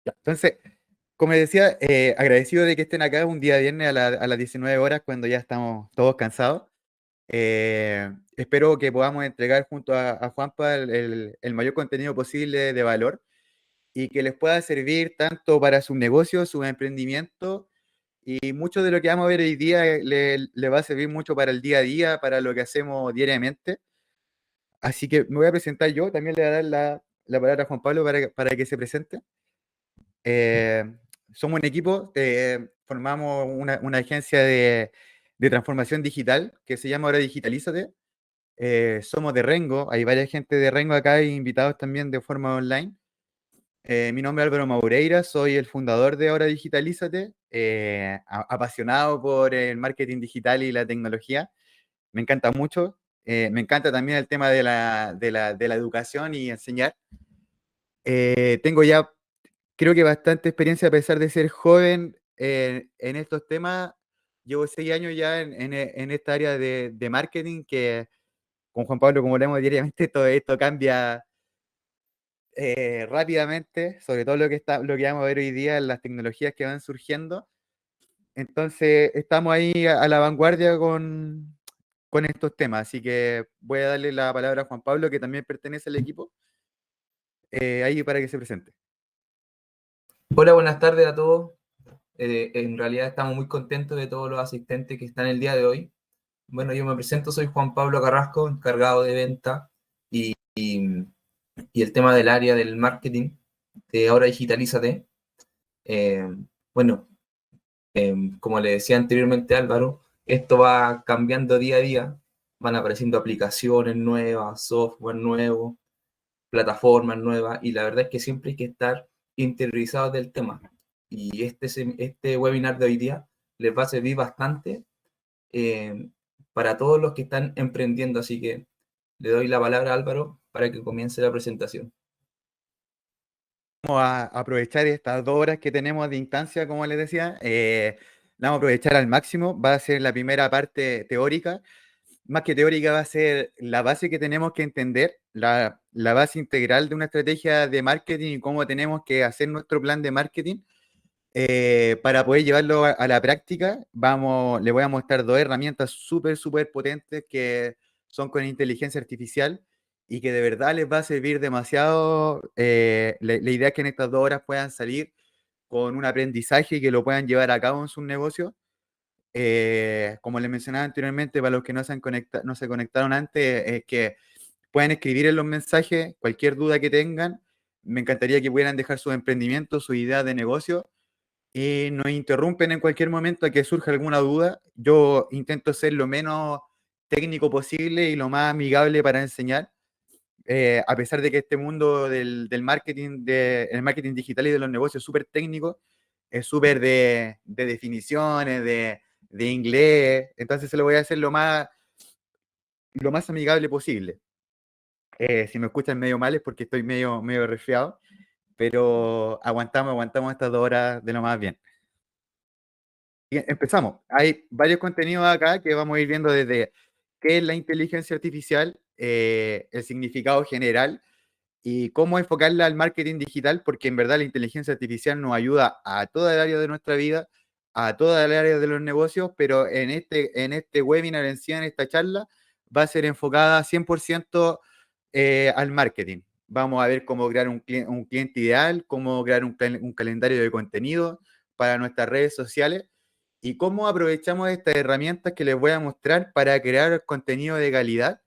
Ya, entonces, como les decía, agradecido de que estén acá un día viernes a las 19 horas cuando ya estamos todos cansados. Espero que podamos entregar junto a Juanpa el mayor contenido posible de valor y que les pueda servir tanto para sus negocios, sus emprendimientos y mucho de lo que vamos a ver hoy día le va a servir mucho para el día a día, para lo que hacemos diariamente. Así que me voy a presentar yo, también le voy a dar la palabra a Juan Pablo para que se presente. Eh, Somos un equipo, formamos una agencia de transformación digital que se llama ahora Digitalízate. Somos de Rengo, hay varias gente de Rengo acá y invitados también de forma online. Mi nombre es Álvaro Maureira, soy el fundador de Ahora Digitalízate, apasionado por el marketing digital y la tecnología. Me encanta mucho. Me encanta también el tema de la educación y enseñar. Tengo ya, creo que bastante experiencia a pesar de ser joven en estos temas. Llevo 6 años ya en esta área de marketing que con Juan Pablo, como leemos diariamente, todo esto cambia rápidamente, sobre todo lo que vamos a ver hoy día en las tecnologías que van surgiendo. Entonces, estamos ahí a la vanguardia con estos temas, así que voy a darle la palabra a Juan Pablo, que también pertenece al equipo, ahí para que se presente. Hola, buenas tardes a todos. En realidad estamos muy contentos de todos los asistentes que están el día de hoy. Bueno, yo me presento, soy Juan Pablo Carrasco, encargado de venta y el tema del área del marketing de Ahora Digitalízate. Eh, bueno, como le decía anteriormente Álvaro, esto va cambiando día a día, van apareciendo aplicaciones nuevas, software nuevo, plataformas nuevas, y la verdad es que siempre hay que estar interiorizados del tema. Y este webinar de hoy día les va a servir bastante eh, para todos los que están emprendiendo, así que le doy la palabra a Álvaro para que comience la presentación. Vamos a aprovechar estas 2 horas que tenemos de instancia, como les decía, la vamos a aprovechar al máximo. Va a ser la primera parte teórica. Más que teórica, va a ser la base que tenemos que entender, la base integral de una estrategia de marketing y cómo tenemos que hacer nuestro plan de marketing. Para poder llevarlo a la práctica, le voy a mostrar 2 herramientas súper, súper potentes que son con inteligencia artificial y que de verdad les va a servir demasiado. La idea es que en estas 2 horas puedan salir con un aprendizaje y que lo puedan llevar a cabo en sus negocios. Como les mencionaba anteriormente, para los que no se conectaron antes, es que pueden escribir en los mensajes cualquier duda que tengan. Me encantaría que pudieran dejar sus emprendimientos, sus ideas de negocio y nos interrumpen en cualquier momento a que surja alguna duda. Yo intento ser lo menos técnico posible y lo más amigable para enseñar, a pesar de que este mundo del marketing, el marketing digital y de los negocios es súper técnico, es súper de definiciones, de inglés, entonces se lo voy a hacer lo más amigable posible. Si me escuchan medio mal es porque estoy medio resfriado, pero aguantamos estas 2 horas de lo más bien. Bien, empezamos. Hay varios contenidos acá que vamos a ir viendo desde qué es la inteligencia artificial, el significado general y cómo enfocarla al marketing digital, porque en verdad la inteligencia artificial nos ayuda a toda el área de nuestra vida, a toda el área de los negocios, pero en este webinar en sí, en esta charla, va a ser enfocada 100% al marketing. Vamos a ver cómo crear un cliente ideal, cómo crear un calendario de contenido para nuestras redes sociales y cómo aprovechamos estas herramientas que les voy a mostrar para crear contenido de calidad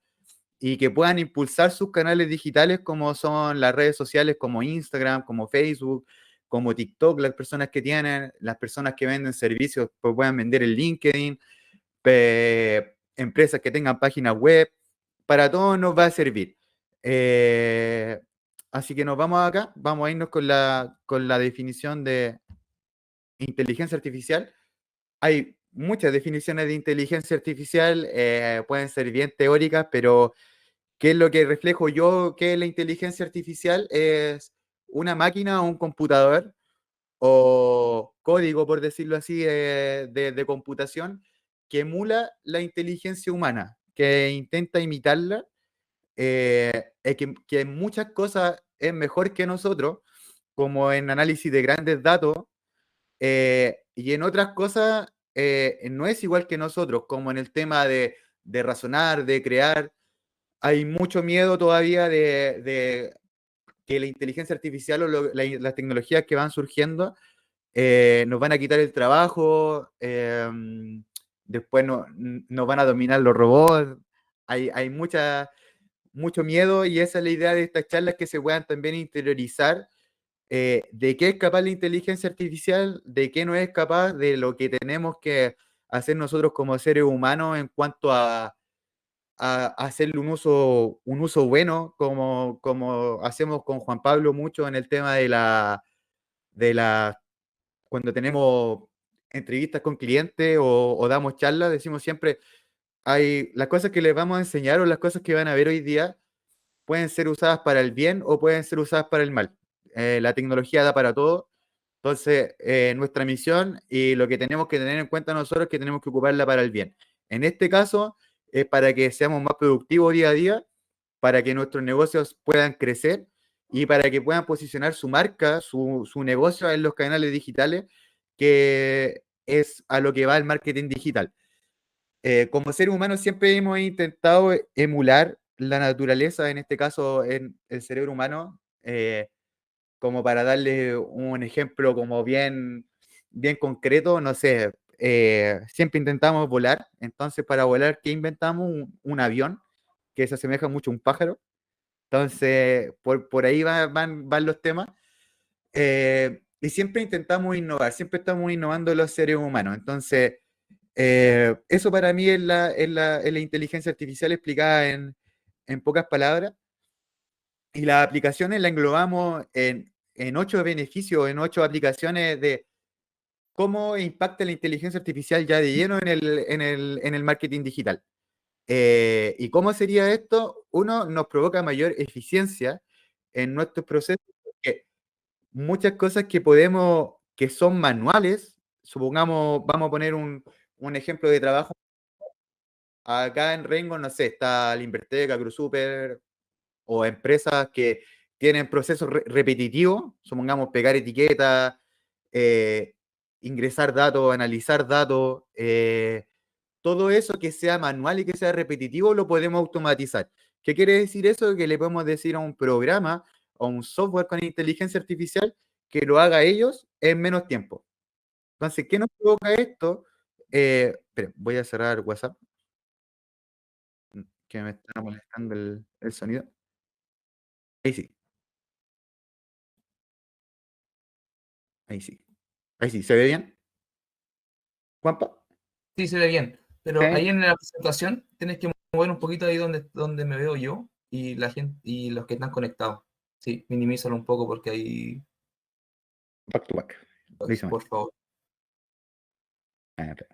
y que puedan impulsar sus canales digitales como son las redes sociales como Instagram, como Facebook, como TikTok, las personas que venden servicios pues puedan vender en LinkedIn, empresas que tengan páginas web, para todo nos va a servir. Eh, Así que nos vamos acá, vamos a irnos con la definición de inteligencia artificial. Hay muchas definiciones de inteligencia artificial, pueden ser bien teóricas, pero ¿qué es lo que reflejo yo? ¿Qué es la inteligencia artificial? Es una máquina o un computador o código, por decirlo así, de computación que emula la inteligencia humana, que intenta imitarla, que en muchas cosas es mejor que nosotros, como en análisis de grandes datos, y en otras cosas no es igual que nosotros, como en el tema de razonar, de crear. Hay mucho miedo todavía de que la inteligencia artificial o las tecnologías que van surgiendo nos van a quitar el trabajo, después nos van a dominar los robots. Hay mucho miedo, y esa es la idea de estas charlas, que se puedan también interiorizar de qué es capaz la inteligencia artificial, de qué no es capaz, de lo que tenemos que hacer nosotros como seres humanos en cuanto a hacerle un uso bueno, como hacemos con Juan Pablo mucho en el tema de la cuando tenemos entrevistas con clientes o damos charlas, decimos siempre, las cosas que les vamos a enseñar o las cosas que van a ver hoy día pueden ser usadas para el bien o pueden ser usadas para el mal. La tecnología da para todo. Entonces, nuestra misión y lo que tenemos que tener en cuenta nosotros es que tenemos que ocuparla para el bien. En este caso, es para que seamos más productivos día a día, para que nuestros negocios puedan crecer y para que puedan posicionar su marca, su negocio en los canales digitales, que es a lo que va el marketing digital. Como seres humanos siempre hemos intentado emular la naturaleza, en este caso en el cerebro humano, como para darle un ejemplo como bien concreto, no sé, siempre intentamos volar. Entonces, para volar, ¿qué inventamos? Un avión que se asemeja mucho a un pájaro. Entonces, por ahí van los temas. Y siempre intentamos innovar, siempre estamos innovando los seres humanos. Entonces, eso para mí es la inteligencia artificial explicada en pocas palabras. Y las aplicaciones la englobamos en 8 beneficios, en 8 aplicaciones de cómo impacta la inteligencia artificial ya de lleno en el marketing digital. ¿Y cómo sería esto? Uno, nos provoca mayor eficiencia en nuestros procesos, porque muchas cosas que son manuales, supongamos, vamos a poner un ejemplo de trabajo. Acá en Rengo, no sé, está Limberteca, CruzSuper, o empresas que tienen procesos repetitivos, supongamos pegar etiquetas, eh, ingresar datos, analizar datos, todo eso que sea manual y que sea repetitivo lo podemos automatizar. ¿Qué quiere decir eso? Que le podemos decir a un programa o un software con inteligencia artificial que lo haga ellos en menos tiempo. Entonces, ¿qué nos provoca esto? Espera, voy a cerrar WhatsApp, que me está molestando el sonido. Ahí sí, ahí sí. Ahí sí, ¿se ve bien, Juanpa? Sí, se ve bien, pero ahí Sí. en la presentación tienes que mover un poquito ahí donde me veo yo y la gente y los que están conectados. Sí, minimízalo un poco porque ahí, Back to back. Lo hice mal. por favor. Espera,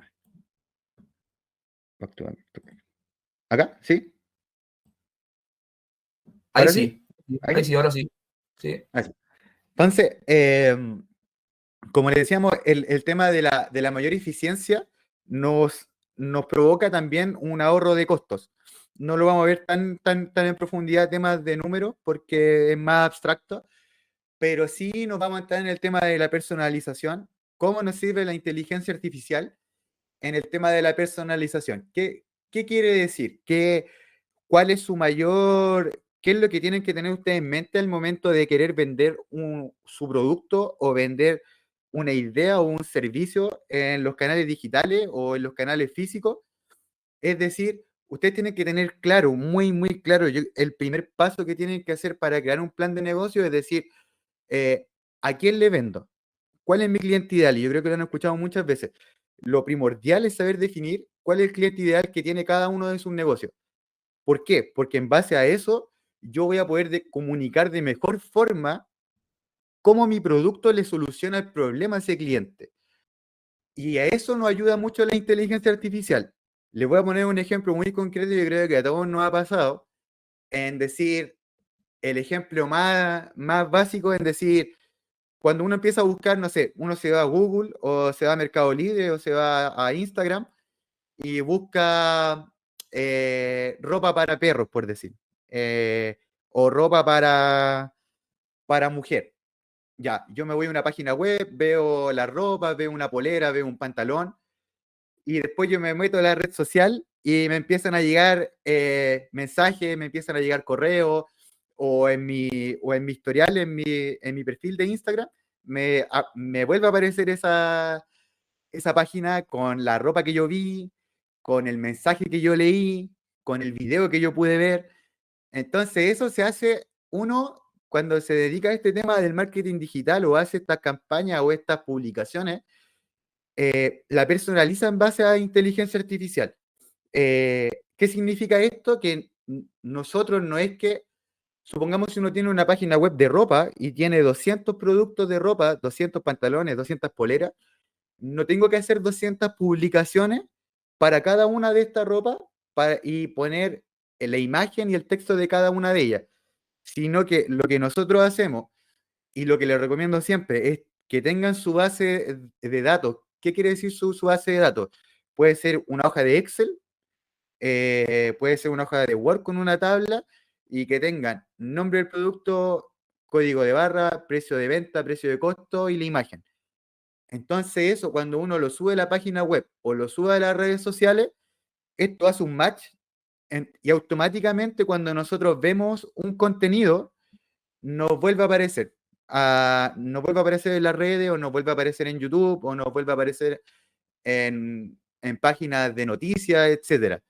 back to back, back to back. ¿Acá? ¿Sí? Ahí ¿Ahora sí? sí, ¿Ahí ahí sí? sí, ahora sí. Sí, Ahí sí. Entonces, como le decíamos, el tema de la mayor eficiencia nos provoca también un ahorro de costos. No lo vamos a ver tan en profundidad temas de números porque es más abstracto, pero sí nos vamos a entrar en el tema de la personalización. ¿Cómo nos sirve la inteligencia artificial en el tema de la personalización? ¿Qué quiere decir? ¿Cuál es qué es lo que tienen que tener ustedes en mente al momento de querer vender su producto o vender una idea o un servicio en los canales digitales o en los canales físicos? Es decir, ustedes tienen que tener claro, muy, muy claro, el primer paso que tienen que hacer para crear un plan de negocio es decir, eh, ¿a quién le vendo? ¿Cuál es mi cliente ideal? Y yo creo que lo han escuchado muchas veces. Lo primordial es saber definir cuál es el cliente ideal que tiene cada uno de sus negocios. ¿Por qué? Porque en base a eso yo voy a poder comunicar de mejor forma cómo mi producto le soluciona el problema a ese cliente. Y a eso nos ayuda mucho la inteligencia artificial. Les voy a poner un ejemplo muy concreto, yo creo que a todos nos ha pasado, en decir, el ejemplo más básico en decir, cuando uno empieza a buscar, no sé, uno se va a Google o se va a Mercado Libre o se va a Instagram y busca ropa para perros, por decir, o ropa para mujer. ya, yo me voy a una página web, veo la ropa, veo una polera, veo un pantalón, y después yo me meto a la red social y me empiezan a llegar mensajes, me empiezan a llegar correos, o en mi historial, en mi perfil de Instagram, me vuelve a aparecer esa página con la ropa que yo vi, con el mensaje que yo leí, con el video que yo pude ver. Entonces eso se hace uno cuando se dedica a este tema del marketing digital o hace estas campañas o estas publicaciones, la personaliza en base a inteligencia artificial. ¿Qué significa esto? Que nosotros no es que, supongamos si uno tiene una página web de ropa y tiene 200 productos de ropa, 200 pantalones, 200 poleras, no tengo que hacer 200 publicaciones para cada una de estas ropas y poner la imagen y el texto de cada una de ellas, sino que lo que nosotros hacemos y lo que les recomiendo siempre es que tengan su base de datos. ¿Qué quiere decir su base de datos? Puede ser una hoja de Excel, puede ser una hoja de Word con una tabla y que tengan nombre del producto, código de barra, precio de venta, precio de costo y la imagen. Entonces eso, cuando uno lo sube a la página web o lo sube a las redes sociales, esto hace un match y automáticamente cuando nosotros vemos un contenido, nos vuelve a aparecer. Nos vuelve a aparecer en las redes o nos vuelve a aparecer en YouTube o nos vuelve a aparecer en páginas de noticias, etcétera.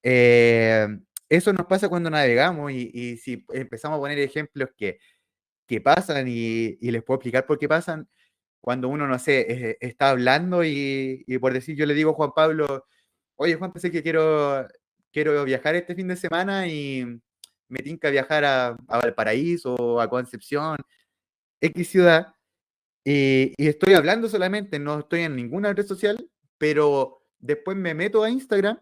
Eso nos pasa cuando navegamos y si empezamos a poner ejemplos que pasan y les puedo explicar por qué pasan, cuando uno, no sé, está hablando y por decir, yo le digo a Juan Pablo, oye Juan, pensé que quiero viajar este fin de semana y me tinca viajar a Valparaíso o a Concepción, X ciudad, y estoy hablando solamente, no estoy en ninguna red social, pero después me meto a Instagram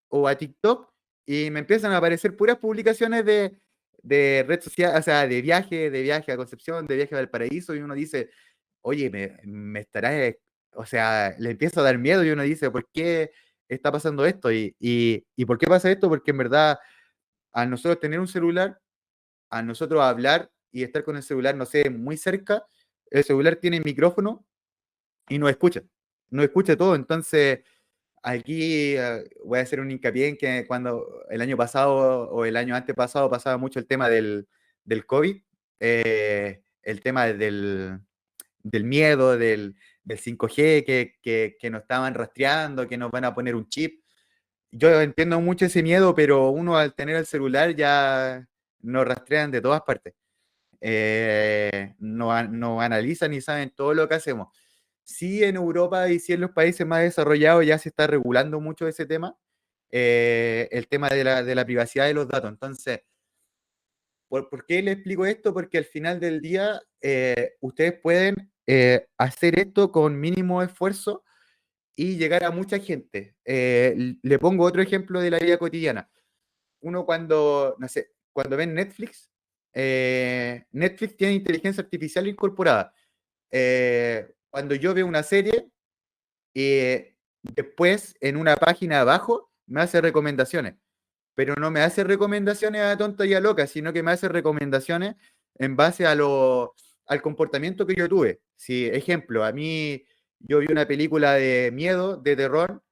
o a TikTok y me empiezan a aparecer puras publicaciones de red social, o sea, de viaje a Concepción, de viaje a Valparaíso, y uno dice, oye, me estará, o sea, le empieza a dar miedo y uno dice, ¿por qué está pasando esto? ¿Y por qué pasa esto? Porque en verdad, al nosotros tener un celular, a nosotros hablar y estar con el celular, no sé, muy cerca, el celular tiene micrófono y nos escucha todo. Entonces, aquí voy a hacer un hincapié en que cuando el año pasado o el año antepasado pasaba mucho el tema del COVID, el tema del miedo, del 5G, que nos estaban rastreando, que nos van a poner un chip. Yo entiendo mucho ese miedo, pero uno al tener el celular ya nos rastrean de todas partes. Nos analizan y saben todo lo que hacemos. Sí, en Europa y sí en los países más desarrollados ya se está regulando mucho ese tema, el tema de la privacidad de los datos. Entonces, ¿por qué le explico esto? Porque al final del día ustedes pueden hacer esto con mínimo esfuerzo y llegar a mucha gente. Le pongo otro ejemplo de la vida cotidiana. Uno cuando, no sé, cuando ven Netflix, Netflix tiene inteligencia artificial incorporada. Cuando yo veo una serie, después en una página abajo me hace recomendaciones, pero no me hace recomendaciones a tonta y a loca, sino que me hace recomendaciones en base al comportamiento que yo tuve. Si, ejemplo, a mí yo vi una película de miedo, de terror,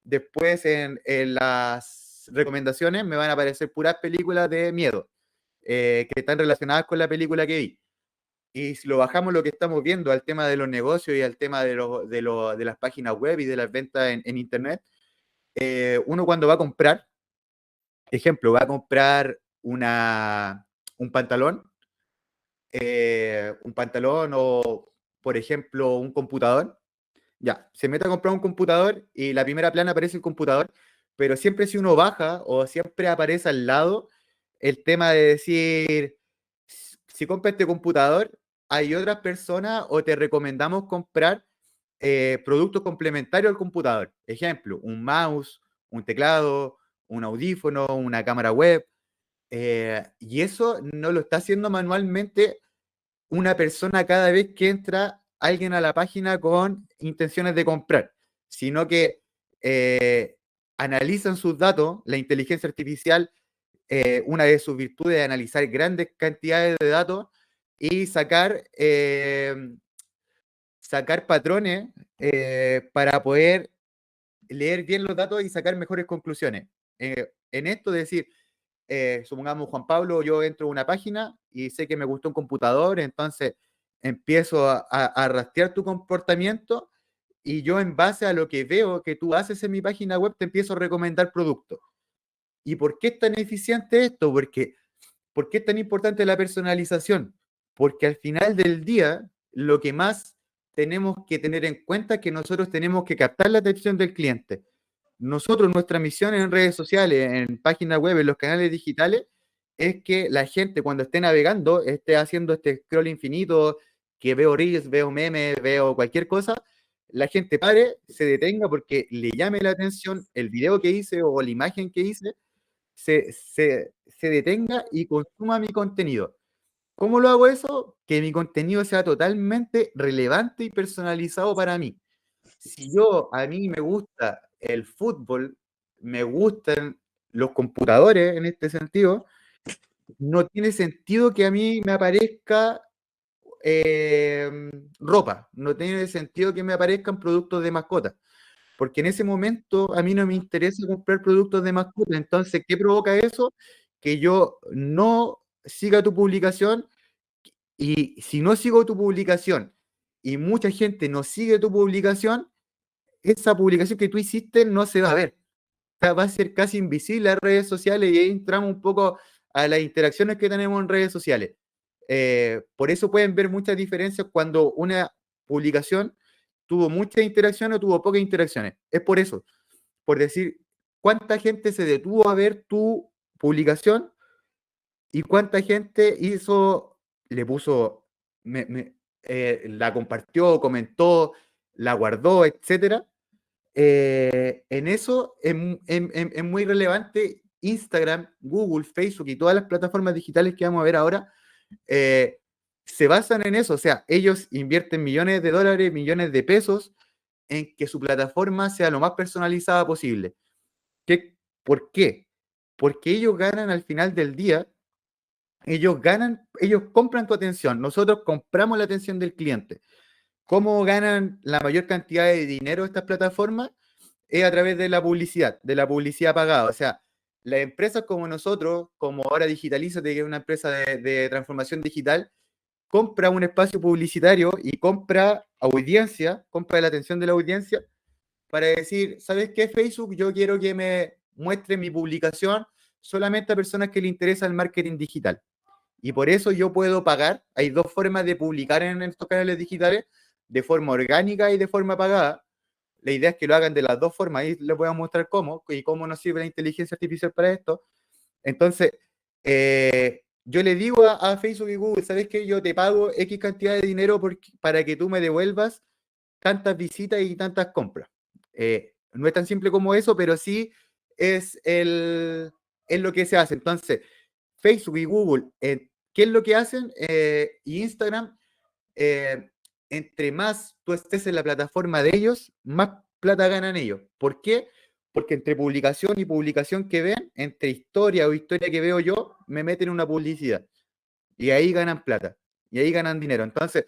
después en las recomendaciones me van a aparecer puras películas de miedo que están relacionadas con la película que vi. Y si lo bajamos lo que estamos viendo al tema de los negocios y al tema de las páginas web y de las ventas en Internet, uno cuando va a comprar, ejemplo, va a comprar un un pantalón o, por ejemplo, un computador, ya, se mete a comprar un computador y la primera plana aparece el computador, pero siempre si uno baja o siempre aparece al lado el tema de decir, si compras este computador, hay otras personas o te recomendamos comprar productos complementarios al computador. Ejemplo, un mouse, un teclado, un audífono, una cámara web. Y eso no lo está haciendo manualmente una persona cada vez que entra alguien a la página con intenciones de comprar, sino que analizan sus datos, la inteligencia artificial, una de sus virtudes es analizar grandes cantidades de datos y sacar patrones para poder leer bien los datos y sacar mejores conclusiones. En esto, decir, supongamos, Juan Pablo, yo entro a una página y sé que me gustó un computador, entonces empiezo a rastrear tu comportamiento y yo, en base a lo que veo que tú haces en mi página web, te empiezo a recomendar productos. ¿Y por qué es tan eficiente esto? ¿Por qué es tan importante la personalización? Porque al final del día, lo que más tenemos que tener en cuenta es que nosotros tenemos que captar la atención del cliente. Nosotros, nuestra misión en redes sociales, en páginas web, en los canales digitales, es que la gente, cuando esté navegando, esté haciendo este scroll infinito, que veo reels, veo memes, veo cualquier cosa, la gente pare, se detenga porque le llame la atención el video que hice o la imagen que hice, se detenga y consuma mi contenido. ¿Cómo lo hago eso? Que mi contenido sea totalmente relevante y personalizado para mí. Si a mí me gusta el fútbol, me gustan los computadores en este sentido, no tiene sentido que a mí me aparezca eh, ropa, no tiene sentido que me aparezcan productos de mascota, porque en ese momento a mí no me interesa comprar productos de mascota. Entonces, ¿qué provoca eso? Que yo no siga tu publicación, y si no sigo tu publicación y mucha gente no sigue tu publicación, esa publicación que tú hiciste no se va a ver. O sea, va a ser casi invisible las redes sociales, y ahí entramos un poco a las interacciones que tenemos en redes sociales. Por eso pueden ver muchas diferencias cuando una publicación tuvo muchas interacciones o tuvo pocas interacciones. Es por eso, por decir cuánta gente se detuvo a ver tu publicación y cuánta gente le puso, la compartió, comentó, la guardó, etcétera. En eso es muy relevante Instagram, Google, Facebook y todas las plataformas digitales que vamos a ver ahora. eh, Se basan en eso. O sea, ellos invierten millones de dólares, millones de pesos en que su plataforma sea lo más personalizada posible. ¿Por qué? Porque ellos ganan al final del día. Ellos compran tu atención. Nosotros compramos la atención del cliente. ¿Cómo ganan la mayor cantidad de dinero estas plataformas? Es a través de la publicidad pagada. O sea, las empresas como nosotros, como ahora Digitalízate, que es una empresa de transformación digital, compra un espacio publicitario y compra audiencia, compra la atención de la audiencia para decir, ¿sabes qué, Facebook? Yo quiero que me muestre mi publicación solamente a personas que le interesa el marketing digital. Y por eso yo puedo pagar. Hay dos formas de publicar en estos canales digitales: de forma orgánica y de forma pagada. La idea es que lo hagan de las dos formas, y les voy a mostrar cómo y cómo nos sirve la inteligencia artificial para esto. Entonces, yo le digo a Facebook y Google, ¿sabes qué? Yo te pago X cantidad de dinero para que tú me devuelvas tantas visitas y tantas compras. No es tan simple como eso, pero sí es lo que se hace. Entonces, Facebook y Google, ¿qué es lo que hacen? Y Instagram, eh, entre más tú estés en la plataforma de ellos, más plata ganan ellos. ¿Por qué? Porque entre publicación y publicación que ven, entre historia o historia que veo yo, me meten una publicidad. Y ahí ganan plata. Y ahí ganan dinero. Entonces,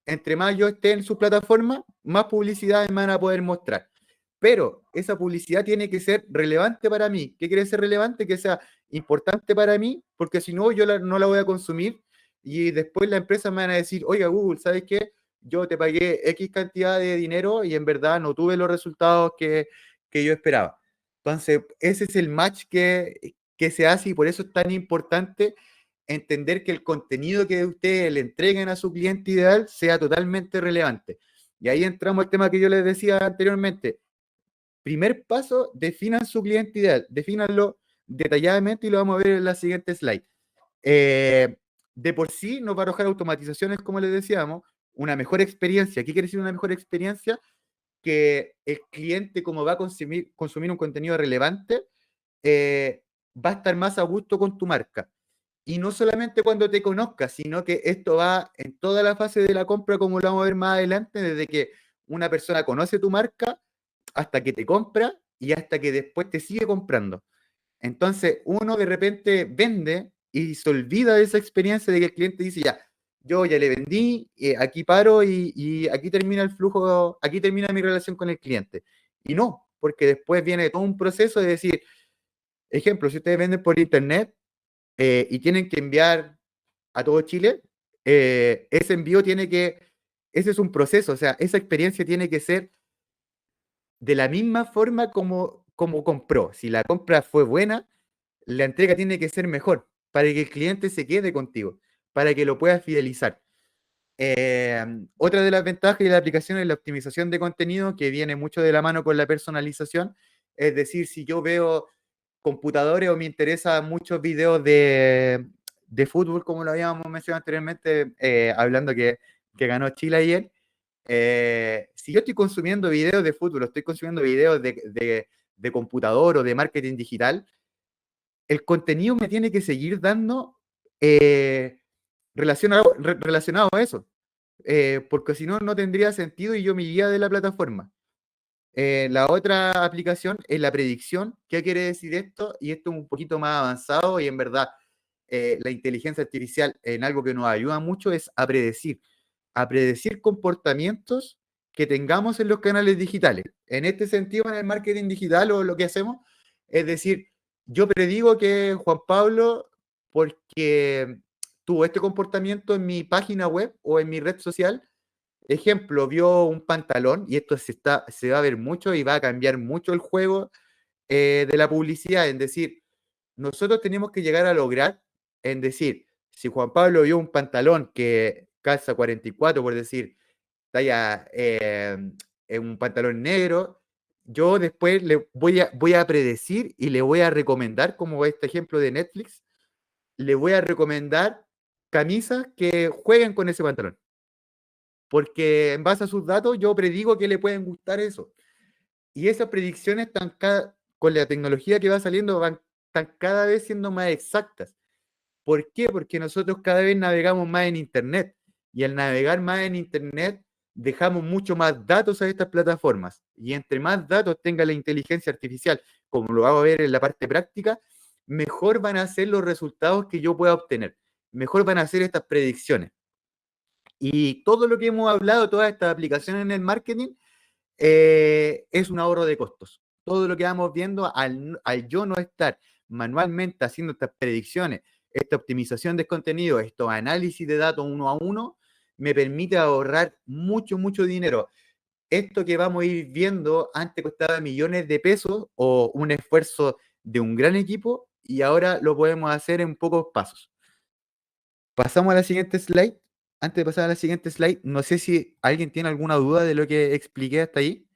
entre más yo esté en su plataforma, más publicidad me van a poder mostrar. Pero esa publicidad tiene que ser relevante para mí. ¿Qué quiere ser relevante? Que sea importante para mí, porque si no, no la voy a consumir, y después la empresa me van a decir, oiga, Google, ¿sabes qué? Yo te pagué X cantidad de dinero y en verdad no tuve los resultados que yo esperaba. Entonces, ese es el match que se hace, y por eso es tan importante entender que el contenido que ustedes le entreguen a su cliente ideal sea totalmente relevante. Y ahí entramos al tema que yo les decía anteriormente. Primer paso, definan su cliente ideal, defínanlo detalladamente, y lo vamos a ver en la siguiente slide. De por sí nos va a arrojar automatizaciones, como les decíamos, una mejor experiencia. ¿Qué quiere decir una mejor experiencia? Que el cliente, como va a consumir un contenido relevante, va a estar más a gusto con tu marca. Y no solamente cuando te conozcas, sino que esto va en toda la fase de la compra, como lo vamos a ver más adelante, desde que una persona conoce tu marca hasta que te compra y hasta que después te sigue comprando. Entonces, uno de repente vende y se olvida de esa experiencia, de que el cliente dice, ya, yo ya le vendí, aquí paro y aquí termina el flujo, aquí termina mi relación con el cliente. Y no, porque después viene todo un proceso de decir, ejemplo, si ustedes venden por internet y tienen que enviar a todo Chile, ese envío tiene que, ese es un proceso, o sea, esa experiencia tiene que ser de la misma forma como compró. Si la compra fue buena, la entrega tiene que ser mejor para que el cliente se quede contigo, para que lo puedas fidelizar. Otra de las ventajas de la aplicación es la optimización de contenido, que viene mucho de la mano con la personalización. Es decir, si yo veo computadores o me interesan muchos videos de fútbol, como lo habíamos mencionado anteriormente, hablando que ganó Chile ayer, si yo estoy consumiendo videos de fútbol, estoy consumiendo videos de computador o de marketing digital, el contenido me tiene que seguir dando relacionado a eso, porque si no, no tendría sentido y yo me iría de la plataforma. La otra aplicación es la predicción. ¿Qué quiere decir esto? Y esto es un poquito más avanzado y en verdad la inteligencia artificial en algo que nos ayuda mucho es a predecir comportamientos que tengamos en los canales digitales. En este sentido, en el marketing digital o lo que hacemos, es decir, yo predigo que Juan Pablo, porque tuvo este comportamiento en mi página web o en mi red social, ejemplo, vio un pantalón, y esto se va a ver mucho y va a cambiar mucho el juego de la publicidad, en decir, nosotros tenemos que llegar a lograr, en decir, si Juan Pablo vio un pantalón que calza 44, por decir, talla un pantalón negro, yo después le voy a predecir y le voy a recomendar, como este ejemplo de Netflix, le voy a recomendar camisas que jueguen con ese pantalón. Porque en base a sus datos yo predigo que le pueden gustar eso. Y esas predicciones con la tecnología que va saliendo están cada vez siendo más exactas. ¿Por qué? Porque nosotros cada vez navegamos más en Internet y al navegar más en Internet dejamos mucho más datos a estas plataformas y entre más datos tenga la inteligencia artificial, como lo vamos a ver en la parte práctica, mejor van a ser los resultados que yo pueda obtener, mejor van a ser estas predicciones. Y todo lo que hemos hablado, todas estas aplicaciones en el marketing, es un ahorro de costos. Todo lo que vamos viendo al yo no estar manualmente haciendo estas predicciones, esta optimización de contenido, estos análisis de datos uno a uno, me permite ahorrar mucho, mucho dinero. Esto que vamos a ir viendo antes costaba millones de pesos o un esfuerzo de un gran equipo y ahora lo podemos hacer en pocos pasos. Pasamos a la siguiente slide. Antes de pasar a la siguiente slide, no sé si alguien tiene alguna duda de lo que expliqué hasta ahí.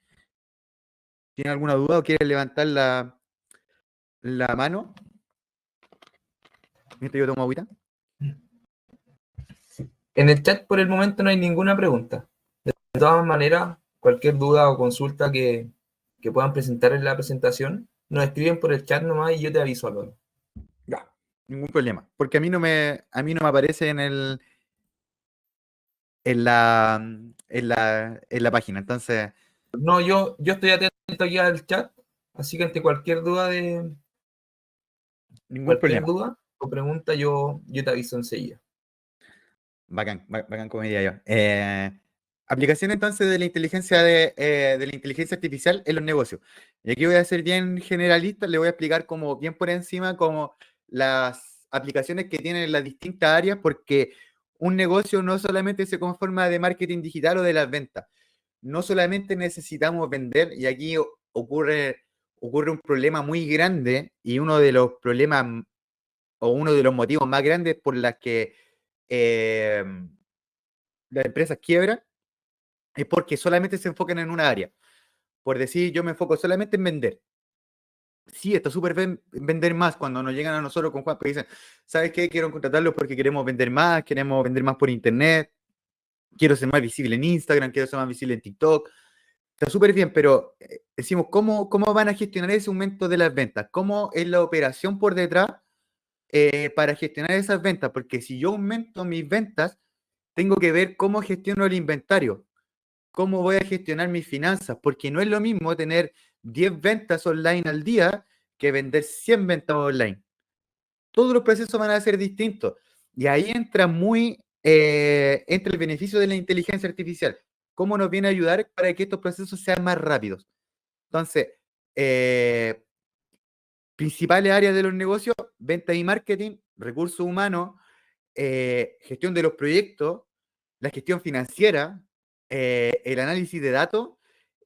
¿Tiene alguna duda o quiere levantar la mano? Mientras yo tomo agüita. En el chat por el momento no hay ninguna pregunta. De todas maneras, cualquier duda o consulta que puedan presentar en la presentación, nos escriben por el chat nomás y yo te aviso luego. Ya, ningún problema. Porque a mí no me aparece en la página. Entonces, No, yo estoy atento aquí al chat, así que ante cualquier duda ningún problema. o pregunta, yo te aviso enseguida. Bacán, bacán como diría yo. Aplicación entonces de la inteligencia artificial en los negocios. Y aquí voy a ser bien generalista, le voy a explicar como bien por encima como las aplicaciones que tienen las distintas áreas, porque un negocio no solamente se conforma de marketing digital o de las ventas. No solamente necesitamos vender, y aquí ocurre un problema muy grande, y uno de los problemas o uno de los motivos más grandes por las que eh, las empresas quiebran es porque solamente se enfocan en una área. Por decir, yo me enfoco solamente en vender. Sí, está súper vender más cuando nos llegan a nosotros con Juan, que dicen, ¿sabes qué? Quiero contratarlos porque queremos vender más por internet, quiero ser más visible en Instagram, quiero ser más visible en TikTok. Está súper bien, pero decimos, ¿cómo van a gestionar ese aumento de las ventas? ¿Cómo es la operación por detrás para gestionar esas ventas? Porque si yo aumento mis ventas, tengo que ver cómo gestiono el inventario, cómo voy a gestionar mis finanzas, porque no es lo mismo tener 10 ventas online al día que vender 100 ventas online. Todos los procesos van a ser distintos. Y ahí entra muy entra el beneficio de la inteligencia artificial. ¿Cómo nos viene a ayudar para que estos procesos sean más rápidos? Entonces, principales áreas de los negocios: venta y marketing, recursos humanos, gestión de los proyectos, la gestión financiera, el análisis de datos,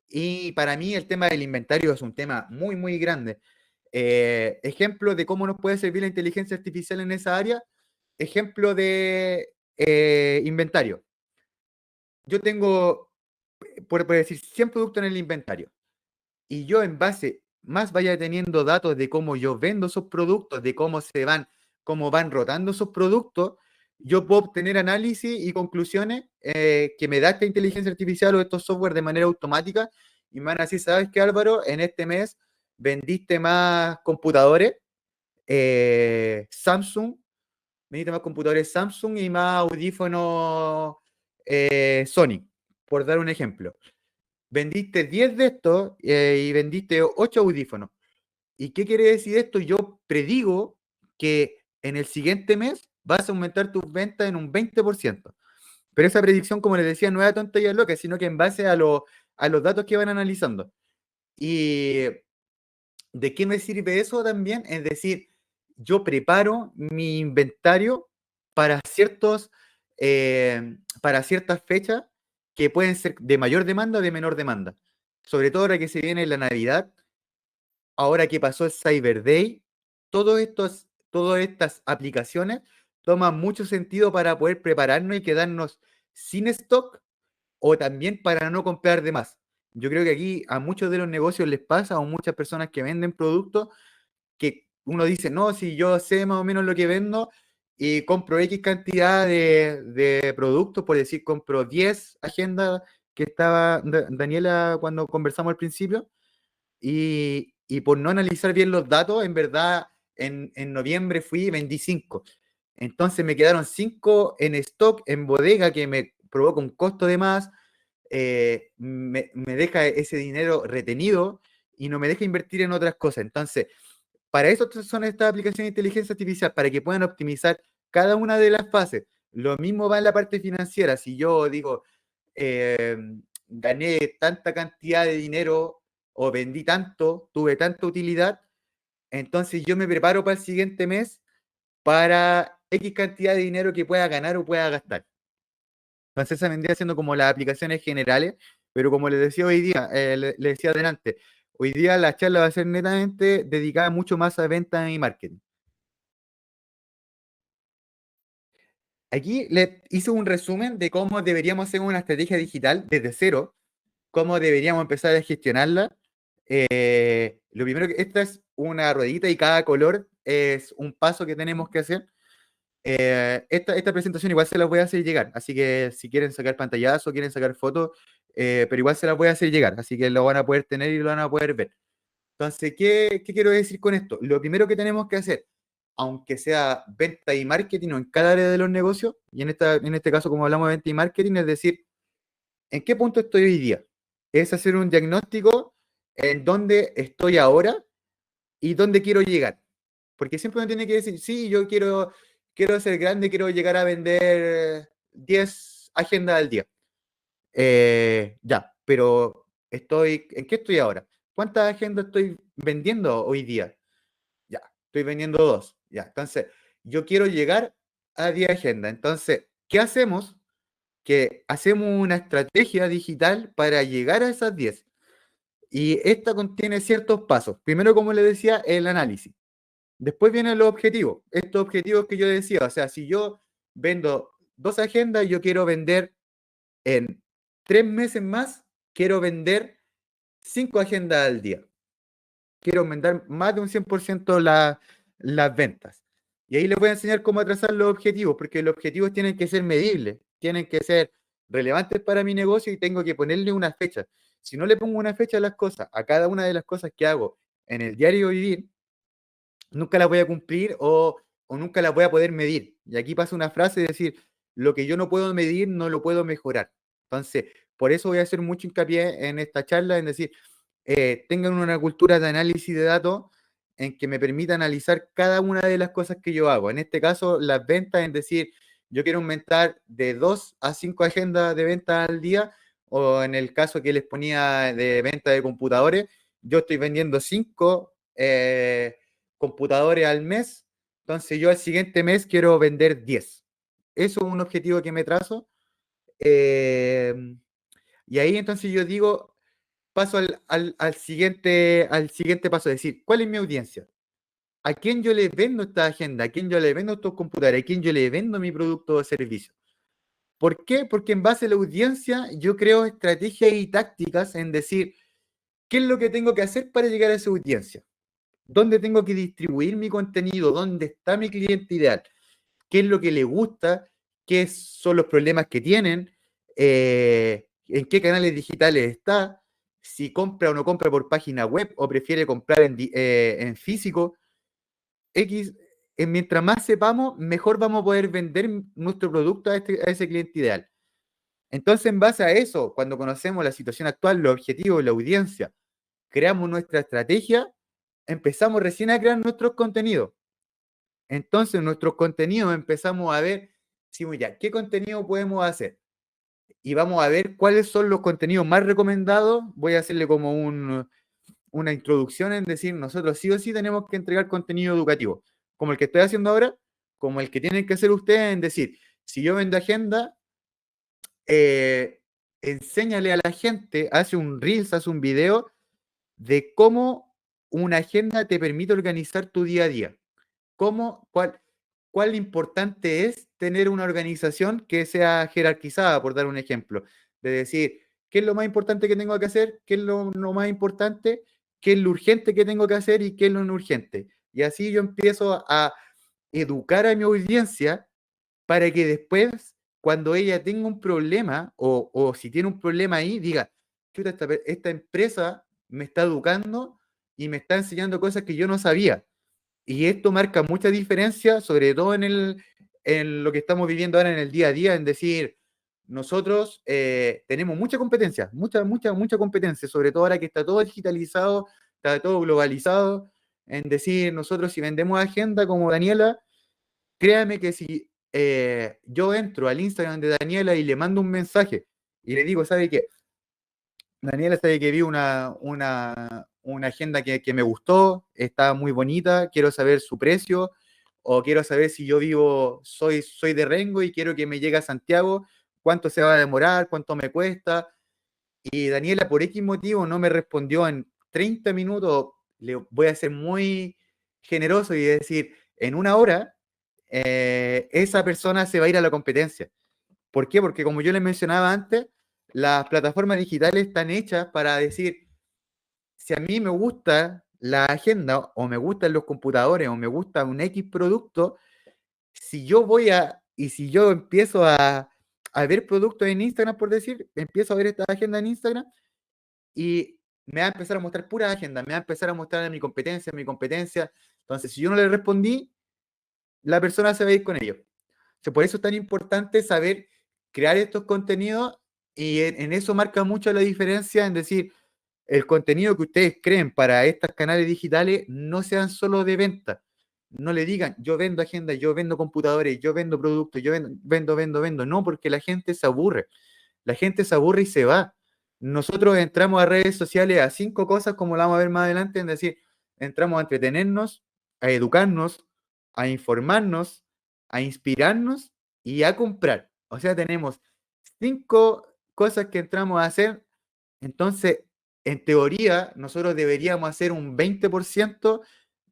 y para mí el tema del inventario es un tema muy, muy grande. Ejemplo de cómo nos puede servir la inteligencia artificial en esa área: ejemplo de inventario. Yo tengo, por decir, 100 productos en el inventario, y yo, en base más vaya teniendo datos de cómo yo vendo esos productos, de cómo van rotando esos productos, yo puedo obtener análisis y conclusiones que me da esta inteligencia artificial o estos software de manera automática, y me van a decir: ¿sabes qué, Álvaro? En este mes vendiste más computadores Samsung, vendiste más computadores Samsung y más audífonos Sony, por dar un ejemplo. Vendiste 10 de estos y vendiste 8 audífonos. ¿Y qué quiere decir esto? Yo predigo que en el siguiente mes vas a aumentar tus ventas en un 20%. Pero esa predicción, como les decía, no es tonta y loca, sino que en base a los datos que van analizando. ¿Y de qué me sirve eso también? Es decir, yo preparo mi inventario para para ciertas fechas que pueden ser de mayor demanda o de menor demanda. Sobre todo ahora que se viene la Navidad, ahora que pasó el Cyber Day, todas estas aplicaciones toman mucho sentido para poder prepararnos y quedarnos sin stock, o también para no comprar de más. Yo creo que aquí a muchos de los negocios les pasa, o muchas personas que venden productos, que uno dice: no, si yo sé más o menos lo que vendo y compro X cantidad de productos, por decir, compro 10 agendas que estaba Daniela cuando conversamos al principio, y por no analizar bien los datos, en verdad, en noviembre fui y vendí 5. Entonces me quedaron 5 en stock, en bodega, que me provoca un costo de más, me deja ese dinero retenido y no me deja invertir en otras cosas. Entonces, para eso son estas aplicaciones de inteligencia artificial, para que puedan optimizar cada una de las fases. Lo mismo va en la parte financiera. Si yo digo, eh, gané tanta cantidad de dinero o vendí tanto, tuve tanta utilidad, entonces yo me preparo para el siguiente mes para X cantidad de dinero que pueda ganar o pueda gastar. Entonces esa vendría siendo como las aplicaciones generales, pero como les decía hoy día, les decía adelante, hoy día la charla va a ser netamente dedicada mucho más a venta y marketing. Aquí les hice un resumen de cómo deberíamos hacer una estrategia digital desde cero, cómo deberíamos empezar a gestionarla. Lo primero que esta es una ruedita y cada color es un paso que tenemos que hacer. Esta presentación igual se las voy a hacer llegar, así que si quieren sacar pantallazo, quieren sacar fotos, pero igual se las voy a hacer llegar, así que lo van a poder tener y lo van a poder ver. Entonces, ¿qué quiero decir con esto? Lo primero que tenemos que hacer, aunque sea venta y marketing o en cada área de los negocios, y en este caso, como hablamos de venta y marketing, es decir, ¿en qué punto estoy hoy día? Es hacer un diagnóstico en dónde estoy ahora y dónde quiero llegar. Porque siempre uno tiene que decir: sí, yo quiero ser grande, quiero llegar a vender 10 agendas al día. Ya, pero ¿en qué estoy ahora? ¿Cuántas agendas estoy vendiendo hoy día? Ya, estoy vendiendo 2. Ya, entonces, yo quiero llegar a 10 agendas. Entonces, ¿qué hacemos? Que hacemos una estrategia digital para llegar a esas 10. Y esta contiene ciertos pasos. Primero, como les decía, el análisis. Después vienen los objetivos. Estos objetivos que yo decía, o sea, si yo vendo 2 agendas, yo quiero vender en 3 meses más, quiero vender 5 agendas al día. Quiero aumentar más de un 100% las ventas. Y ahí les voy a enseñar cómo trazar los objetivos, porque los objetivos tienen que ser medibles, tienen que ser relevantes para mi negocio, y tengo que ponerle una fecha. Si no le pongo una fecha a las cosas, a cada una de las cosas que hago en el diario vivir, nunca las voy a cumplir, o nunca las voy a poder medir. Y aquí pasa una frase de decir: lo que yo no puedo medir, no lo puedo mejorar. Entonces, por eso voy a hacer mucho hincapié en esta charla, en decir, tengan una cultura de análisis de datos en que me permita analizar cada una de las cosas que yo hago. En este caso, las ventas, en decir, yo quiero aumentar de 2 a 5 agendas de venta al día, o en el caso que les ponía de venta de computadores, yo estoy vendiendo 5 computadores al mes, entonces yo al siguiente mes quiero vender 10. Eso es un objetivo que me trazo. Eh, y ahí entonces yo digo, paso al siguiente paso, es decir, ¿cuál es mi audiencia? ¿A quién yo le vendo esta agenda? ¿A quién yo le vendo estos computadores? ¿A quién yo le vendo mi producto o servicio? ¿Por qué? Porque en base a la audiencia yo creo estrategias y tácticas en decir, ¿qué es lo que tengo que hacer para llegar a esa audiencia? ¿Dónde tengo que distribuir mi contenido? ¿Dónde está mi cliente ideal? ¿Qué es lo que le gusta? ¿Qué son los problemas que tienen? ¿En qué canales digitales está? Si compra o no compra por página web o prefiere comprar en físico. X, mientras más sepamos, mejor vamos a poder vender nuestro producto a ese cliente ideal. Entonces, en base a eso, cuando conocemos la situación actual, los objetivos, la audiencia, creamos nuestra estrategia, empezamos recién a crear nuestros contenidos. Entonces, nuestros contenidos empezamos a ver, sí, ya, ¿qué contenido podemos hacer? Y vamos a ver cuáles son los contenidos más recomendados. Voy a hacerle como una introducción en decir, nosotros sí o sí tenemos que entregar contenido educativo, como el que estoy haciendo ahora, como el que tienen que hacer ustedes en decir, si yo vendo agenda, enséñale a la gente, hace un Reels, hace un video de cómo una agenda te permite organizar tu día a día. Cuál importante es tener una organización que sea jerarquizada, por dar un ejemplo. De decir, ¿qué es lo más importante que tengo que hacer? ¿Qué es lo más importante? ¿Qué es lo urgente que tengo que hacer? ¿Y qué es lo no urgente? Y así yo empiezo a educar a mi audiencia para que después, cuando ella tenga un problema, o si tiene un problema ahí, diga, chuta, esta empresa me está educando y me está enseñando cosas que yo no sabía. Y esto marca mucha diferencia, sobre todo en lo que estamos viviendo ahora en el día a día, en decir, nosotros tenemos mucha competencia, mucha competencia, sobre todo ahora que está todo digitalizado, está todo globalizado, en decir, nosotros si vendemos agenda como Daniela, créame que si yo entro al Instagram de Daniela y le mando un mensaje y le digo, ¿sabe qué? Daniela sabe que vi una agenda que me gustó, está muy bonita, quiero saber su precio, o quiero saber si yo vivo, soy de Rengo y quiero que me llegue a Santiago, cuánto se va a demorar, cuánto me cuesta. Y Daniela, por X motivo, no me respondió en 30 minutos. Le voy a ser muy generoso y decir, en una hora, esa persona se va a ir a la competencia. ¿Por qué? Porque como yo les mencionaba antes, las plataformas digitales están hechas para decir, si a mí me gusta la agenda o me gustan los computadores o me gusta un X producto, si yo y si yo empiezo a ver productos en Instagram, por decir, empiezo a ver esta agenda en Instagram y me va a empezar a mostrar pura agenda, me va a empezar a mostrar mi competencia. Entonces, si yo no le respondí, la persona se va a ir con ellos. Por eso es tan importante saber crear estos contenidos y en eso marca mucho la diferencia en decir, el contenido que ustedes creen para estos canales digitales no sean solo de venta. No le digan, yo vendo agenda, yo vendo computadores, yo vendo productos, yo vendo. No, porque la gente se aburre. La gente se aburre y se va. Nosotros entramos a redes sociales a 5 cosas, como la vamos a ver más adelante, en decir, entramos a entretenernos, a educarnos, a informarnos, a inspirarnos y a comprar. O sea, tenemos 5 cosas que entramos a hacer. Entonces, en teoría, nosotros deberíamos hacer un 20%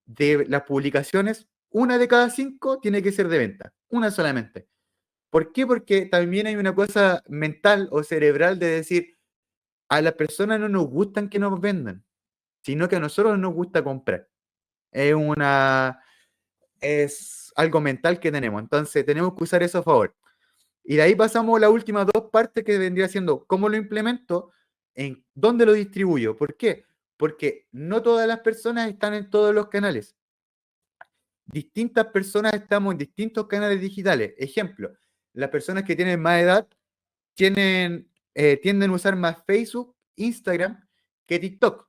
de las publicaciones, una de cada 5 tiene que ser de venta, una solamente. ¿Por qué? Porque también hay una cosa mental o cerebral de decir, a las personas no nos gustan que nos vendan, sino que a nosotros nos gusta comprar. Es es algo mental que tenemos. Entonces, tenemos que usar eso a favor. Y de ahí pasamos a las últimas 2 partes que vendría siendo cómo lo implemento, en dónde lo distribuyo. ¿Por qué? Porque no todas las personas están en todos los canales. Distintas personas estamos en distintos canales digitales. Ejemplo, las personas que tienen más edad tienden a usar más Facebook, Instagram que TikTok.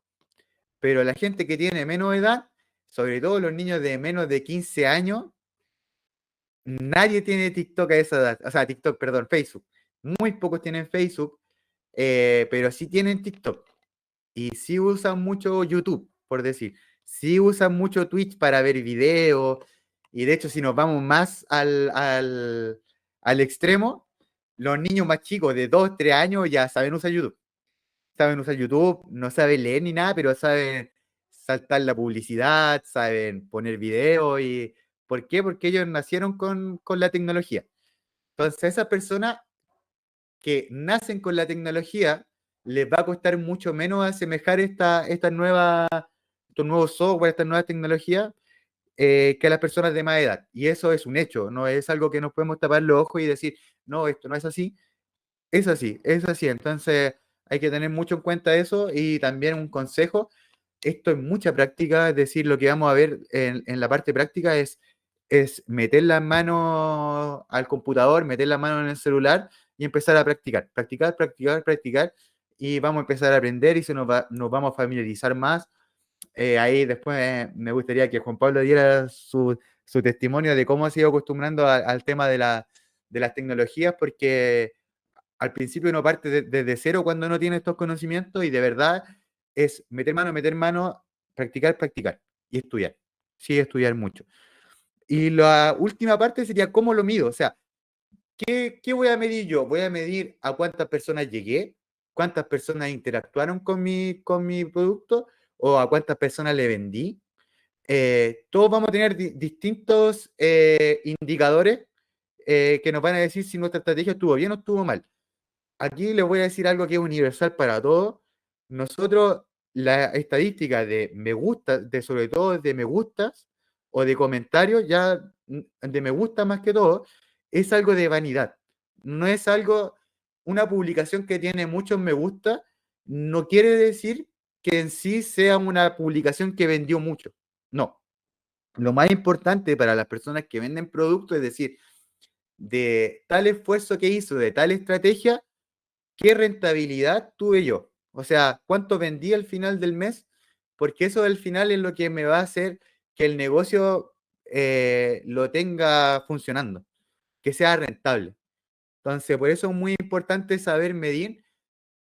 Pero la gente que tiene menos edad, sobre todo los niños de menos de 15 años, nadie tiene TikTok a esa edad, o sea, TikTok, perdón, Facebook. Muy pocos tienen Facebook, pero sí tienen TikTok. Y sí usan mucho YouTube, por decir. Sí usan mucho Twitch para ver videos. Y de hecho, si nos vamos más al extremo, los niños más chicos de 2 3 años ya saben usar YouTube. Saben usar YouTube, no saben leer ni nada, pero saben saltar la publicidad, saben poner videos. Y ¿por qué? Porque ellos nacieron con la tecnología. Entonces, esas personas que nacen con la tecnología, les va a costar mucho menos asemejar estos nuevos software, estas nuevas tecnologías, que a las personas de más edad. Y eso es un hecho, no es algo que nos podemos tapar los ojos y decir, no, esto no es así. Es así, es así. Entonces hay que tener mucho en cuenta eso y también un consejo. Esto es mucha práctica, es decir, lo que vamos a ver en la parte práctica es meter las manos al computador, meter las manos en el celular y empezar a practicar, practicar, practicar, practicar y vamos a empezar a aprender y nos vamos a familiarizar más. Ahí después me gustaría que Juan Pablo diera su testimonio de cómo ha sido acostumbrando al tema de las tecnologías, porque al principio uno parte desde cero cuando no tiene estos conocimientos y de verdad es meter mano, practicar, practicar y estudiar. Sí, estudiar mucho. Y la última parte sería cómo lo mido. O sea, ¿qué voy a medir yo? Voy a medir a cuántas personas llegué, cuántas personas interactuaron con mi producto o a cuántas personas le vendí. Todos vamos a tener distintos indicadores que nos van a decir si nuestra estrategia estuvo bien o estuvo mal. Aquí les voy a decir algo que es universal para todos. Nosotros, la estadística de me gusta, de sobre todo de me gustas o de comentarios, ya de me gusta más que todo, es algo de vanidad. No es algo, una publicación que tiene muchos me gusta, no quiere decir que en sí sea una publicación que vendió mucho. No. Lo más importante para las personas que venden productos es decir, de tal esfuerzo que hizo, de tal estrategia, ¿qué rentabilidad tuve yo? O sea, ¿cuánto vendí al final del mes? Porque eso al final es lo que me va a hacer que el negocio lo tenga funcionando, que sea rentable. Entonces, por eso es muy importante saber medir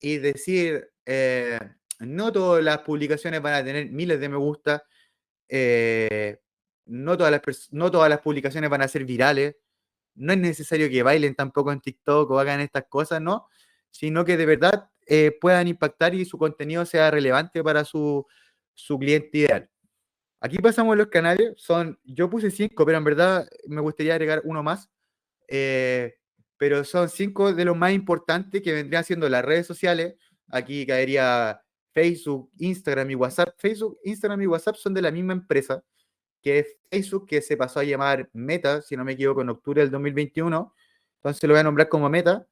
y decir, no todas las publicaciones van a tener miles de me gusta, eh, no todas las publicaciones van a ser virales, no es necesario que bailen tampoco en TikTok o hagan estas cosas, ¿no? Sino que de verdad puedan impactar y su contenido sea relevante para su cliente ideal. Aquí pasamos los canales, yo puse 5, pero en verdad me gustaría agregar uno más, eh, pero son 5 de los más importantes que vendrían siendo las redes sociales. Aquí caería Facebook, Instagram y WhatsApp. Facebook, Instagram y WhatsApp son de la misma empresa, que es Facebook, que se pasó a llamar Meta, si no me equivoco, en octubre del 2021. Entonces lo voy a nombrar como Meta.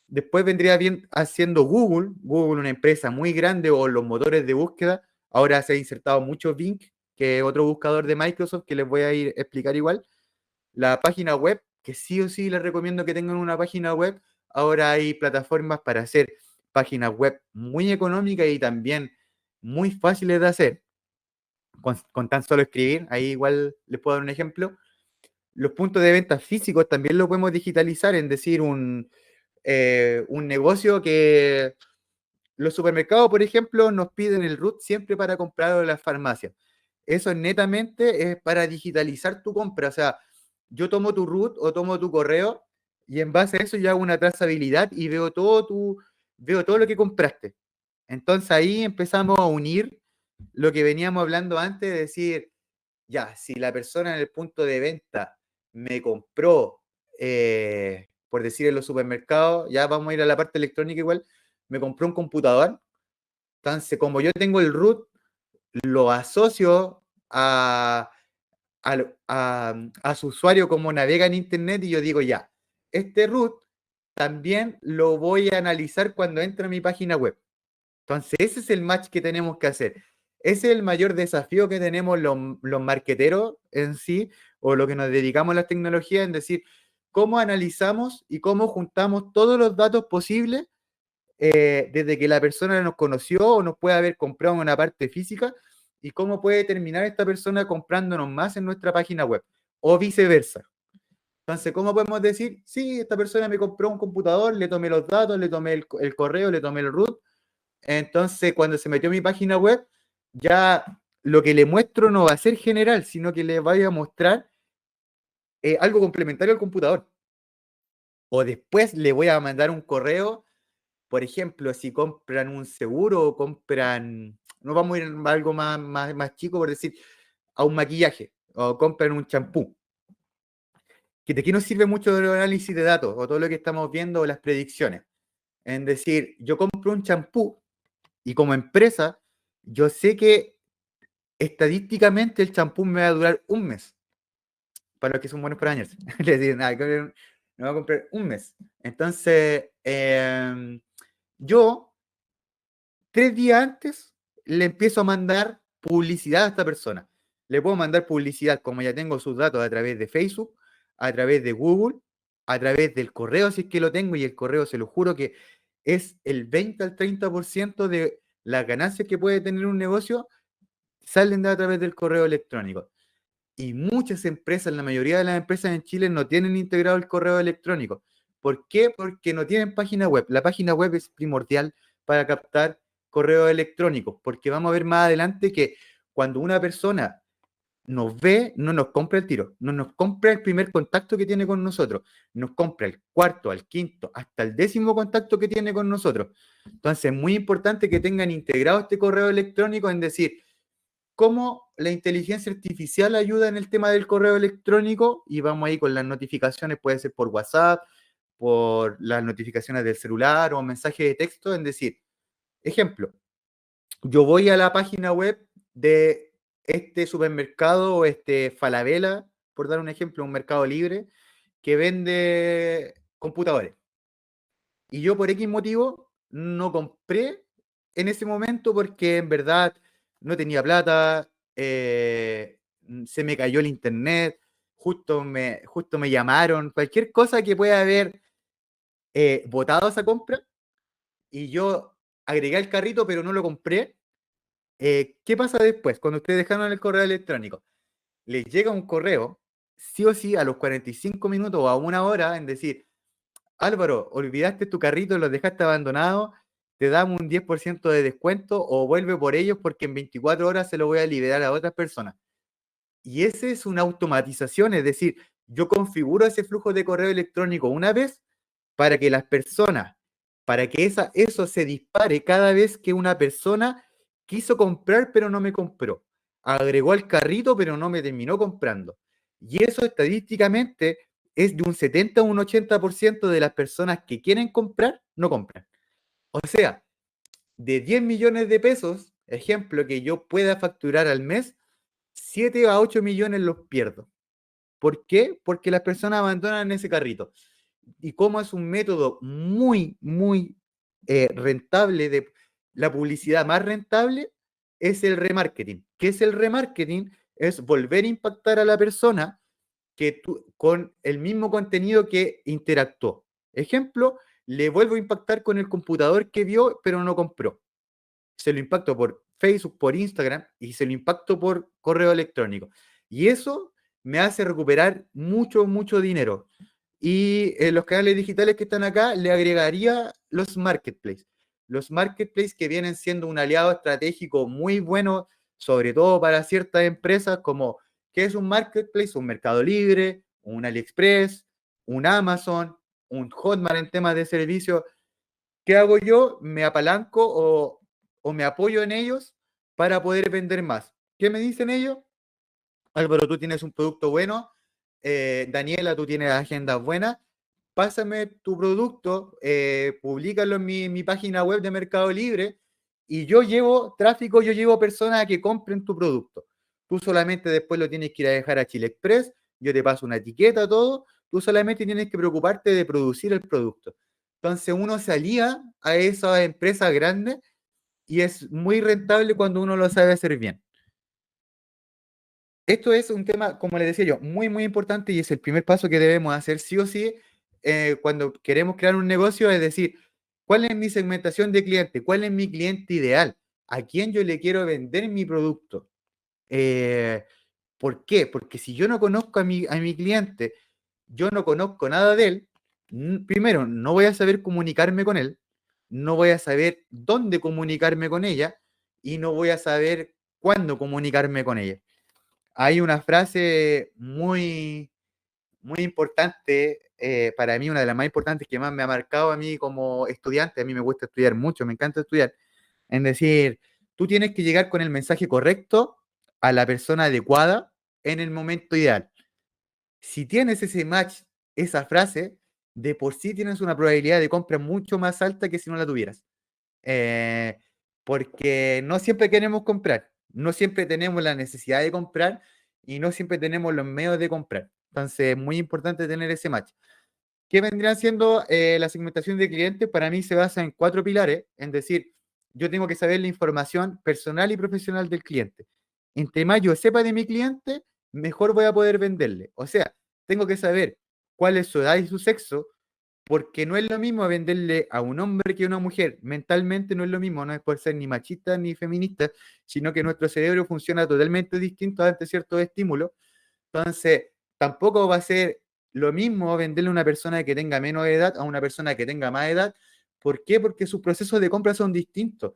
Después vendría bien haciendo Google, Google una empresa muy grande, o los motores de búsqueda. Ahora se ha insertado mucho Bing, que es otro buscador de Microsoft, que les voy a ir a explicar igual. La página web, que sí o sí les recomiendo que tengan una página web. Ahora hay plataformas para hacer páginas web muy económicas y también muy fáciles de hacer con tan solo escribir. Ahí igual les puedo dar un ejemplo. Los puntos de venta físicos también lo podemos digitalizar, en decir, un negocio que los supermercados, por ejemplo, nos piden el RUT siempre para comprarlo en las farmacias. Eso netamente es para digitalizar tu compra. O sea, yo tomo tu RUT o tomo tu correo y en base a eso yo hago una trazabilidad y veo todo lo que compraste. Entonces ahí empezamos a unir lo que veníamos hablando antes, de decir, ya, si la persona en el punto de venta me compró, por decir en los supermercados, ya vamos a ir a la parte electrónica igual, me compró un computador, entonces como yo tengo el root, lo asocio a su usuario como navega en internet y yo digo ya, este root también lo voy a analizar cuando entre a mi página web. Entonces, ese es el match que tenemos que hacer. Ese es el mayor desafío que tenemos los marqueteros en sí, o lo que nos dedicamos a la tecnología, en decir, cómo analizamos y cómo juntamos todos los datos posibles desde que la persona nos conoció o nos puede haber comprado en una parte física y cómo puede terminar esta persona comprándonos más en nuestra página web o viceversa. Entonces, ¿cómo podemos decir? Sí, esta persona me compró un computador, le tomé los datos, le tomé el correo, le tomé el root. Entonces, cuando se metió a mi página web, ya lo que le muestro no va a ser general, sino que le voy a mostrar algo complementario al computador. O después le voy a mandar un correo, por ejemplo, si compran un seguro o compran, no vamos a ir a algo más chico, por decir, a un maquillaje o compran un champú. Que de aquí nos sirve mucho el análisis de datos o todo lo que estamos viendo o las predicciones. En decir, yo compro un champú y como empresa, yo sé que estadísticamente el champú me va a durar un mes. Para los que son buenos para bañarse. Les dicen, nada, me voy a comprar un mes. Entonces, yo 3 días antes le empiezo a mandar publicidad a esta persona. Le puedo mandar publicidad, como ya tengo sus datos, a través de Facebook, a través de Google, a través del correo, si es que lo tengo, y el correo, se lo juro que es el 20 al 30% de las ganancias que puede tener un negocio, salen de a través del correo electrónico. Y muchas empresas, la mayoría de las empresas en Chile no tienen integrado el correo electrónico. ¿Por qué? Porque no tienen página web. La página web es primordial para captar correos electrónicos, porque vamos a ver más adelante que cuando una persona nos ve, no nos compra el tiro, no nos compra el primer contacto que tiene con nosotros, nos compra el cuarto, al quinto, hasta el 10º contacto que tiene con nosotros. Entonces es muy importante que tengan integrado este correo electrónico, en decir, cómo la inteligencia artificial ayuda en el tema del correo electrónico, y vamos ahí con las notificaciones, puede ser por WhatsApp, por las notificaciones del celular o mensajes de texto, en decir, ejemplo, yo voy a la página web de este supermercado o este Falabella, por dar un ejemplo, un mercado libre que vende computadores. Y yo por X motivo no compré en ese momento porque en verdad no tenía plata, se me cayó el internet, justo me llamaron, cualquier cosa que pueda haber botado esa compra, y yo agregué al carrito pero no lo compré. ¿Qué pasa después? Cuando ustedes dejaron el correo electrónico, les llega un correo, sí o sí, a los 45 minutos o a 1 hora, en decir, Álvaro, olvidaste tu carrito, los dejaste abandonados, te damos un 10% de descuento o vuelve por ellos porque en 24 horas se lo voy a liberar a otras personas. Y esa es una automatización, es decir, yo configuro ese flujo de correo electrónico una vez para que las personas, para que eso se dispare cada vez que una persona quiso comprar pero no me compró, agregó al carrito pero no me terminó comprando. Y eso estadísticamente es de un 70 a un 80% de las personas que quieren comprar, no compran. O sea, de 10 millones de pesos, ejemplo, que yo pueda facturar al mes, 7 a 8 millones los pierdo. ¿Por qué? Porque las personas abandonan ese carrito. Y como es un método muy rentable, de la publicidad más rentable, es el remarketing. ¿Qué es el remarketing? Es volver a impactar a la persona con el mismo contenido que interactuó. Ejemplo, le vuelvo a impactar con el computador que vio, pero no compró. Se lo impacto por Facebook, por Instagram, y se lo impacto por correo electrónico. Y eso me hace recuperar mucho dinero. Y en los canales digitales que están acá, le agregaría los marketplaces. Los marketplaces que vienen siendo un aliado estratégico muy bueno, sobre todo para ciertas empresas, como ¿qué es un marketplace? Un Mercado Libre, un AliExpress, un Amazon, un Hotmart en temas de servicios. ¿Qué hago yo? Me apalanco o me apoyo en ellos para poder vender más. ¿Qué me dicen ellos? Álvaro, tú tienes un producto bueno. Daniela, tú tienes agendas buenas. Pásame tu producto, públicalo en mi página web de Mercado Libre, y yo llevo tráfico, yo llevo personas a que compren tu producto. Tú solamente después lo tienes que ir a dejar a Chile Express, yo te paso una etiqueta, todo. Tú solamente tienes que preocuparte de producir el producto. Entonces uno se alía a esas empresas grandes y es muy rentable cuando uno lo sabe hacer bien. Esto es un tema, como les decía yo, muy importante, y es el primer paso que debemos hacer sí o sí cuando queremos crear un negocio, es decir, ¿cuál es mi segmentación de cliente? ¿Cuál es mi cliente ideal? ¿A quién yo le quiero vender mi producto? Eh, ¿Por qué? Porque si yo no conozco a mi cliente, yo no conozco nada de él, primero, no voy a saber comunicarme con él, no voy a saber dónde comunicarme con ella y no voy a saber cuándo comunicarme con ella. Hay una frase muy importante, para mí una de las más importantes que más me ha marcado a mí como estudiante, a mí me gusta estudiar mucho, me encanta estudiar, en decir, tú tienes que llegar con el mensaje correcto a la persona adecuada en el momento ideal. Si tienes ese match, esa frase, de por sí tienes una probabilidad de compra mucho más alta que si no la tuvieras. Eh, Porque no siempre queremos comprar, no siempre tenemos la necesidad de comprar y no siempre tenemos los medios de comprar. Entonces, es muy importante tener ese match. ¿Qué vendría siendo la segmentación de clientes? Para mí se basa en 4 pilares, en decir, yo tengo que saber la información personal y profesional del cliente. Entre más yo sepa de mi cliente, mejor voy a poder venderle. O sea, tengo que saber cuál es su edad y su sexo, porque no es lo mismo venderle a un hombre que a una mujer. Mentalmente no es lo mismo, no es por ser ni machista ni feminista, sino que nuestro cerebro funciona totalmente distinto ante ciertos estímulos. Entonces, tampoco va a ser lo mismo venderle a una persona que tenga menos edad a una persona que tenga más edad. ¿Por qué? Porque sus procesos de compra son distintos.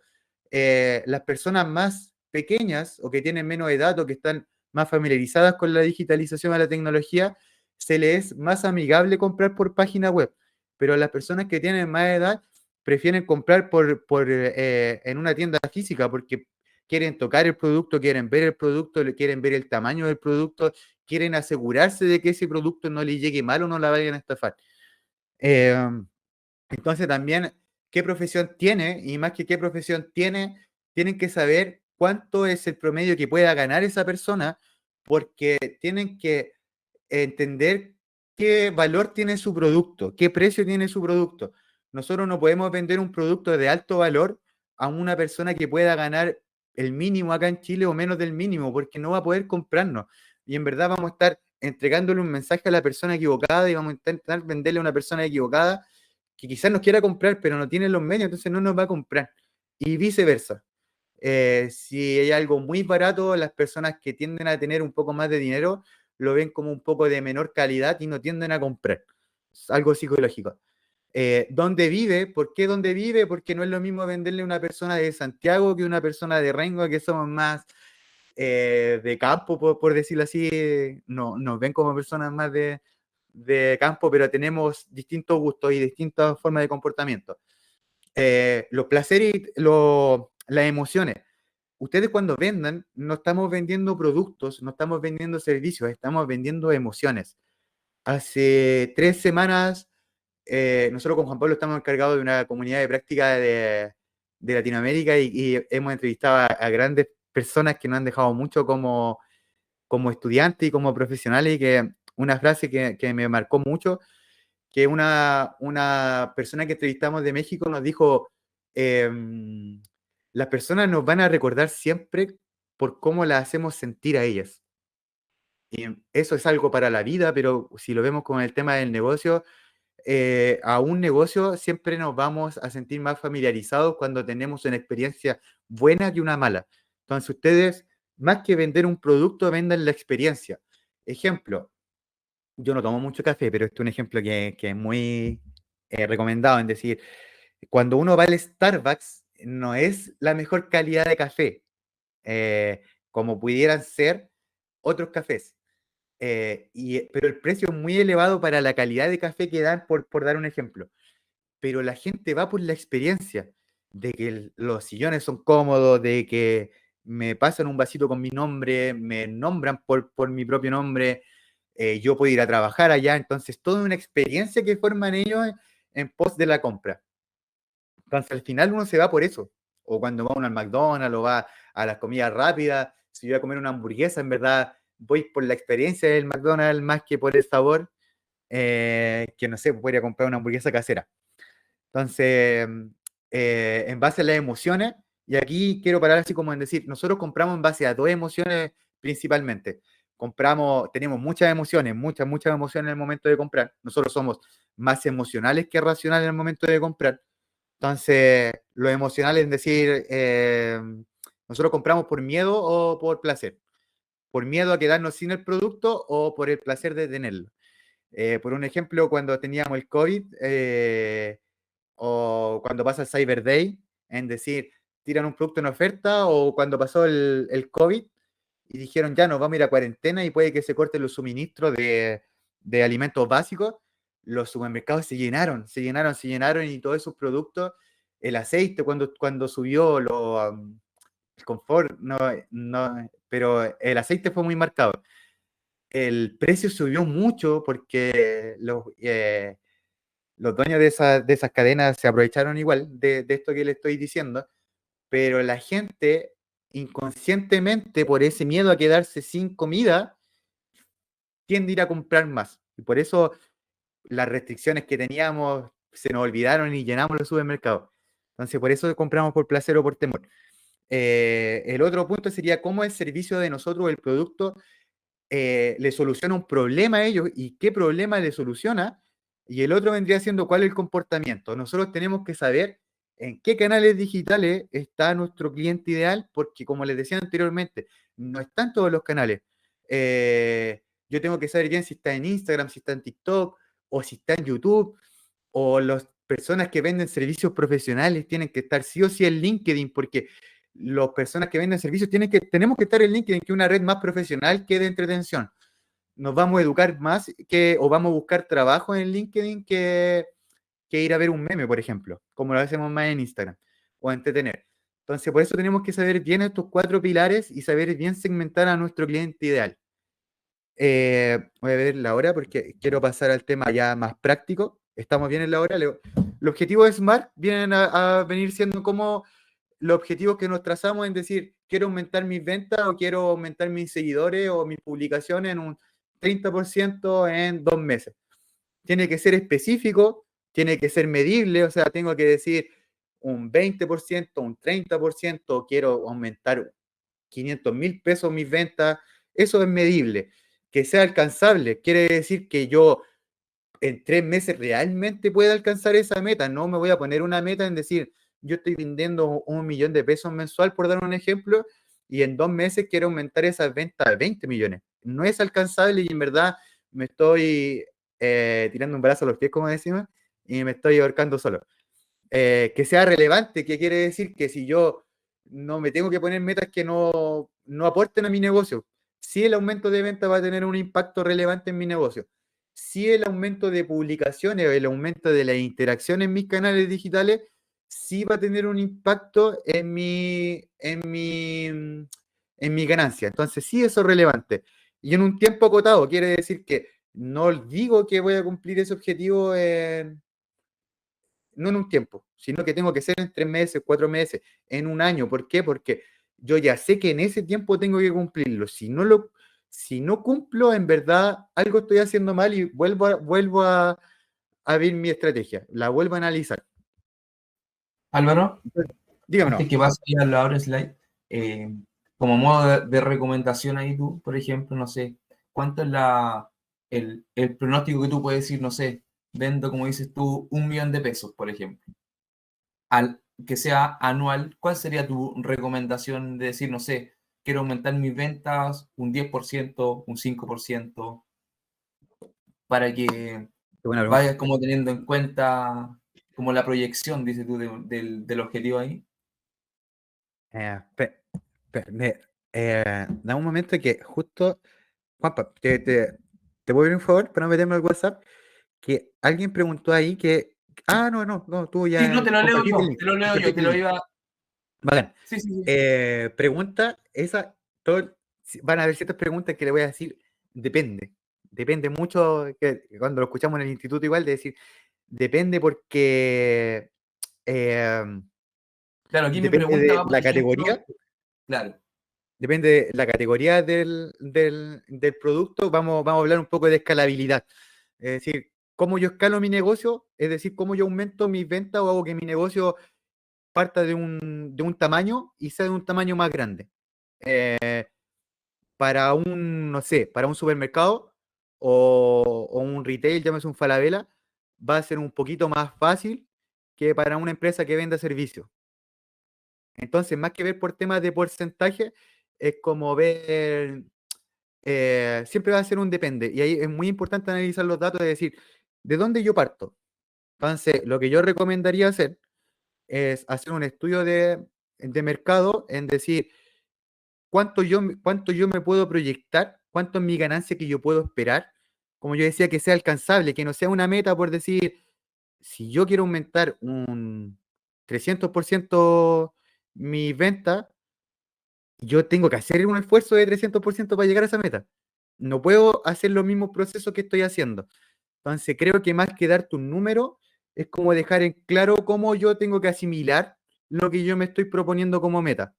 Las personas más pequeñas o que tienen menos edad o que están más familiarizadas con la digitalización de la tecnología, se les es más amigable comprar por página web. Pero las personas que tienen más edad prefieren comprar en una tienda física porque quieren tocar el producto, quieren ver el producto, quieren ver el tamaño del producto, quieren asegurarse de que ese producto no le llegue mal o no la vayan a estafar. Eh, entonces también, ¿qué profesión tiene? Y más que qué profesión tiene, tienen que saber cuánto es el promedio que pueda ganar esa persona, porque tienen que entender qué valor tiene su producto, qué precio tiene su producto. Nosotros no podemos vender un producto de alto valor a una persona que pueda ganar el mínimo acá en Chile o menos del mínimo, porque no va a poder comprarnos. Y en verdad vamos a estar entregándole un mensaje a la persona equivocada y vamos a intentar venderle a una persona equivocada que quizás nos quiera comprar, pero no tiene los medios, entonces no nos va a comprar. Y viceversa. Si hay algo muy barato, las personas que tienden a tener un poco más de dinero lo ven como un poco de menor calidad y no tienden a comprar. Es algo psicológico. ¿Dónde vive? ¿Por qué dónde vive? Porque no es lo mismo venderle a una persona de Santiago que una persona de Rengo, que somos más de campo, por decirlo así. No, nos ven como personas más de campo, pero tenemos distintos gustos y distintas formas de comportamiento. Los placeres y las emociones. Ustedes cuando vendan, no estamos vendiendo productos, no estamos vendiendo servicios, estamos vendiendo emociones. Hace 3 semanas, nosotros con Juan Pablo estamos encargados de una comunidad de práctica de Latinoamérica y hemos entrevistado a grandes personas que nos han dejado mucho como estudiantes y como profesionales y que una frase que me marcó mucho, que una persona que entrevistamos de México nos dijo, las personas nos van a recordar siempre por cómo las hacemos sentir a ellas. Y eso es algo para la vida, pero si lo vemos con el tema del negocio, a un negocio siempre nos vamos a sentir más familiarizados cuando tenemos una experiencia buena que una mala. Entonces ustedes, más que vender un producto, vendan la experiencia. Ejemplo, yo no tomo mucho café, pero este es un ejemplo que es muy recomendado, en decir, cuando uno va al Starbucks, no es la mejor calidad de café, como pudieran ser otros cafés. Pero el precio es muy elevado para la calidad de café que dan, por dar un ejemplo. Pero la gente va por la experiencia de que los sillones son cómodos, de que me pasan un vasito con mi nombre, me nombran por mi propio nombre, yo puedo ir a trabajar allá, entonces toda una experiencia que forman ellos en pos de la compra. Entonces al final uno se va por eso, o cuando va uno al McDonald's o va a las comidas rápidas, si yo voy a comer una hamburguesa, en verdad voy por la experiencia del McDonald's más que por el sabor, que no sé, podría comprar una hamburguesa casera. Entonces, en base a las emociones, y aquí quiero parar así como en decir, nosotros compramos en base a 2 emociones principalmente. Tenemos muchas emociones, muchas emociones en el momento de comprar. Nosotros somos más emocionales que racionales en el momento de comprar. Entonces, lo emocional es decir, nosotros compramos por miedo o por placer. Por miedo a quedarnos sin el producto o por el placer de tenerlo. Por un ejemplo, cuando teníamos el COVID, o cuando pasa el Cyber Day, en decir, tiran un producto en oferta, o cuando pasó el COVID y dijeron, ya nos vamos a ir a cuarentena y puede que se corten los suministros de alimentos básicos, los supermercados se llenaron, se llenaron, se llenaron y todos esos productos, el aceite cuando subió, el confort, no, no, pero el aceite fue muy marcado. El precio subió mucho porque los dueños de esas cadenas se aprovecharon igual de esto que le estoy diciendo, pero la gente inconscientemente, por ese miedo a quedarse sin comida, tiende a ir a comprar más. Y por eso las restricciones que teníamos se nos olvidaron y llenamos los supermercados. Entonces, por eso compramos por placer o por temor. El otro punto sería cómo el servicio de nosotros, el producto, le soluciona un problema a ellos y qué problema le soluciona. Y el otro vendría siendo cuál es el comportamiento. Nosotros tenemos que saber en qué canales digitales está nuestro cliente ideal, porque como les decía anteriormente, no están todos los canales. Yo tengo que saber bien si está en Instagram, si está en TikTok, o si está en YouTube, o las personas que venden servicios profesionales tienen que estar sí o sí en LinkedIn, porque las personas que venden servicios tenemos que estar en LinkedIn, que es una red más profesional que de entretención. Nos vamos a educar más o vamos a buscar trabajo en LinkedIn que ir a ver un meme, por ejemplo, como lo hacemos más en Instagram, o a entretener. Entonces, por eso tenemos que saber bien estos 4 pilares y saber bien segmentar a nuestro cliente ideal. Voy a ver la hora porque quiero pasar al tema ya más práctico. Estamos bien en la hora. Los objetivos de SMART vienen a venir siendo como los objetivos que nos trazamos en decir, quiero aumentar mis ventas o quiero aumentar mis seguidores o mis publicaciones en un 30% en 2 meses. Tiene que ser específico, tiene que ser medible, o sea, tengo que decir un 20%, un 30%, quiero aumentar 500.000 pesos mis ventas, eso es medible. Que sea alcanzable, quiere decir que yo en 3 meses realmente pueda alcanzar esa meta. No me voy a poner una meta en decir, yo estoy vendiendo 1 millón de pesos mensual, por dar un ejemplo, y en 2 meses quiero aumentar esas ventas a 20 millones. No es alcanzable y en verdad me estoy tirando un brazo a los pies, como decimos, y me estoy ahorcando solo. Que sea relevante, que quiere decir que si yo no me tengo que poner metas que no aporten a mi negocio, si el aumento de venta va a tener un impacto relevante en mi negocio, si el aumento de publicaciones o el aumento de la interacción en mis canales digitales, sí va a tener un impacto en mi ganancia. Entonces, sí, eso es relevante. Y en un tiempo acotado, quiere decir que no digo que voy a cumplir ese objetivo no en un tiempo, sino que tengo que ser en 3 meses, 4 meses, en un año. ¿Por qué? Porque yo ya sé que en ese tiempo tengo que cumplirlo. Si no cumplo, en verdad algo estoy haciendo mal y vuelvo a ver mi estrategia, la vuelvo a analizar. Álvaro, Dígame, antes no. que pase a la hora slide, eh, como modo de recomendación ahí tú, por ejemplo, no sé, ¿cuánto es el pronóstico que tú puedes decir, no sé, vendo, como dices tú, 1 millón de pesos, por ejemplo? Al que sea anual, ¿cuál sería tu recomendación de decir, no sé, quiero aumentar mis ventas un 10%, un 5%, para que Qué buena pregunta. vayas como teniendo en cuenta como la proyección, dices tú, del objetivo ahí? Eh, pe- da un momento que justo, Juanpa, te voy a pedir un favor para no meterme al WhatsApp, que alguien preguntó ahí que, no, tú Sí, no, ya te lo leo compartiste el yo, link, te lo leo yo, te compartiste el lo link. iba. Bacán. Sí, sí, sí. Pregunta, van a haber ciertas preguntas que le voy a decir, depende. Depende mucho, que cuando lo escuchamos en el instituto igual, de decir, depende porque eh, Claro, aquí mi depende pregunta de va, por la ejemplo, categoría, claro, depende de la categoría del producto, vamos a hablar un poco de escalabilidad. Es decir, cómo yo escalo mi negocio, es decir, cómo yo aumento mis ventas o hago que mi negocio parta de un tamaño y sea de un tamaño más grande. Para un, no sé, para un supermercado o un retail, llámese un Falabella, va a ser un poquito más fácil que para una empresa que venda servicios. Entonces, más que ver por temas de porcentaje, es como ver siempre va a ser un depende. Y ahí es muy importante analizar los datos y decir, ¿de dónde yo parto? Entonces, lo que yo recomendaría hacer es hacer un estudio de mercado en decir cuánto yo me puedo proyectar, cuánto es mi ganancia que yo puedo esperar. Como yo decía, que sea alcanzable, que no sea una meta por decir, si yo quiero aumentar un 300% mi venta, yo tengo que hacer un esfuerzo de 300% para llegar a esa meta. No puedo hacer los mismos procesos que estoy haciendo. Entonces, creo que más que darte un número, es como dejar en claro cómo yo tengo que asimilar lo que yo me estoy proponiendo como meta.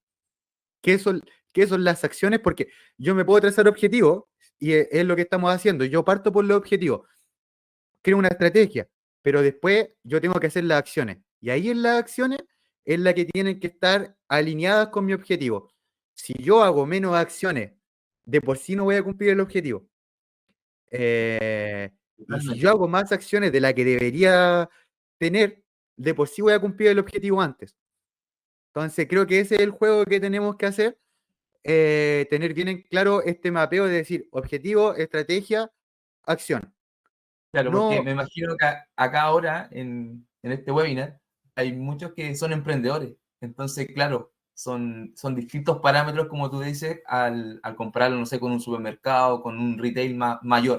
¿Qué son, qué son las acciones? Porque yo me puedo trazar objetivos y es lo que estamos haciendo. Yo parto por los objetivos, creo una estrategia, pero después yo tengo que hacer las acciones. Y ahí en las acciones es la que tienen que estar alineadas con mi objetivo. Si yo hago menos acciones, de por sí no voy a cumplir el objetivo. Y si yo Totalmente. hago más acciones de la que debería tener, de por sí voy a cumplir el objetivo antes. Entonces creo que ese es el juego que tenemos que hacer, tener bien en claro este mapeo de decir objetivo, estrategia, acción. Claro, porque No, me imagino que acá ahora, en este webinar, hay muchos que son emprendedores. Entonces, claro, son distintos parámetros, como tú dices, al comprarlo, no sé, con un supermercado, con un retail mayor.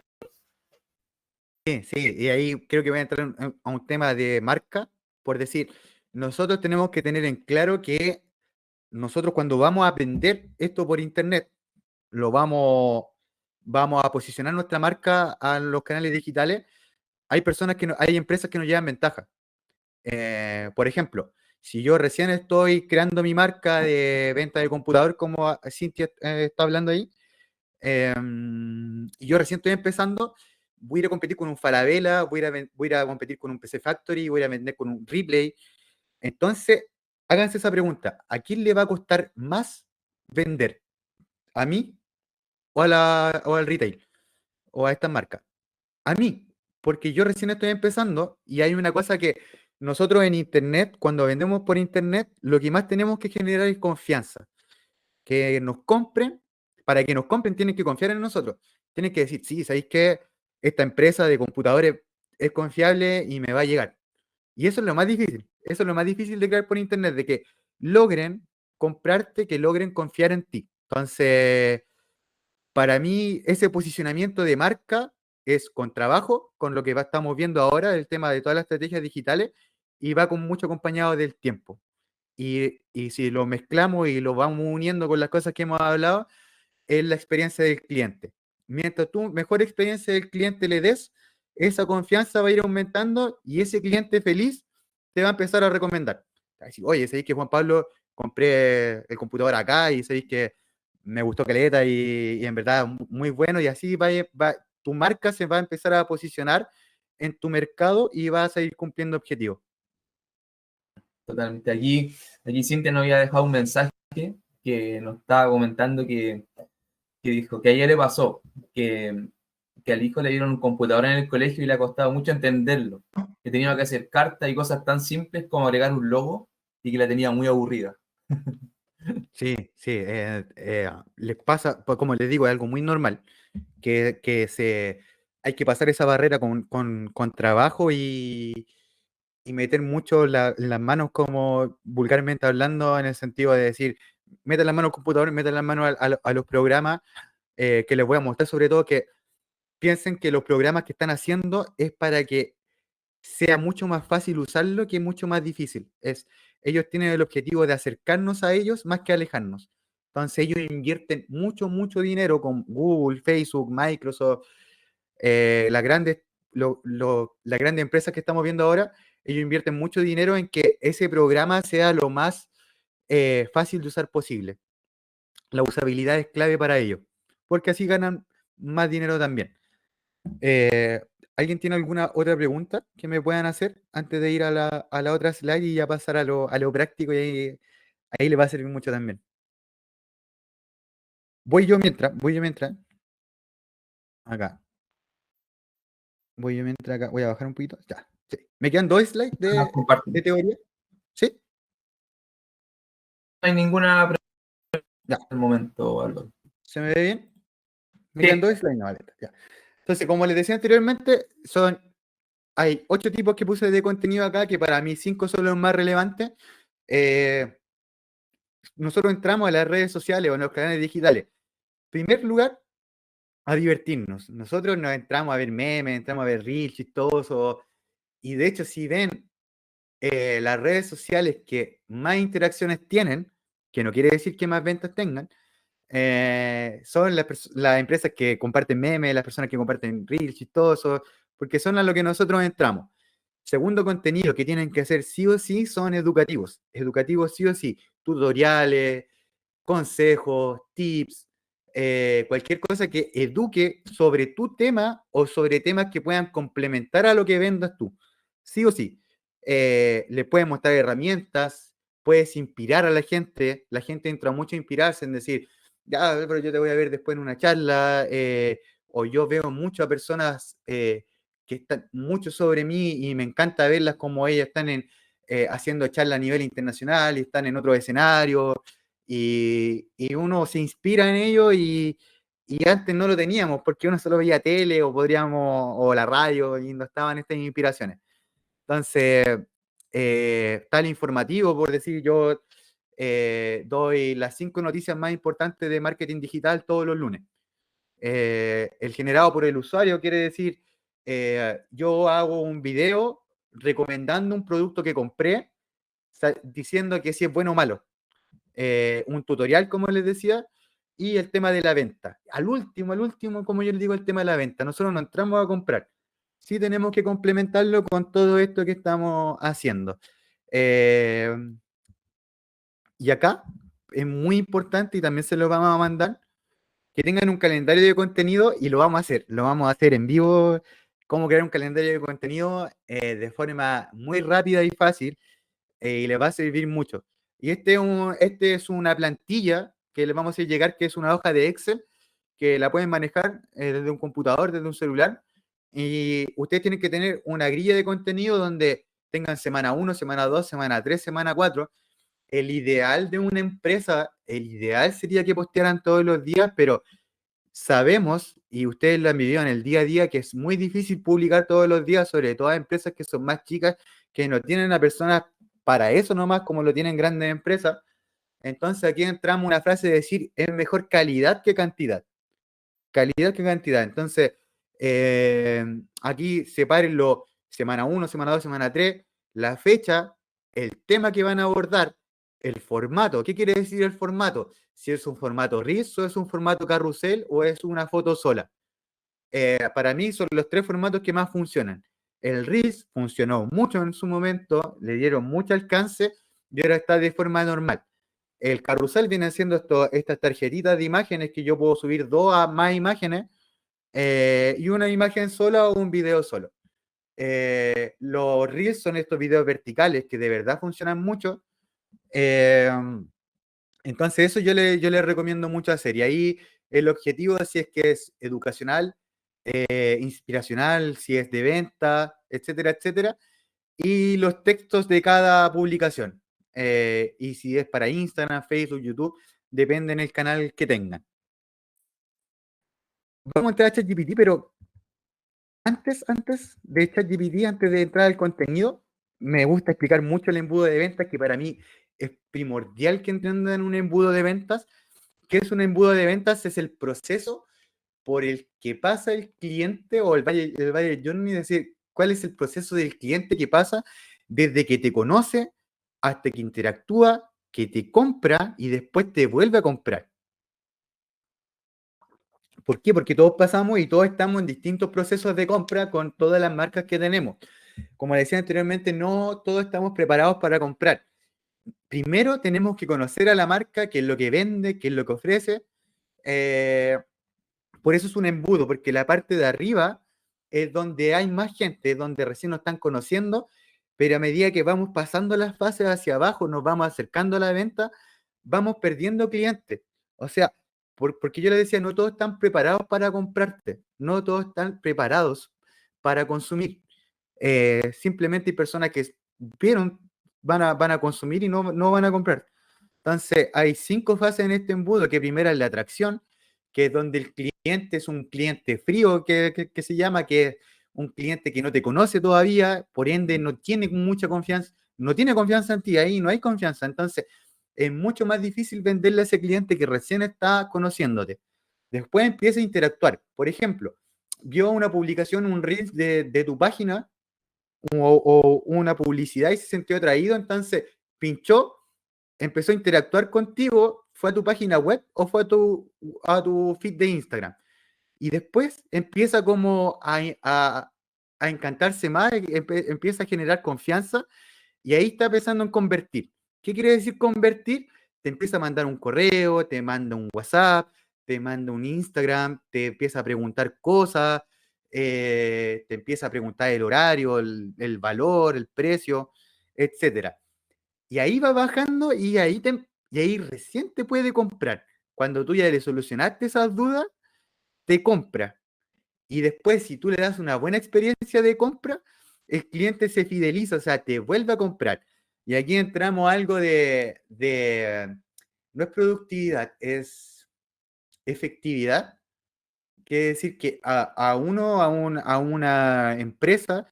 sí, sí, y ahí creo que voy a entrar a un tema de marca, por decir, nosotros tenemos que tener en claro que nosotros cuando vamos a aprender esto por internet, lo vamos a posicionar nuestra marca a los canales digitales. Hay personas hay empresas que nos llevan ventaja. Por ejemplo, si yo recién estoy creando mi marca de venta de computador, como Cintia está hablando ahí, y yo recién estoy empezando, voy a ir a competir con un Falabella, voy a ir a competir con un PC Factory, voy a ir a vender con un Replay. Entonces, háganse esa pregunta: ¿a quién le va a costar más vender? ¿A mí o al retail? ¿O a estas marcas? A mí, porque yo recién estoy empezando y hay una cosa que nosotros en Internet, cuando vendemos por Internet, lo que más tenemos que generar es confianza. Que nos compren, para que nos compren tienen que confiar en nosotros. Tienen que decir, sí, ¿sabéis que esta empresa de computadores es confiable y me va a llegar? Y eso es lo más difícil. Eso es lo más difícil de crear por Internet, de que logren comprarte, que logren confiar en ti. Entonces, para mí, ese posicionamiento de marca es con trabajo, con lo que estamos viendo ahora, el tema de todas las estrategias digitales, y va con mucho acompañado del tiempo. Y si lo mezclamos y lo vamos uniendo con las cosas que hemos hablado, es la experiencia del cliente. Mientras tú mejor experiencia del cliente le des, esa confianza va a ir aumentando y ese cliente feliz te va a empezar a recomendar. A decir, oye, sabéis que Juan Pablo compré el computador acá y sabéis que me gustó caleta y en verdad muy bueno, y así tu marca se va a empezar a posicionar en tu mercado y vas a ir cumpliendo objetivos. Totalmente. Aquí Cintia nos había dejado un mensaje que nos estaba comentando que dijo que a ella le pasó que al hijo le dieron un computador en el colegio y le ha costado mucho entenderlo. Que tenía que hacer cartas y cosas tan simples como agregar un logo y que la tenía muy aburrida. Sí, sí, les pasa, pues como les digo, es algo muy normal, hay que pasar esa barrera con trabajo y meter mucho las manos, como vulgarmente hablando, en el sentido de decir, metan las manos al computador, metan las manos a los programas, que les voy a mostrar, sobre todo que piensen que los programas que están haciendo es para que sea mucho más fácil usarlo, que mucho más difícil. Ellos tienen el objetivo de acercarnos a ellos más que alejarnos. Entonces ellos invierten mucho, mucho dinero con Google, Facebook, Microsoft, las las grandes empresas que estamos viendo ahora. Ellos invierten mucho dinero en que ese programa sea lo más fácil de usar posible. La usabilidad es clave para ellos, porque así ganan más dinero también. Eh, ¿Alguien tiene alguna otra pregunta que me puedan hacer antes de ir a la otra slide y ya pasar a lo práctico? Y ahí le va a servir mucho también. Voy yo mientras, acá. Voy yo mientras acá. Voy a bajar un poquito. Ya, sí. Me quedan dos slides Ah, de comparten. teoría. ¿Sí? No hay ninguna pregunta Ya. el momento, Álvaro. ¿Se me ve bien? Me quedan 2 slides, no, vale, ya. Entonces, como les decía anteriormente, hay 8 tipos que puse de contenido acá, que para mí 5 son los más relevantes. Nosotros entramos a las redes sociales o en los canales digitales. En primer lugar, a divertirnos. Nosotros nos entramos a ver memes, entramos a ver reels chistosos. Y de hecho, si ven las redes sociales que más interacciones tienen, que no quiere decir que más ventas tengan, son las empresas que comparten memes, las personas que comparten reels chistosos, porque son a lo que nosotros entramos. Segundo contenido que tienen que hacer sí o sí son educativos. Educativos sí o sí. Tutoriales, consejos, tips, cualquier cosa que eduque sobre tu tema o sobre temas que puedan complementar a lo que vendas tú. Sí o sí. Le puedes mostrar herramientas, puedes inspirar a la gente entra mucho a inspirarse en decir, ya, pero yo te voy a ver después en una charla, o yo veo mucho a personas que están mucho sobre mí y me encanta verlas como ellas están haciendo charlas a nivel internacional y están en otro escenario y uno se inspira en ello y antes no lo teníamos porque uno solo veía tele o la radio y no estaban estas inspiraciones. Entonces, está el informativo, por decir, yo doy las 5 noticias más importantes de marketing digital todos los lunes. El generado por el usuario quiere decir, yo hago un video recomendando un producto que compré, diciendo que si es bueno o malo. Un tutorial, como les decía, y el tema de la venta. Al último, como yo les digo, el tema de la venta. Nosotros no entramos a comprar. Sí tenemos que complementarlo con todo esto que estamos haciendo. Y acá es muy importante y también se lo vamos a mandar, que tengan un calendario de contenido y lo vamos a hacer. Lo vamos a hacer en vivo, cómo crear un calendario de contenido de forma muy rápida y fácil y les va a servir mucho. Y este es una plantilla que les vamos a hacer llegar, que es una hoja de Excel, que la pueden manejar desde un computador, desde un celular, y ustedes tienen que tener una grilla de contenido donde tengan semana 1, semana 2, semana 3, semana 4. El ideal de una empresa, el ideal sería que postearan todos los días, pero sabemos, y ustedes lo han vivido en el día a día, que es muy difícil publicar todos los días, sobre todo a empresas que son más chicas, que no tienen a personas para eso nomás, como lo tienen grandes empresas. Entonces aquí entramos una frase de decir, es mejor calidad que cantidad. Calidad que cantidad. Entonces, aquí sepárenlo semana 1, semana 2, semana 3, la fecha, el tema que van a abordar, el formato. ¿Qué quiere decir el formato? Si es un formato Reels o es un formato carrusel o es una foto sola. Para mí son los 3 formatos que más funcionan. El Reels funcionó mucho en su momento, le dieron mucho alcance y ahora está de forma normal. El carrusel viene siendo estas tarjetitas de imágenes que yo puedo subir 2 a más imágenes y una imagen sola o un video solo. Los Reels son estos videos verticales que de verdad funcionan mucho. Entonces eso yo le recomiendo mucho hacer. Y ahí el objetivo, si es que es educacional, inspiracional, si es de venta, etcétera, etcétera. Y los textos de cada publicación. Y si es para Instagram, Facebook, YouTube, depende del canal que tengan. Vamos a entrar a ChatGPT, pero antes de ChatGPT, antes de entrar al contenido, me gusta explicar mucho el embudo de ventas, que para mí es primordial que entiendan un embudo de ventas. ¿Qué es un embudo de ventas? Es el proceso por el que pasa el cliente o el buyer journey, es decir, cuál es el proceso del cliente que pasa desde que te conoce hasta que interactúa, que te compra y después te vuelve a comprar. ¿Por qué? Porque todos pasamos y todos estamos en distintos procesos de compra con todas las marcas que tenemos. Como decía anteriormente, no todos estamos preparados para comprar. Primero tenemos que conocer a la marca, qué es lo que vende, qué es lo que ofrece. Por eso es un embudo, porque la parte de arriba es donde hay más gente, es donde recién nos están conociendo, pero a medida que vamos pasando las fases hacia abajo, nos vamos acercando a la venta, vamos perdiendo clientes. O sea, porque yo les decía, no todos están preparados para comprarte, no todos están preparados para consumir. Simplemente hay personas que vieron, van a consumir y no van a comprar. Entonces, hay 5 fases en este embudo, que primera es la atracción, que es donde el cliente es un cliente frío, que se llama, que es un cliente que no te conoce todavía, por ende no tiene mucha confianza, no tiene confianza en ti, ahí no hay confianza. Entonces, es mucho más difícil venderle a ese cliente que recién está conociéndote. Después empieza a interactuar. Por ejemplo, vio una publicación, un reel de tu página o una publicidad y se sintió atraído, entonces pinchó, empezó a interactuar contigo, fue a tu página web o fue a tu feed de Instagram. Y después empieza como a encantarse más, empieza a generar confianza y ahí está pensando en convertir. ¿Qué quiere decir convertir? Te empieza a mandar un correo, te manda un WhatsApp, te manda un Instagram, te empieza a preguntar cosas, te empieza a preguntar el horario, el valor, el precio, etcétera. Y ahí va bajando y ahí recién te puede comprar. Cuando tú ya le solucionaste esas dudas, te compra. Y después, si tú le das una buena experiencia de compra, el cliente se fideliza, o sea, te vuelve a comprar. Y aquí entramos a algo no es productividad, es efectividad. Quiere decir que a una empresa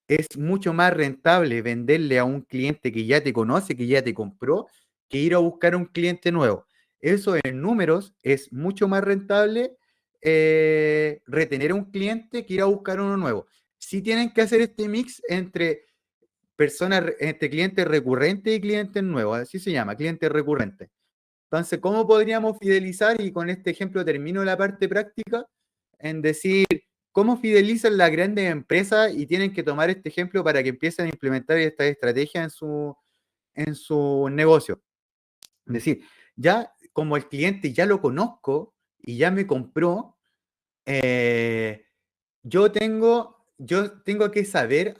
es mucho más rentable venderle a un cliente que ya te conoce, que ya te compró, que ir a buscar a un cliente nuevo. Eso en números es mucho más rentable retener a un cliente que ir a buscar uno nuevo. Sí tienen que hacer este mix entre entre clientes recurrentes y clientes nuevos, así se llama, clientes recurrentes. Entonces, ¿cómo podríamos fidelizar? Y con este ejemplo termino la parte práctica en decir cómo fidelizan las grandes empresas y tienen que tomar este ejemplo para que empiecen a implementar esta estrategia en su negocio. Es decir, ya como el cliente ya lo conozco y ya me compró, eh, yo tengo que saber,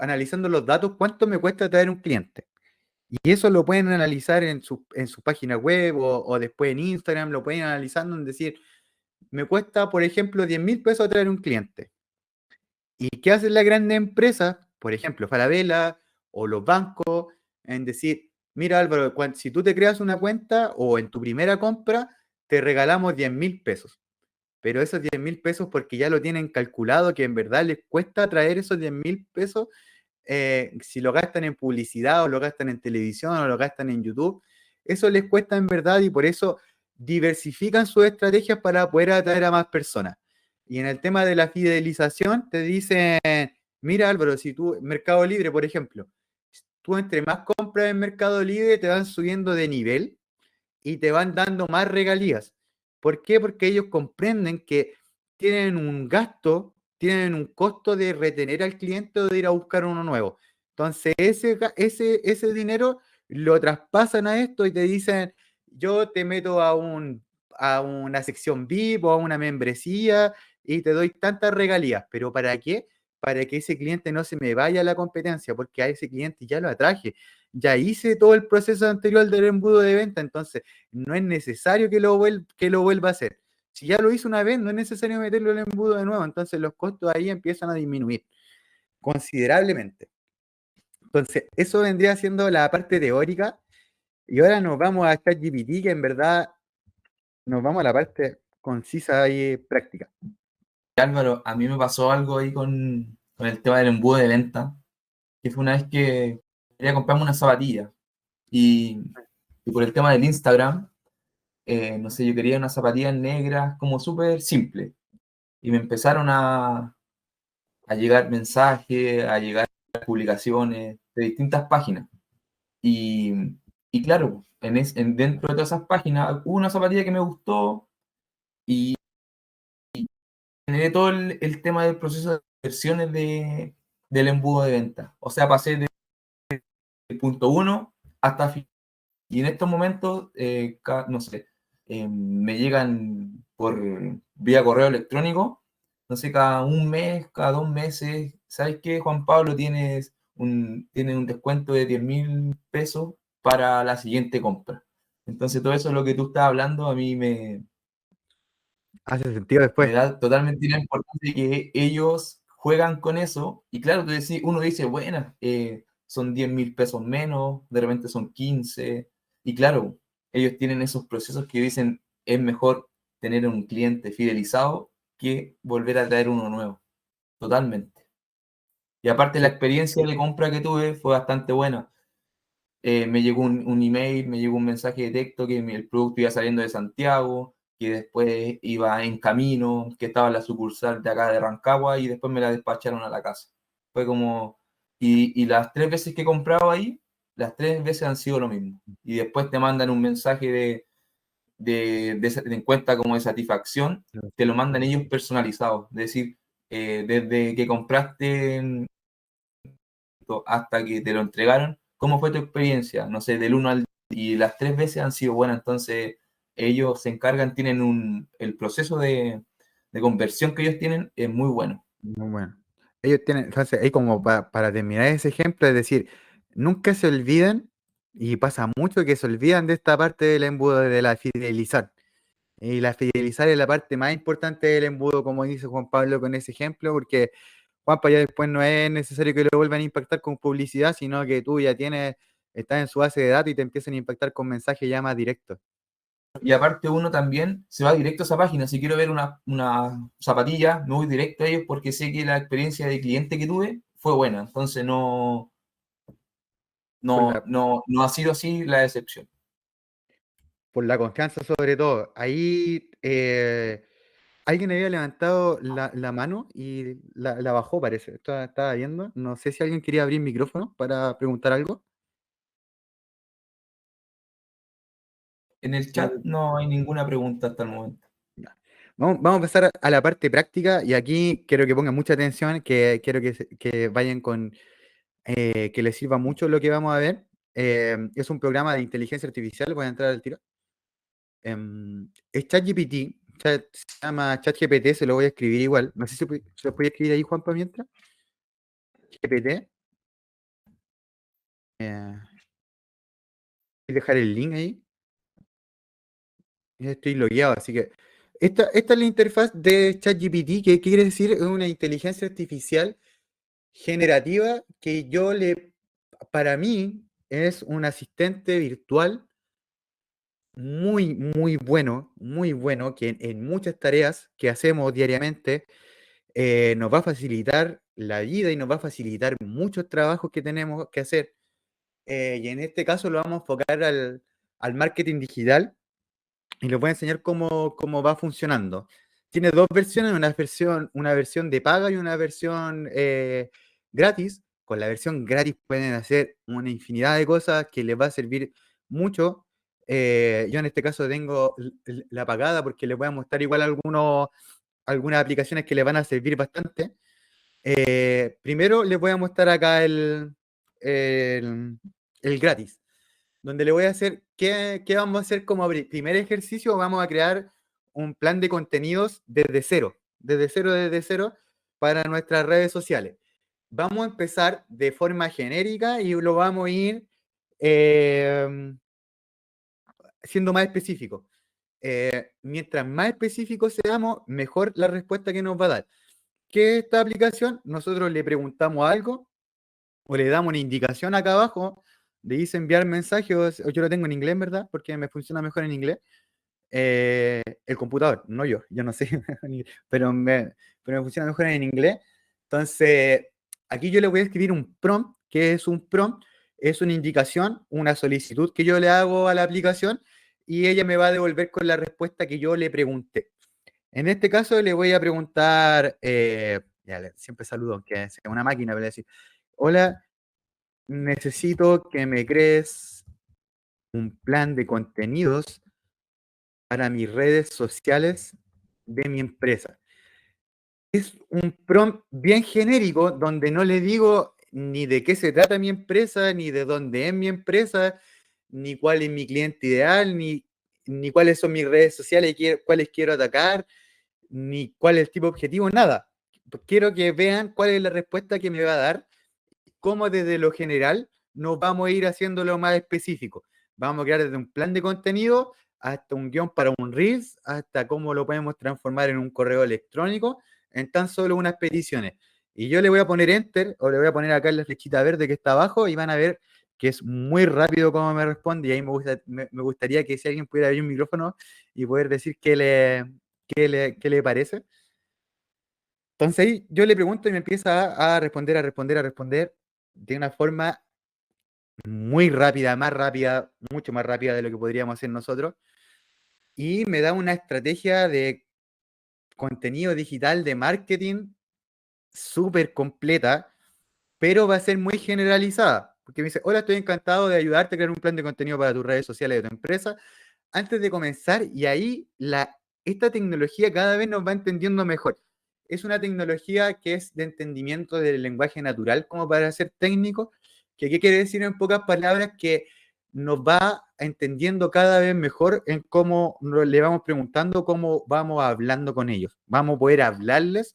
analizando los datos, cuánto me cuesta traer un cliente. Y eso lo pueden analizar en su página web o después en Instagram, lo pueden analizando en decir, me cuesta, por ejemplo, 10.000 pesos traer un cliente. ¿Y qué hacen las grandes empresas? Por ejemplo, Falabella o los bancos, en decir, mira Álvaro, si tú te creas una cuenta o en tu primera compra, te regalamos 10.000 pesos. Pero esos 10.000 pesos, porque ya lo tienen calculado, que en verdad les cuesta traer esos 10.000 pesos, si lo gastan en publicidad o lo gastan en televisión o lo gastan en YouTube, eso les cuesta en verdad y por eso diversifican sus estrategias para poder atraer a más personas. Y en el tema de la fidelización, te dicen, mira Álvaro, si tú, Mercado Libre, por ejemplo, tú entre más compras en Mercado Libre, te van subiendo de nivel y te van dando más regalías. ¿Por qué? Porque ellos comprenden que tienen un gasto, tienen un costo de retener al cliente o de ir a buscar uno nuevo. Entonces, ese dinero lo traspasan a esto y te dicen, yo te meto a una sección VIP o a una membresía y te doy tantas regalías. ¿Pero para qué? Para que ese cliente no se me vaya a la competencia, porque a ese cliente ya lo atraje. Ya hice todo el proceso anterior del embudo de venta, entonces no es necesario que lo vuelva a hacer. Si ya lo hizo una vez, no es necesario meterlo en el embudo de nuevo, entonces los costos ahí empiezan a disminuir considerablemente. Entonces, eso vendría siendo la parte teórica y ahora nos vamos a ChatGPT, que en verdad nos vamos a la parte concisa y práctica. Álvaro, a mí me pasó algo ahí con el tema del embudo de venta, que fue una vez que quería comprarme una zapatilla y por el tema del Instagram, no sé, yo quería unas zapatillas negras como súper simple y me empezaron a llegar mensajes, a llegar publicaciones de distintas páginas y, y claro, dentro de todas esas páginas hubo una zapatilla que me gustó y generé todo el tema del proceso de versiones del embudo de venta. O sea, pasé del punto uno hasta fin. Y en estos momentos, no sé, me llegan por vía correo electrónico, no sé, cada un mes, cada 2 meses. ¿Sabes qué, Juan Pablo? Tiene un descuento de 10.000 pesos para la siguiente compra. Entonces, todo eso es lo que tú estás hablando, a mí Hace sentido me después. da totalmente la importancia que ellos juegan con eso. Y claro, uno dice, bueno, son 10.000 pesos menos, de repente son 15. Y claro, ellos tienen esos procesos que dicen, es mejor tener un cliente fidelizado que volver a traer uno nuevo, totalmente. Y aparte la Sí, experiencia de compra que tuve fue bastante buena. Me llegó un email, me llegó un mensaje de texto que el producto iba saliendo de Santiago, que después iba en camino, que estaba en la sucursal de acá de Rancagua y después me la despacharon a la casa. Fue como... Y las 3 veces que he comprado ahí, las 3 veces han sido lo mismo. Y después te mandan un mensaje de cuenta como de satisfacción, no, te lo mandan ellos personalizado. Es decir, desde que compraste hasta que te lo entregaron, ¿cómo fue tu experiencia? No sé, del 1 al 10. Y las 3 veces han sido buenas, entonces ellos se encargan, tienen el proceso de conversión que ellos tienen es muy bueno. muy bueno. Ellos tienen, entonces, ahí como para terminar ese ejemplo, es decir, nunca se olviden, y pasa mucho que se olvidan de esta parte del embudo de la fidelizar. Y la fidelizar es la parte más importante del embudo, como dice Juan Pablo con ese ejemplo, porque Juanpa ya después no es necesario que lo vuelvan a impactar con publicidad, sino que tú ya estás en su base de datos y te empiezan a impactar con mensajes ya más directos. Y aparte uno también se va directo a esa página. Si quiero ver una zapatilla, me voy directo a ellos porque sé que la experiencia de cliente que tuve fue buena. Entonces Por la, no ha sido así la decepción. por la confianza sobre todo. Ahí alguien había levantado la mano y la bajó, parece. Estaba viendo. No sé si alguien quería abrir micrófono para preguntar algo. En el chat no hay ninguna pregunta hasta el momento. Ya. Vamos a pasar a la parte práctica y aquí quiero que pongan mucha atención, que quiero que vayan con, que les sirva mucho lo que vamos a ver. Es un programa de inteligencia artificial, voy a entrar al tiro. Es ChatGPT, se llama ChatGPT, se lo voy a escribir igual. No sé si se lo puede escribir ahí, Juanpa, mientras. GPT. Voy a dejar el link ahí. Ya estoy logueado, así que esta es la interfaz de ChatGPT, que quiere decir es una inteligencia artificial generativa que para mí, es un asistente virtual muy bueno, que en muchas tareas que hacemos diariamente nos va a facilitar la vida y nos va a facilitar muchos trabajos que tenemos que hacer. Y en este caso lo vamos a enfocar al marketing digital y les voy a enseñar cómo va funcionando. Tiene dos versiones, una versión de paga y una versión gratis. Con la versión gratis pueden hacer una infinidad de cosas que les va a servir mucho. Yo en este caso tengo la pagada porque les voy a mostrar igual algunas aplicaciones que les van a servir bastante. Primero les voy a mostrar acá el gratis, donde le voy a hacer, ¿qué vamos a hacer como primer ejercicio? Vamos a crear un plan de contenidos desde cero, para nuestras redes sociales. Vamos a empezar de forma genérica y lo vamos a ir siendo más específico. Mientras más específicos seamos, mejor la respuesta que nos va a dar. ¿Qué es esta aplicación? Nosotros le preguntamos algo o le damos una indicación acá abajo, le dice enviar mensajes, yo lo tengo en inglés, ¿verdad? Porque me funciona mejor en inglés. El computador, no yo no sé, pero me funciona mejor en inglés. Entonces, aquí yo le voy a escribir un prompt. ¿Qué es un prompt? Es una indicación, una solicitud que yo le hago a la aplicación y ella me va a devolver con la respuesta que yo le pregunté. En este caso le voy a preguntar, siempre saludo, aunque sea una máquina, pero decir, hola, necesito que me crees un plan de contenidos para mis redes sociales de mi empresa. Es un prompt bien genérico donde no le digo ni de qué se trata mi empresa, ni de dónde es mi empresa, ni cuál es mi cliente ideal, ni cuáles son mis redes sociales y cuáles quiero atacar, ni cuál es el tipo de objetivo, nada. Quiero que vean cuál es la respuesta que me va a dar, cómo desde lo general nos vamos a ir haciéndolo más específico. Vamos a crear desde un plan de contenido hasta un guión para un Reels, hasta cómo lo podemos transformar en un correo electrónico, en tan solo unas peticiones. Y yo le voy a poner Enter, o le voy a poner acá en la flechita verde que está abajo, y van a ver que es muy rápido como me responde, y ahí me gustaría que si alguien pudiera abrir un micrófono y poder decir qué le parece. Entonces ahí yo le pregunto y me empieza a responder de una forma muy rápida, más rápida, mucho más rápida de lo que podríamos hacer nosotros, y me da una estrategia de contenido digital, de marketing, súper completa, pero va a ser muy generalizada, porque me dice, hola, estoy encantado de ayudarte a crear un plan de contenido para tus redes sociales de tu empresa. Antes de comenzar, y ahí esta tecnología cada vez nos va entendiendo mejor. Es una tecnología que es de entendimiento del lenguaje natural, como para ser técnico, que qué quiere decir en pocas palabras, que nos va entendiendo cada vez mejor en cómo le vamos preguntando, cómo vamos hablando con ellos. Vamos a poder hablarles.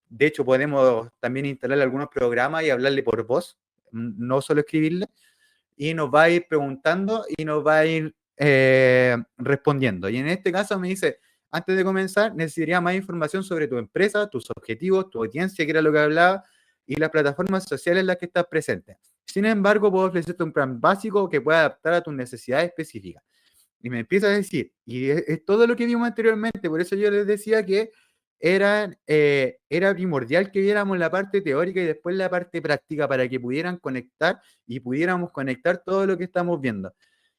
De hecho, podemos también instalar algunos programas y hablarle por voz, no solo escribirle, y nos va a ir preguntando y nos va a ir respondiendo. Y en este caso me dice, antes de comenzar, necesitaría más información sobre tu empresa, tus objetivos, tu audiencia, que era lo que hablaba, y las plataformas sociales en las que estás presente. Sin embargo, puedo ofrecerte un plan básico que pueda adaptar a tus necesidades específicas. Y me empieza a decir, y es todo lo que vimos anteriormente, por eso yo les decía que era primordial que viéramos la parte teórica y después la parte práctica para que pudieran conectar y pudiéramos conectar todo lo que estamos viendo.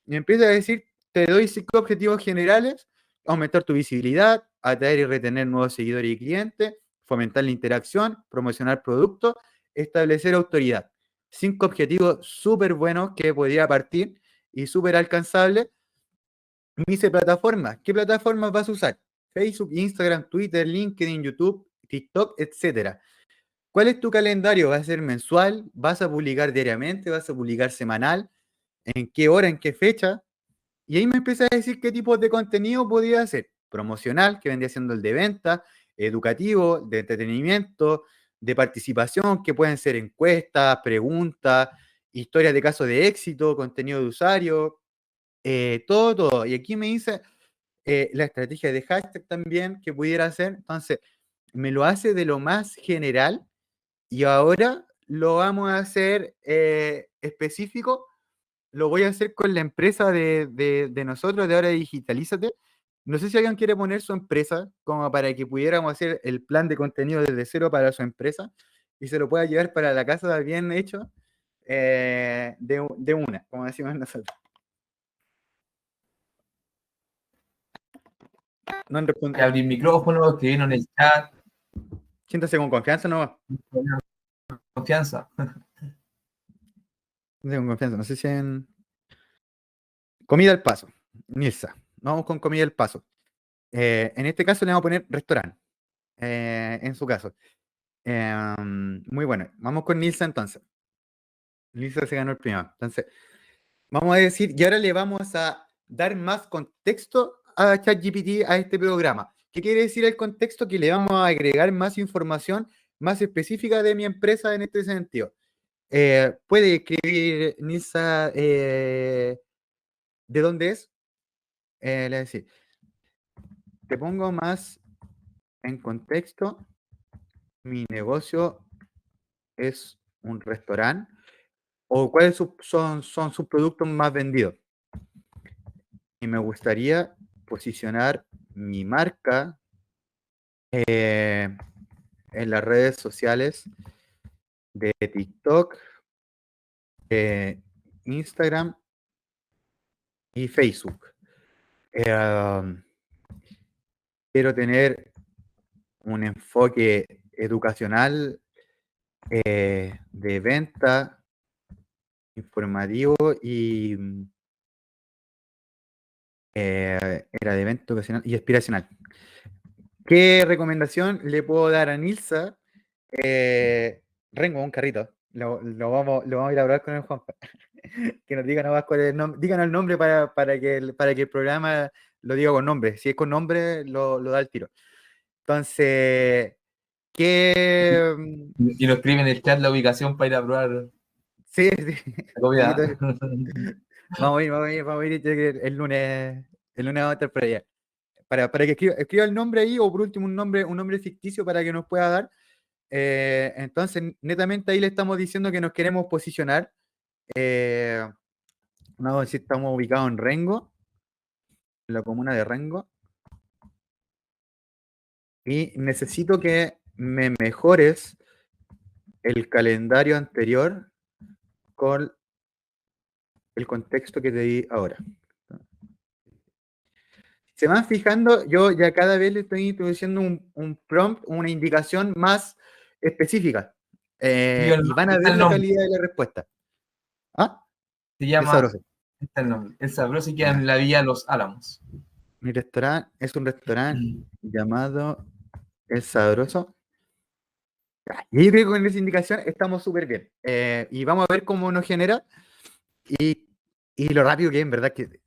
Y me empieza a decir, te doy 5 objetivos generales: aumentar tu visibilidad, atraer y retener nuevos seguidores y clientes, fomentar la interacción, promocionar productos, establecer autoridad. 5 objetivos súper buenos que podría partir y súper alcanzables. Me dice plataformas. ¿Qué plataformas vas a usar? Facebook, Instagram, Twitter, LinkedIn, YouTube, TikTok, etcétera. ¿Cuál es tu calendario? ¿Va a ser mensual? ¿Vas a publicar diariamente? ¿Vas a publicar semanal? ¿En qué hora? ¿En qué fecha? Y ahí me empieza a decir qué tipo de contenido podía hacer. Promocional, que vendría siendo el de venta, educativo, de entretenimiento, de participación, que pueden ser encuestas, preguntas, historias de casos de éxito, contenido de usuario, todo. Y aquí me dice la estrategia de hashtag también que pudiera hacer. Entonces, me lo hace de lo más general y ahora lo vamos a hacer específico. Lo voy a hacer con la empresa de nosotros, de Ahora Digitalízate. No sé si alguien quiere poner su empresa como para que pudiéramos hacer el plan de contenido desde cero para su empresa y se lo pueda llevar para la casa bien hecho de una, como decimos nosotros. No han respondido. Abrir micrófono, escribirnos en el chat, Siéntase con confianza, no. confianza. Siéntase con confianza. No sé si en. Comida al paso. Nilsa. Vamos con comida al paso. En este caso le vamos a poner restaurante. En su caso. Muy bueno. Vamos con Nilsa entonces. Nilsa se ganó el primero. Entonces, vamos a decir, y ahora le vamos a dar más contexto a ChatGPT, a este programa. ¿Qué quiere decir el contexto? Que le vamos a agregar más información más específica de mi empresa en este sentido. Puede escribir, Nilsa, ¿de dónde es? Le voy a decir, te pongo más en contexto. Mi negocio es un restaurante. ¿O cuáles son sus productos más vendidos? Y me gustaría posicionar mi marca en las redes sociales de TikTok, Instagram y Facebook. Quiero tener un enfoque educacional, de venta, informativo y era de evento ocasional y aspiracional. ¿Qué recomendación le puedo dar a Nilsa? Rengo, un carrito. Lo vamos a ir a hablar con el Juanpa. Que nos diga nomás cuál es el nombre. Díganos el nombre para que el programa lo diga con nombre. Si es con nombre, lo da el tiro. Entonces, ¿qué? Y nos escriben en el chat la ubicación para ir a probar Sí, sí. la comida. Vamos a ir el lunes vamos a estar por allá. Para que escriba el nombre ahí, o por último un nombre ficticio para que nos pueda dar. Entonces, netamente ahí le estamos diciendo que nos queremos posicionar Vamos a decir, estamos ubicados en Rengo, en la comuna de Rengo, y necesito que me mejores el calendario anterior con el contexto que te di ahora. Se van fijando, yo ya cada vez le estoy introduciendo un prompt, una indicación más específica. Y van a Está ver el la nombre. calidad de la respuesta. ¿Ah? Se Qué llama, sabroso. está el nombre. El Sabroso y queda Ya. en la Villa Los Álamos. Mi restaurante es un restaurante Mm. llamado El Sabroso. Y yo creo que con esa indicación estamos súper bien. Y vamos a ver cómo nos genera y, y lo rápido que es, en verdad, que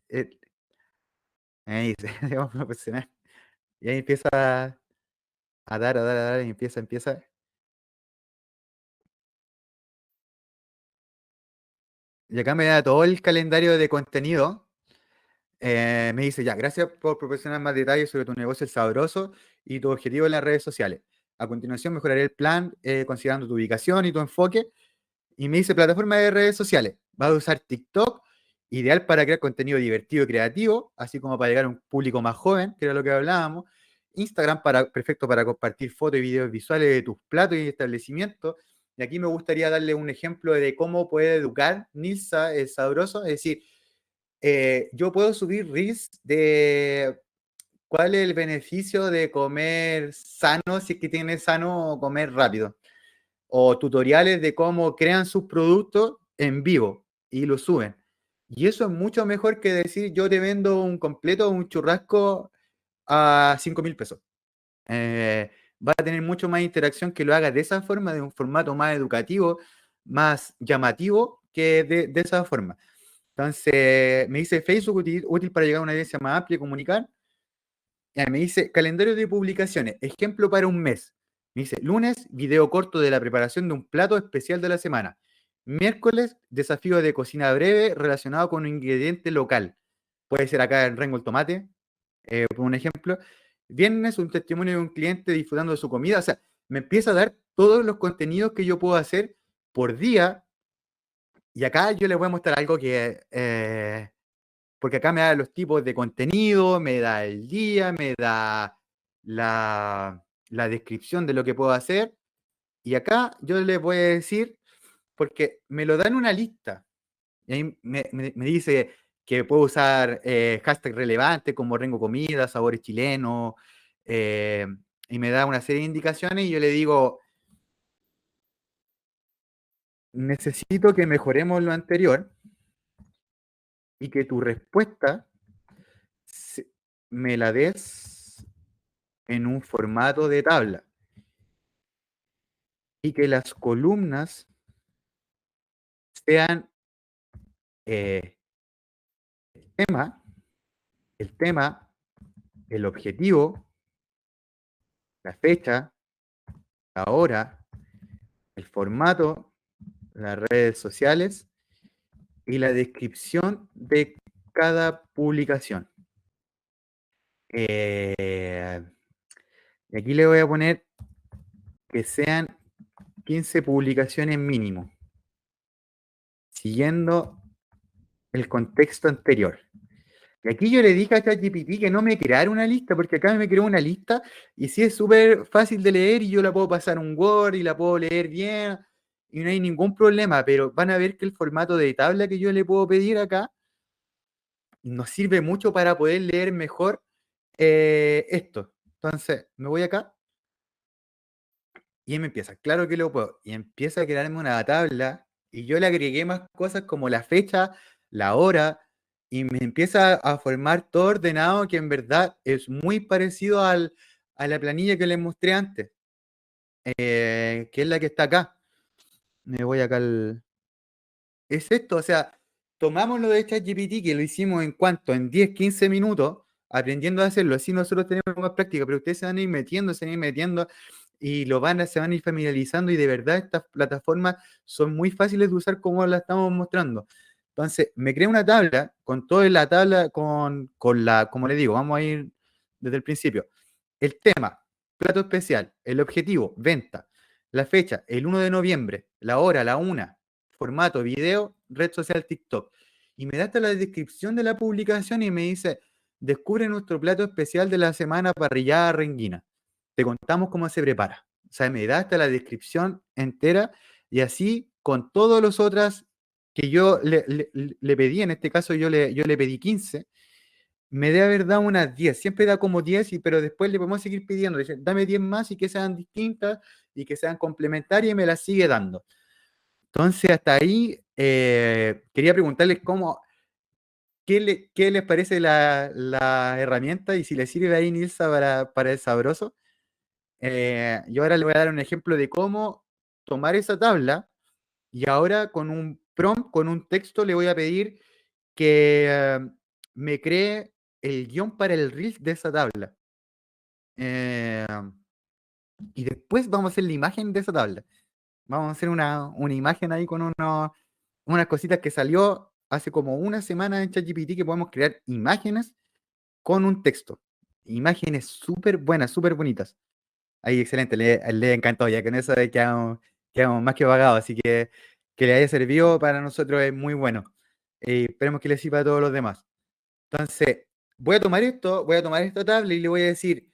ahí, vamos a presionar. Y ahí empieza a dar, y empieza. Y acá me da todo el calendario de contenido. Me dice, ya, gracias por proporcionar más detalles sobre tu negocio El Sabroso y tu objetivo en las redes sociales. A continuación, mejoraré el plan considerando tu ubicación y tu enfoque. Y me dice, plataforma de redes sociales. Vas a usar TikTok, ideal para crear contenido divertido y creativo, así como para llegar a un público más joven, que era lo que hablábamos. Instagram, perfecto para compartir fotos y videos visuales de tus platos y establecimientos. Y aquí me gustaría darle un ejemplo de cómo puede educar Nilsa El Sabroso. Es decir, yo puedo subir reels de cuál es el beneficio de comer sano, si es que tiene sano o comer rápido, o tutoriales de cómo crean sus productos en vivo y lo suben. Y eso es mucho mejor que decir yo te vendo un completo o un churrasco a 5.000 pesos. Va a tener mucho más interacción que lo haga de esa forma, de un formato más educativo, más llamativo que de esa forma. Entonces, me dice Facebook útil para llegar a una audiencia más amplia y comunicar. Me dice calendario de publicaciones, ejemplo para un mes. Me dice lunes, video corto de la preparación de un plato especial de la semana. Miércoles, desafío de cocina breve relacionado con un ingrediente local. Puede ser acá en Rengo el tomate, por un ejemplo. Viernes, un testimonio de un cliente disfrutando de su comida. O sea, me empieza a dar todos los contenidos que yo puedo hacer por día. Y acá yo les voy a mostrar algo que porque acá me da los tipos de contenido, me da el día, me da la descripción de lo que puedo hacer. Y acá yo les voy a decir, porque me lo dan una lista. Y ahí me dice que puedo usar hashtag relevante como Rengo Comida, sabores chilenos, eh, y me da una serie de indicaciones y yo le digo, necesito que mejoremos lo anterior y que tu respuesta me la des en un formato de tabla y que las columnas sean eh, tema, el tema, el objetivo, la fecha, la hora, el formato, las redes sociales y la descripción de cada publicación. Y aquí le voy a poner que sean 15 publicaciones mínimo, siguiendo el contexto anterior. Y aquí yo le dije a ChatGPT que no me creara una lista, porque acá me creó una lista y sí es súper fácil de leer y yo la puedo pasar a un Word y la puedo leer bien y no hay ningún problema, pero van a ver que el formato de tabla que yo le puedo pedir acá nos sirve mucho para poder leer mejor esto. Entonces, me voy acá y él me empieza, claro que lo puedo, y empieza a crearme una tabla y yo le agregué más cosas como la fecha, la hora, y me empieza a formar todo ordenado que en verdad es muy parecido a la planilla que les mostré antes, que es la que está acá. Me voy acá al... Es esto, o sea, tomamos lo de ChatGPT que lo hicimos en cuanto, en 10, 15 minutos, aprendiendo a hacerlo, así nosotros tenemos más práctica, pero ustedes se van a ir metiendo y se van a ir familiarizando y de verdad estas plataformas son muy fáciles de usar como la estamos mostrando. Entonces, me creé una tabla con toda la tabla, con la, como le digo, vamos a ir desde el principio. El tema, plato especial, el objetivo, venta, la fecha, el 1 de noviembre, la hora, la 1, formato, video, red social TikTok. Y me da hasta la descripción de la publicación y me dice, descubre nuestro plato especial de la semana, parrillada renguina. Te contamos cómo se prepara. O sea, me da hasta la descripción entera y así con todas las otras que yo le pedí, en este caso yo le pedí 15, me debe haber dado unas 10, siempre da como 10, pero después le podemos seguir pidiendo, dice, dame 10 más y que sean distintas y que sean complementarias y me las sigue dando. Entonces, hasta ahí quería preguntarles qué les parece la herramienta y si le sirve ahí Nilsa para el sabroso. Yo ahora le voy a dar un ejemplo de cómo tomar esa tabla y ahora con un prompt, con un texto, le voy a pedir que me cree el guión para el reel de esa tabla. Eh, y después vamos a hacer la imagen de esa tabla. Vamos a hacer una imagen ahí con unas cositas que salió hace como una semana en ChatGPT que podemos crear imágenes con un texto. Imágenes súper buenas, súper bonitas. Ahí, excelente, le encantó, ya con eso quedamos más que pagados, así que le haya servido para nosotros es muy bueno. Esperemos que le sirva a todos los demás. Entonces, voy a tomar esta tabla y le voy a decir,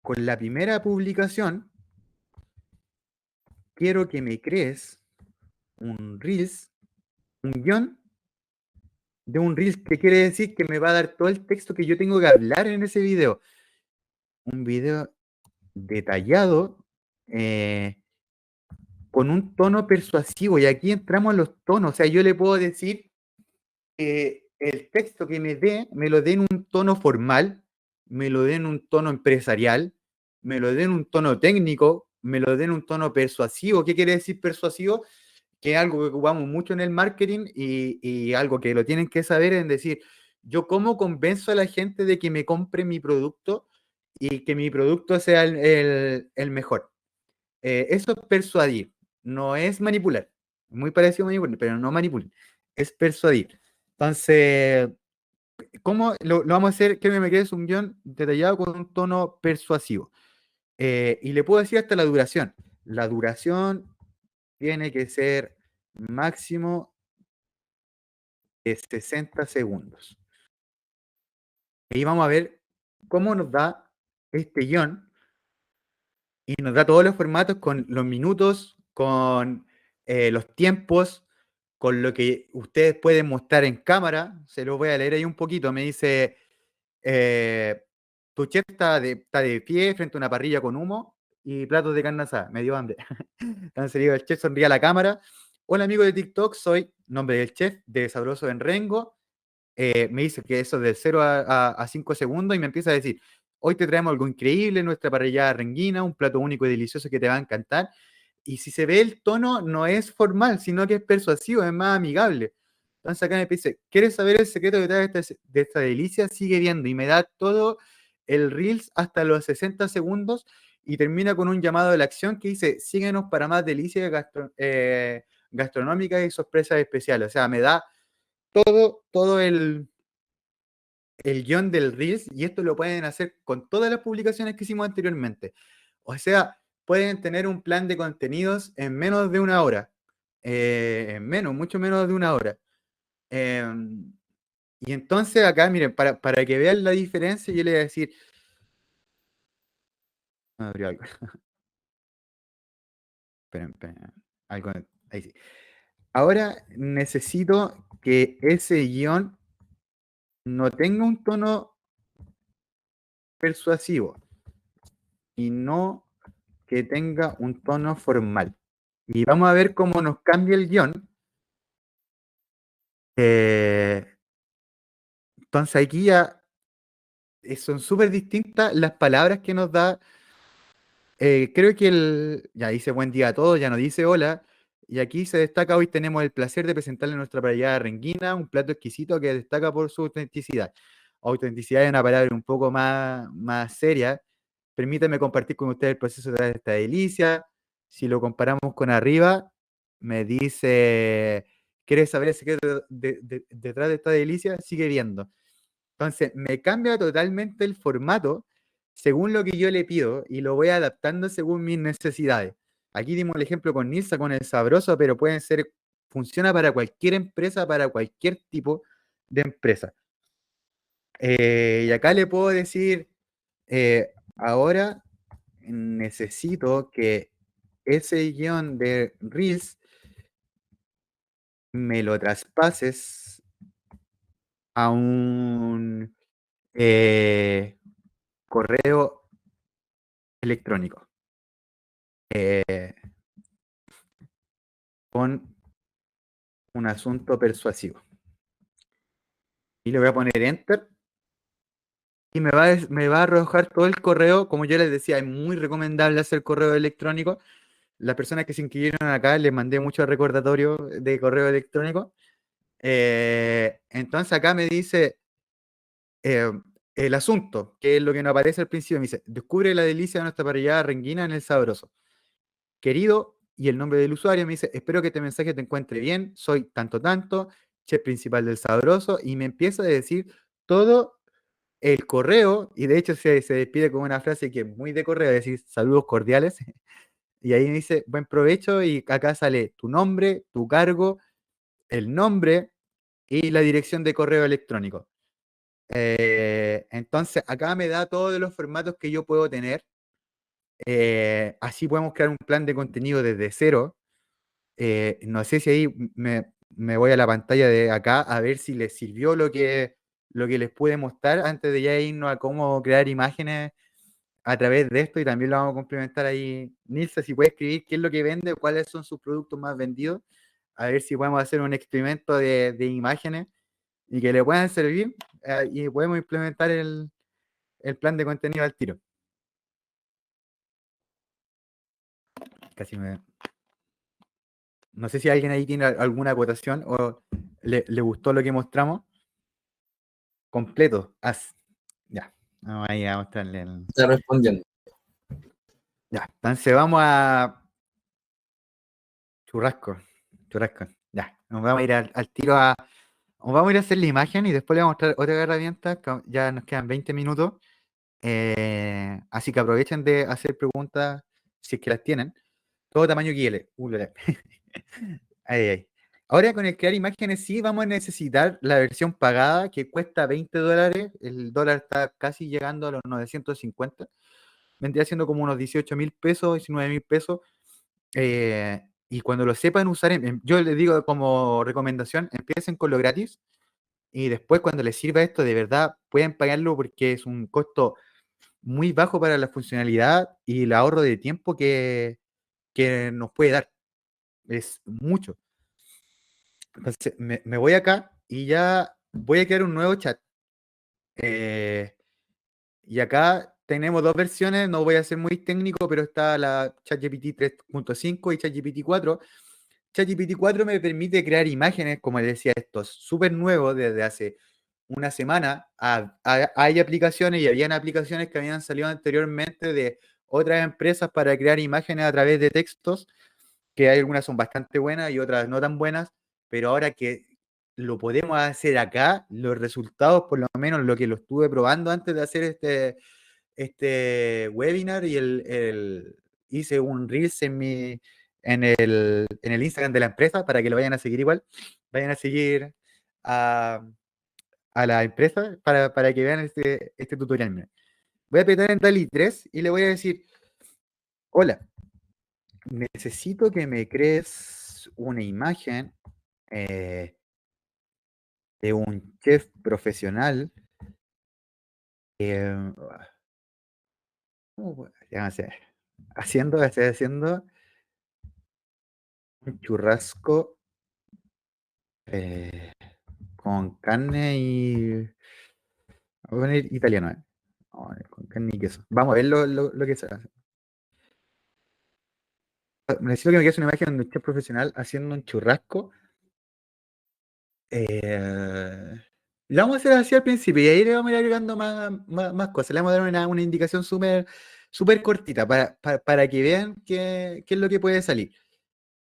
con la primera publicación, quiero que me crees un Reels, un guión de un Reels, que quiere decir que me va a dar todo el texto que yo tengo que hablar en ese video. Un video detallado, con un tono persuasivo, y aquí entramos en los tonos, o sea, yo le puedo decir que el texto que me dé, me lo dé en un tono formal, me lo dé en un tono empresarial, me lo dé en un tono técnico, me lo dé en un tono persuasivo. ¿Qué quiere decir persuasivo? Que es algo que ocupamos mucho en el marketing y algo que lo tienen que saber es decir, yo cómo convenzo a la gente de que me compre mi producto y que mi producto sea el mejor. Eso es persuadir, no es manipular. Muy parecido a manipular, pero no manipular, es persuadir. Entonces, ¿cómo lo vamos a hacer? Que me quede un guión detallado con un tono persuasivo. Y le puedo decir hasta la duración. La duración tiene que ser máximo de 60 segundos. Y vamos a ver cómo nos da este guión y nos da todos los formatos con los minutos, con los tiempos, con lo que ustedes pueden mostrar en cámara. Se lo voy a leer ahí un poquito. Me dice, tu chef está de pie frente a una parrilla con humo y platos de carne asada. Me dio hambre. Entonces digo, el chef sonríe a la cámara. Hola amigo de TikTok, soy nombre del chef de Sabroso en Rengo. Me dice que eso de 0 a 5 segundos y me empieza a decir, hoy te traemos algo increíble, nuestra parrillada renguina, un plato único y delicioso que te va a encantar. Y si se ve el tono, no es formal, sino que es persuasivo, es más amigable. Entonces acá me dice, ¿quieres saber el secreto detrás de esta delicia? Sigue viendo y me da todo el Reels hasta los 60 segundos y termina con un llamado de la acción que dice, síguenos para más delicias gastronómicas y sorpresas especiales. O sea, me da todo el guión del Reels y esto lo pueden hacer con todas las publicaciones que hicimos anteriormente. O sea, pueden tener un plan de contenidos en menos de una hora. Mucho menos de una hora. Y entonces acá, miren, para que vean la diferencia, yo le voy a decir... Abrió algo. Esperen. Algo, ahí sí. Ahora necesito que ese guión no tenga un tono persuasivo y no que tenga un tono formal. Y vamos a ver cómo nos cambia el guión. Entonces aquí ya son súper distintas las palabras que nos da. Creo que ya dice buen día a todos, ya no dice hola. Y aquí se destaca, hoy tenemos el placer de presentarle nuestra parrillada renguina, un plato exquisito que destaca por su autenticidad. Autenticidad es una palabra un poco más seria. Permítame compartir con ustedes el proceso de esta delicia. Si lo comparamos con arriba, me dice, ¿quieres saber el secreto detrás de esta delicia? Sigue viendo. Entonces, me cambia totalmente el formato según lo que yo le pido y lo voy adaptando según mis necesidades. Aquí dimos el ejemplo con Nilsa, con el sabroso, pero funciona para cualquier empresa, para cualquier tipo de empresa. Y acá le puedo decir, ahora necesito que ese guión de Reels me lo traspases a un correo electrónico con un asunto persuasivo. Y le voy a poner Enter y me va a arrojar todo el correo. Como yo les decía, es muy recomendable hacer correo electrónico. Las personas que se inscribieron acá les mandé muchos recordatorios de correo electrónico. Entonces acá me dice el asunto, que es lo que nos aparece al principio. Me dice: descubre la delicia de nuestra parrillada renguina en el sabroso. Querido, y el nombre del usuario me dice: espero que este mensaje te encuentre bien, soy tanto tanto, chef principal del sabroso, y me empieza a decir todo el correo, y de hecho se despide con una frase que es muy de correo, es decir, saludos cordiales, y ahí me dice buen provecho, y acá sale tu nombre, tu cargo, el nombre y la dirección de correo electrónico. Entonces acá me da todos los formatos que yo puedo tener. Así podemos crear un plan de contenido desde cero. No sé si ahí me voy a la pantalla de acá a ver si les sirvió lo que les pude mostrar antes de ya irnos a cómo crear imágenes a través de esto, y también lo vamos a complementar ahí. Nilsa, si puede escribir qué es lo que vende, cuáles son sus productos más vendidos, a ver si podemos hacer un experimento de imágenes y que le puedan servir, y podemos implementar el plan de contenido al tiro. Casi me... No sé si alguien ahí tiene alguna acotación o le gustó lo que mostramos. Completo. Ya. Vamos ahí a mostrarle Está respondiendo. Ya. Entonces vamos a churrasco. Churrasco. Ya. Nos vamos a ir al tiro vamos a ir a hacer la imagen y después le vamos a mostrar otra herramienta. Ya nos quedan 20 minutos. Así que aprovechen de hacer preguntas si es que las tienen. Todo tamaño XL. Ahí, ahí. Ahora con el crear imágenes sí vamos a necesitar la versión pagada que cuesta $20. El dólar está casi llegando a los 950. Vendría siendo como unos 18.000 pesos, 19.000 pesos. Y cuando lo sepan usar, yo les digo como recomendación, empiecen con lo gratis y después cuando les sirva esto, de verdad pueden pagarlo porque es un costo muy bajo para la funcionalidad y el ahorro de tiempo que nos puede dar. Es mucho. Entonces, me voy acá y ya voy a crear un nuevo chat. Y acá tenemos dos versiones, no voy a ser muy técnico, pero está la ChatGPT 3.5 y ChatGPT 4. ChatGPT 4 me permite crear imágenes, como les decía, esto es súper nuevo desde hace una semana. Hay aplicaciones y habían aplicaciones que habían salido anteriormente de otras empresas para crear imágenes a través de textos, que hay algunas son bastante buenas y otras no tan buenas, pero ahora que lo podemos hacer acá, los resultados, por lo menos lo que lo estuve probando antes de hacer este webinar, y hice un Reels en el Instagram de la empresa para que lo vayan a seguir igual, vayan a seguir a, a la empresa para que vean este tutorial. Mira. Voy a apretar en DALL-E 3 y le voy a decir: hola, necesito que me crees una imagen eh, de un chef profesional. eh, ya sé, estoy haciendo un churrasco eh, con carne y... Voy a poner italiano, ¿eh? Vamos a ver, con carne y queso. Vamos a ver lo que se hace. Necesito que me quede una imagen de un chef profesional haciendo un churrasco. Eh, lo vamos a hacer así al principio y ahí le vamos a ir agregando más cosas. Le vamos a dar una indicación súper cortita para que vean qué es lo que puede salir.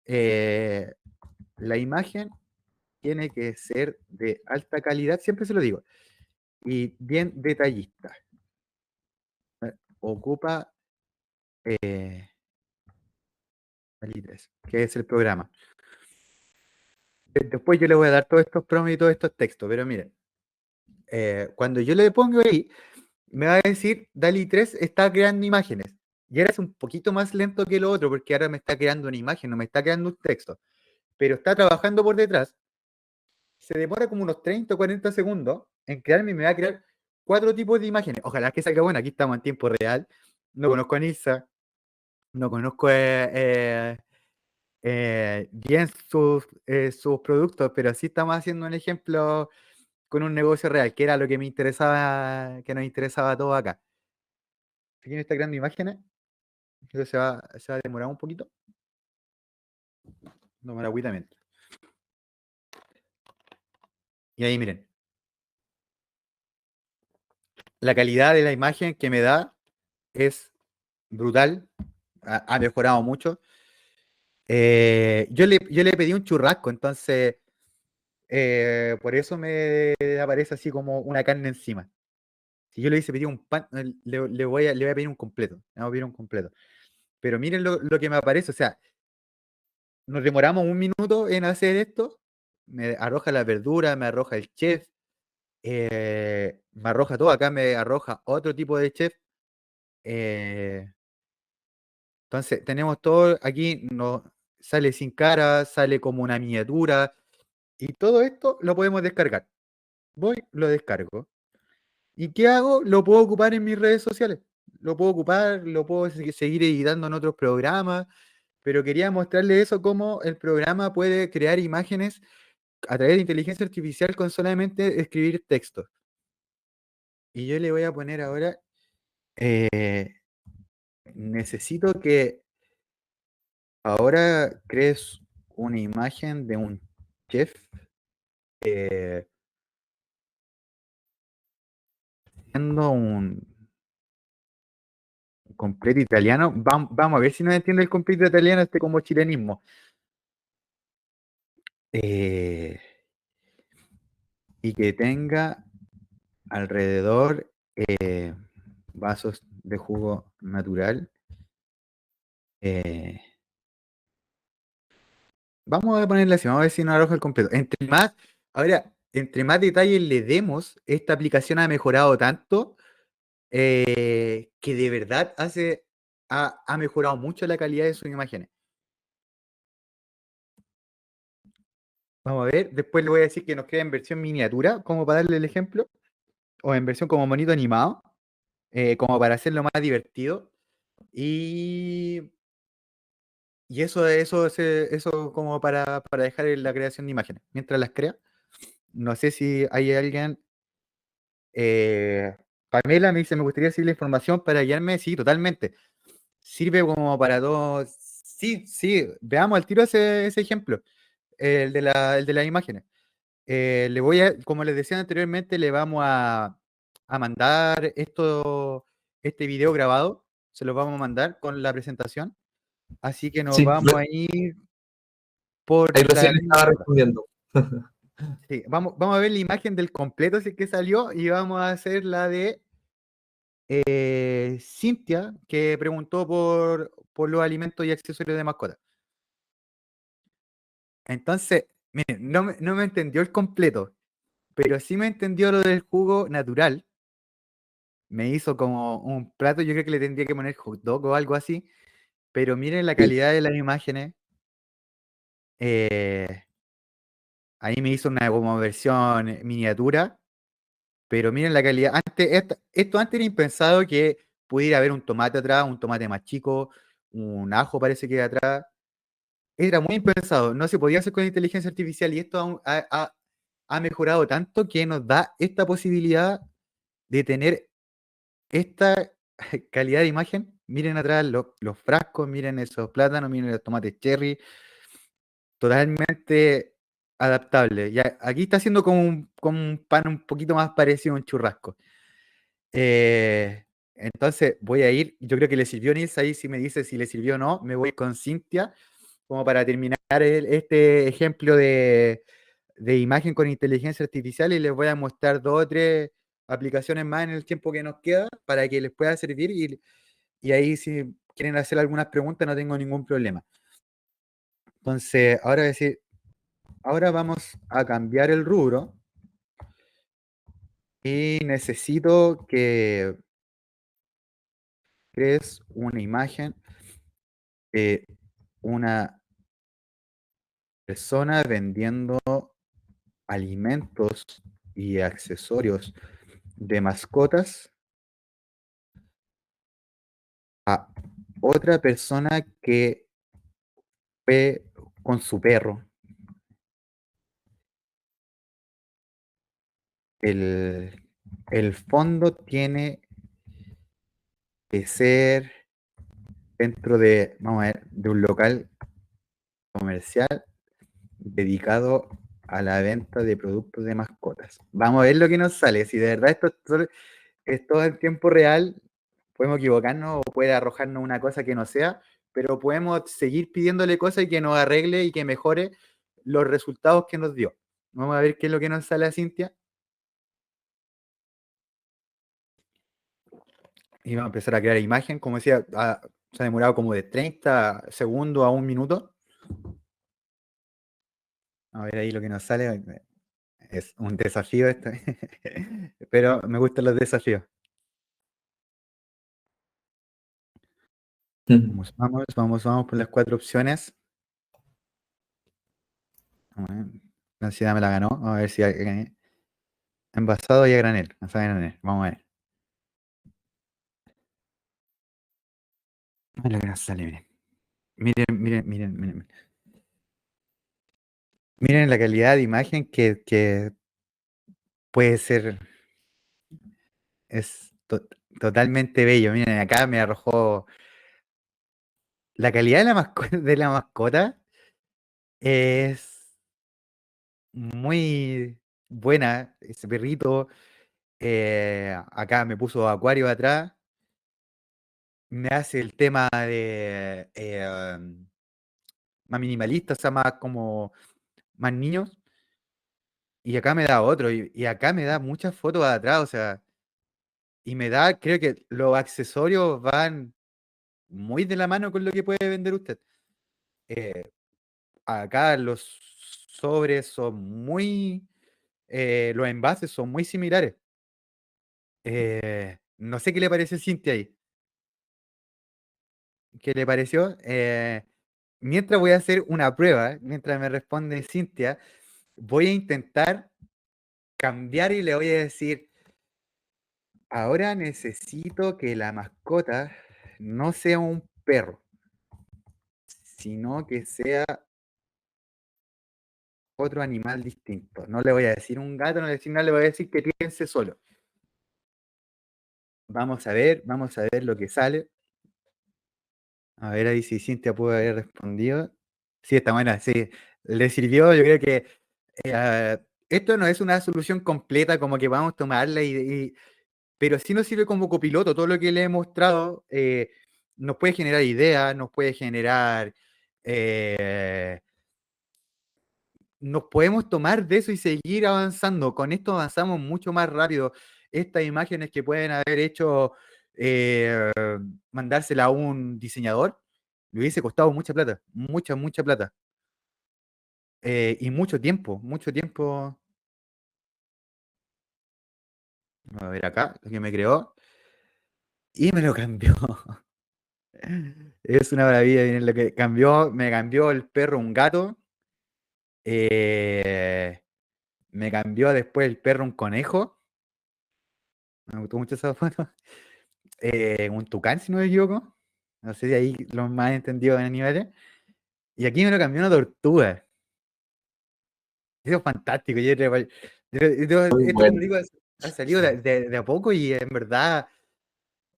Eh, la imagen tiene que ser de alta calidad, siempre se lo digo, y bien detallista. Ocupa DALL-E 3, que es el programa. Después yo le voy a dar todos estos prompts y todos estos textos, pero miren, cuando yo le pongo ahí, me va a decir, DALL-E 3 está creando imágenes. Y ahora es un poquito más lento que lo otro, porque ahora me está creando una imagen, no me está creando un texto. Pero está trabajando por detrás. Se demora como unos 30 o 40 segundos en crearme y me va a crear 4 tipos de imágenes. Ojalá que salga bueno, aquí estamos en tiempo real. No conozco a Nilsa, no conozco bien sus productos, pero sí estamos haciendo un ejemplo con un negocio real, que era lo que me interesaba, que nos interesaba a todos acá. Aquí está creando imágenes, entonces se va a demorar un poquito. No me la agüita mientras. Y ahí miren, la calidad de la imagen que me da es brutal, ha mejorado mucho. Yo le pedí un churrasco, entonces por eso me aparece así como una carne encima. Si yo le hubiese pedido un pan, le voy a pedir un completo. Le voy a pedir un completo. Pero miren lo que me aparece, o sea, nos demoramos un minuto en hacer esto, me arroja la verdura, me arroja el chef, me arroja todo, acá me arroja otro tipo de chef. Entonces, tenemos todo aquí, no, sale sin cara, sale como una miniatura, y todo esto lo podemos descargar. Voy, lo descargo. ¿Y qué hago? Lo puedo ocupar en mis redes sociales. Lo puedo ocupar, lo puedo seguir editando en otros programas, pero quería mostrarle eso, cómo el programa puede crear imágenes a través de inteligencia artificial con solamente escribir texto. Y yo le voy a poner ahora, eh, necesito que ahora crees una imagen de un chef siendo un completo italiano. Vamos a ver si no entiende el completo italiano este como chilenismo. Eh, y que tenga alrededor vasos de jugo natural. Vamos a ponerle así, vamos a ver si nos arroja el completo. Entre más detalles le demos, esta aplicación ha mejorado tanto que de verdad ha mejorado mucho la calidad de sus imágenes. Vamos a ver, después le voy a decir que nos quede en versión miniatura, como para darle el ejemplo, o en versión como monito animado, como para hacerlo más divertido. Y eso como para dejar en la creación de imágenes. Mientras las crea, no sé si hay alguien. Pamela me dice, me gustaría decir la información para guiarme. Sí, totalmente. Sirve como para dos. Sí, sí, veamos al tiro ese ejemplo, el de las imágenes. Como les decía anteriormente, le vamos a mandar este video grabado, se lo vamos a mandar con la presentación. Así que nos Sí, vamos a ir por ahí la recién misma estaba ruta. respondiendo. Sí, vamos a ver la imagen del completo, si es que salió, y vamos a hacer la de Cintia, que preguntó por los alimentos y accesorios de mascota. Entonces, miren, no me entendió el completo, pero sí me entendió lo del jugo natural. Me hizo como un plato, yo creo que le tendría que poner hot dog o algo así, pero miren la Sí. calidad de las imágenes. eh, Ahí me hizo una como versión miniatura. Pero miren la calidad. Esto antes era impensado que pudiera haber un tomate atrás, un tomate más chico, un ajo parece que atrás. Era muy impensado. No se podía hacer con inteligencia artificial y esto ha mejorado tanto que nos da esta posibilidad de tener esta calidad de imagen. Miren atrás los frascos, miren esos plátanos, miren los tomates cherry. Totalmente adaptable. Ya, aquí está haciendo como un pan un poquito más parecido a un churrasco. Entonces voy a ir, yo creo que le sirvió Nils ahí, si me dice si le sirvió o no, me voy con Cintia, como para terminar este ejemplo de imagen con inteligencia artificial y les voy a mostrar 2 o 3 aplicaciones más en el tiempo que nos queda para que les pueda servir y ahí si quieren hacer algunas preguntas no tengo ningún problema. Entonces, ahora decir, ahora vamos a cambiar el rubro y necesito que crees una imagen de una persona vendiendo alimentos y accesorios de mascotas a otra persona que fue con su perro. El, el fondo tiene que ser dentro de, vamos a ver, de un local comercial dedicado a la venta de productos de mascotas. Vamos a ver lo que nos sale. Si de verdad es todo en tiempo real, podemos equivocarnos o puede arrojarnos una cosa que no sea, pero podemos seguir pidiéndole cosas y que nos arregle y que mejore los resultados que nos dio. Vamos a ver qué es lo que nos sale a Cintia. Y vamos a empezar a crear imagen. Como decía, se ha demorado como de 30 segundos a un minuto. A ver ahí lo que nos sale. Es un desafío esto. Pero me gustan los desafíos. Vamos por las 4 opciones. Vamos a ver. La ansiedad me la ganó. Vamos a ver si gané. Envasado y a granel. Envasado y a granel. Vamos a ver. A ver lo que nos sale, miren. Miren. Miren la calidad de imagen que puede ser. Es totalmente bello. Miren, acá me arrojó. La calidad de de la mascota es muy buena. Ese perrito. Acá me puso acuario atrás. Me hace el tema de más minimalista, o sea, más como más niños. Y acá me da otro. Y acá me da muchas fotos de atrás, o sea. Y me da, creo que los accesorios van muy de la mano con lo que puede vender usted. Eh, Acá los sobres son muy, los envases son muy similares. No sé qué le parece Cintia ahí. ¿Qué le pareció? Mientras voy a hacer una prueba, mientras me responde Cintia, voy a intentar cambiar y le voy a decir, ahora necesito que la mascota no sea un perro, sino que sea otro animal distinto. No le voy a decir un gato, no le voy a decir nada, le voy a decir que piense solo. Vamos a ver lo que sale. A ver ahí si Cintia pudo haber respondido. Sí, está buena, sí. Le sirvió, yo creo que esto no es una solución completa, como que vamos a tomarla pero sí nos sirve como copiloto. Todo lo que le he mostrado nos puede generar ideas, eh, nos podemos tomar de eso y seguir avanzando. Con esto avanzamos mucho más rápido. Estas imágenes que pueden haber hecho, eh, mandársela a un diseñador, le hubiese costado mucha plata, mucha plata. Y mucho tiempo. A ver acá, lo que me creó. Y me lo cambió. Es una maravilla, miren lo que cambió. Me cambió el perro un gato. eh, Me cambió después el perro un conejo. Me gustó mucho esa foto. Un tucán, si no me equivoco. No sé si ahí los más entendidos en animales. Y aquí me lo cambió una tortuga. Eso es fantástico. Muy Esto, como bueno, digo, ha salido de a poco y en verdad,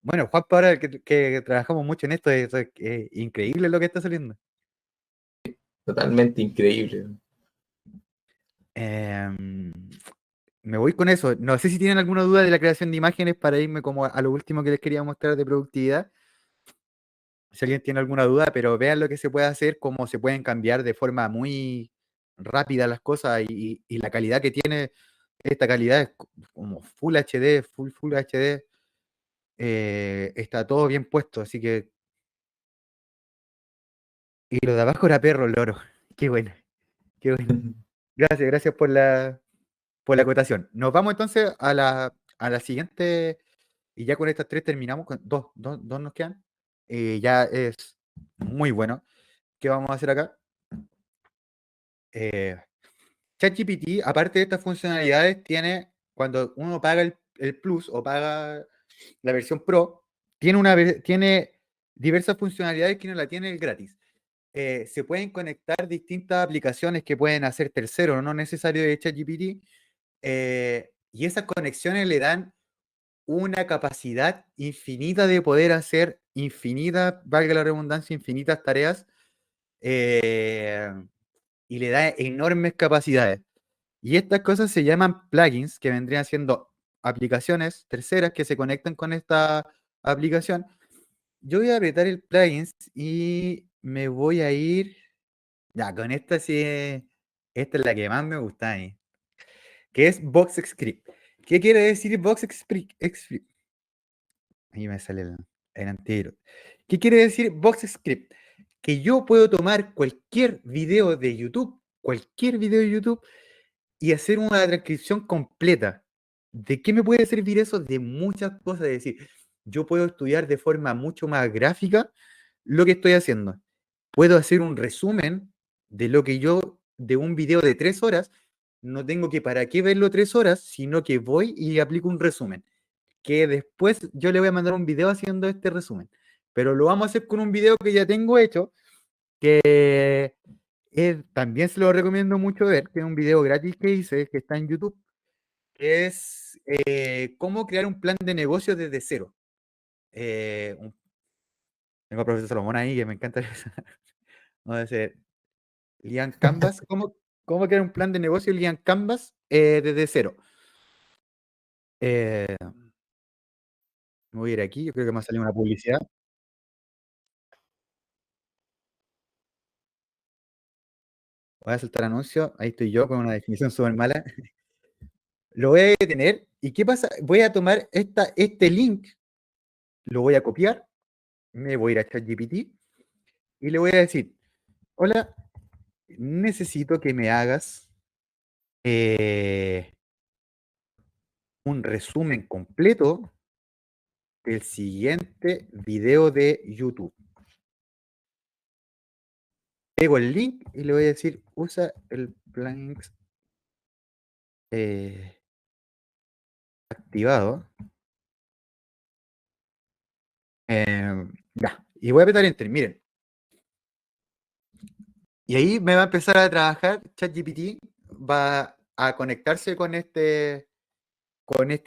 bueno, Juan, ahora que trabajamos mucho en esto, es increíble lo que está saliendo. totalmente increíble. Em, Me voy con eso. No sé si tienen alguna duda de la creación de imágenes para irme como a lo último que les quería mostrar de productividad. Si alguien tiene alguna duda, pero vean lo que se puede hacer, cómo se pueden cambiar de forma muy rápida las cosas y la calidad que tiene, esta calidad es como Full HD, Full HD, está todo bien puesto, así que... Y lo de abajo era perro loro. Qué bueno, qué bueno. Gracias por la acotación. Nos vamos entonces a la siguiente, y ya con estas tres terminamos, con dos nos quedan. Ya es muy bueno. ¿Qué vamos a hacer acá? ChatGPT, aparte de estas funcionalidades, cuando uno paga el Plus o paga la versión Pro, tiene diversas funcionalidades que no la tiene el gratis. Se pueden conectar distintas aplicaciones que pueden hacer terceros, no necesario de ChatGPT, y esas conexiones le dan una capacidad infinita de poder hacer infinitas, valga la redundancia, infinitas tareas, eh, y le da enormes capacidades. Y estas cosas se llaman plugins, que vendrían siendo aplicaciones terceras que se conectan con esta aplicación. Yo voy a apretar el plugins y me voy a ir. Ya, con esta sí, esta es la que más me gusta a mí, que es BoxScript. ¿Qué quiere decir BoxScript? Ahí me sale el anterior. ¿Qué quiere decir BoxScript? Que yo puedo tomar cualquier video de YouTube, y hacer una transcripción completa. ¿De qué me puede servir eso? De muchas cosas. Es decir, yo puedo estudiar de forma mucho más gráfica lo que estoy haciendo. Puedo hacer un resumen de lo que de un video de 3 horas, no tengo que para qué verlo 3 horas, sino que voy y aplico un resumen, que después yo le voy a mandar un video haciendo este resumen. Pero lo vamos a hacer con un video que ya tengo hecho, que también se lo recomiendo mucho ver, que es un video gratis que hice, que está en YouTube, que es cómo crear un plan de negocio desde cero. Tengo a profesor Salomón ahí, que me encanta eso. Vamos a decir, Lian Canvas, ¿cómo crear un plan de negocio Lian Canvas desde cero? Eh, Me voy a ir aquí, yo creo que me ha salido una publicidad. Voy a saltar anuncio, ahí estoy yo con una definición súper mala. Lo voy a detener, ¿y qué pasa? Voy a tomar este link, lo voy a copiar, me voy a ir a ChatGPT y le voy a decir, hola, necesito que me hagas eh, un resumen completo del siguiente video de YouTube. Pego el link y le voy a decir, usa el plugin activado. Ya, y voy a apretar Enter, miren. Y ahí me va a empezar a trabajar ChatGPT, va a conectarse con este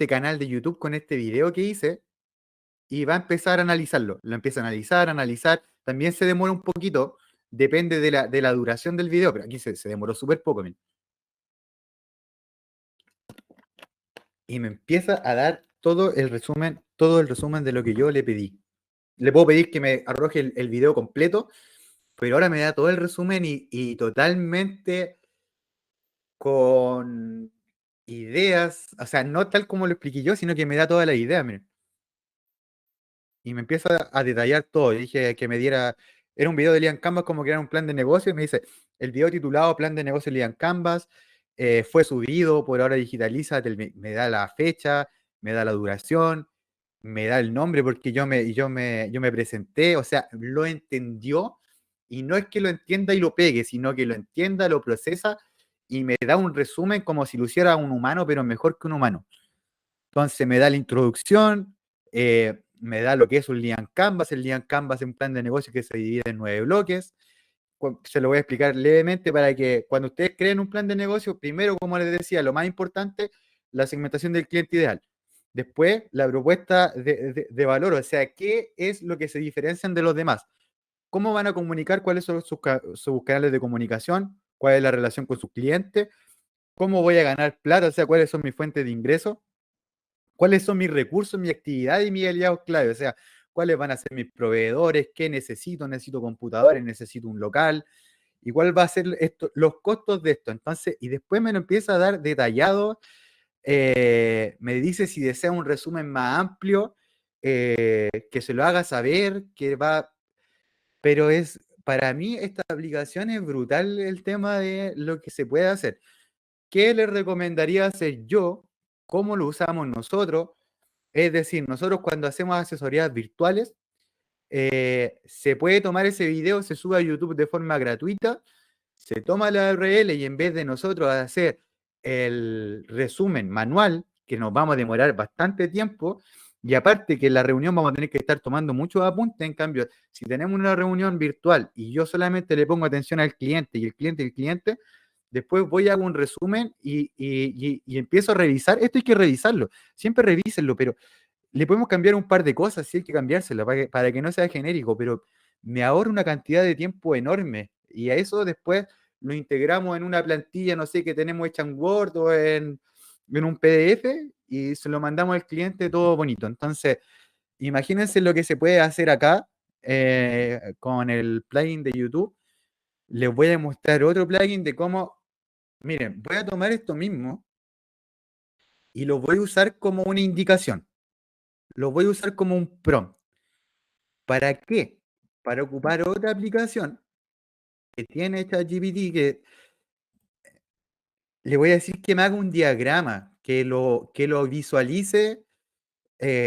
canal de YouTube, con este video que hice, y va a empezar a analizarlo. Lo empieza a analizar. También se demora un poquito, depende de la duración del video, pero aquí se demoró súper poco. Miren. Y me empieza a dar todo el resumen de lo que yo le pedí. Le puedo pedir que me arroje el video completo, pero ahora me da todo el resumen y totalmente con ideas, o sea, no tal como lo expliqué yo, sino que me da toda la idea, miren. Y me empieza a detallar todo. Y dije que me diera, era un video de Lian Canvas, como que era un plan de negocio, y me dice, el video titulado Plan de negocio Lian Canvas, fue subido, por ahora digitaliza, me da la fecha, me da la duración, me da el nombre, porque yo me presenté, o sea, lo entendió, y no es que lo entienda y lo pegue, sino que lo entienda, lo procesa, y me da un resumen como si lo hiciera un humano, pero mejor que un humano. Entonces me da la introducción, me da lo que es un Lian Canvas. El Lian Canvas es un plan de negocio que se divide en 9 bloques. Se lo voy a explicar levemente para que cuando ustedes creen un plan de negocio, primero, como les decía, lo más importante, la segmentación del cliente ideal. Después, la propuesta de valor, o sea, qué es lo que se diferencian de los demás. ¿Cómo van a comunicar? ¿Cuáles son sus canales de comunicación? ¿Cuál es la relación con sus clientes? ¿Cómo voy a ganar plata? O sea, ¿cuáles son mis fuentes de ingreso? ¿Cuáles son mis recursos, mi actividad y mis aliados clave? O sea, ¿cuáles van a ser mis proveedores? ¿Qué necesito? ¿Necesito computadores? ¿Necesito un local? ¿Y cuál va a ser los costos de esto? Entonces, y después me lo empieza a dar detallado. Me dice si desea un resumen más amplio, que se lo haga saber, pero para mí esta aplicación es brutal el tema de lo que se puede hacer. ¿Qué les recomendaría hacer yo? ¿Cómo lo usamos nosotros? Es decir, nosotros cuando hacemos asesorías virtuales, se puede tomar ese video, se sube a YouTube de forma gratuita, se toma la URL y en vez de nosotros hacer el resumen manual, que nos vamos a demorar bastante tiempo, y aparte que en la reunión vamos a tener que estar tomando muchos apuntes, en cambio, si tenemos una reunión virtual y yo solamente le pongo atención al cliente y el cliente, después voy a hacer un resumen y empiezo a revisar. Esto hay que revisarlo, siempre revísenlo, pero le podemos cambiar un par de cosas, si hay que cambiárselo para que no sea genérico, pero me ahorra una cantidad de tiempo enorme y a eso después lo integramos en una plantilla, no sé, que tenemos hecha en Word o en un PDF y se lo mandamos al cliente todo bonito. Entonces, imagínense lo que se puede hacer acá con el plugin de YouTube. Les voy a mostrar otro plugin de cómo, miren, voy a tomar esto mismo y lo voy a usar como una indicación. Lo voy a usar como un prompt. ¿Para qué? Para ocupar otra aplicación que tiene ChatGPT, que le voy a decir que me haga un diagrama, que lo visualice.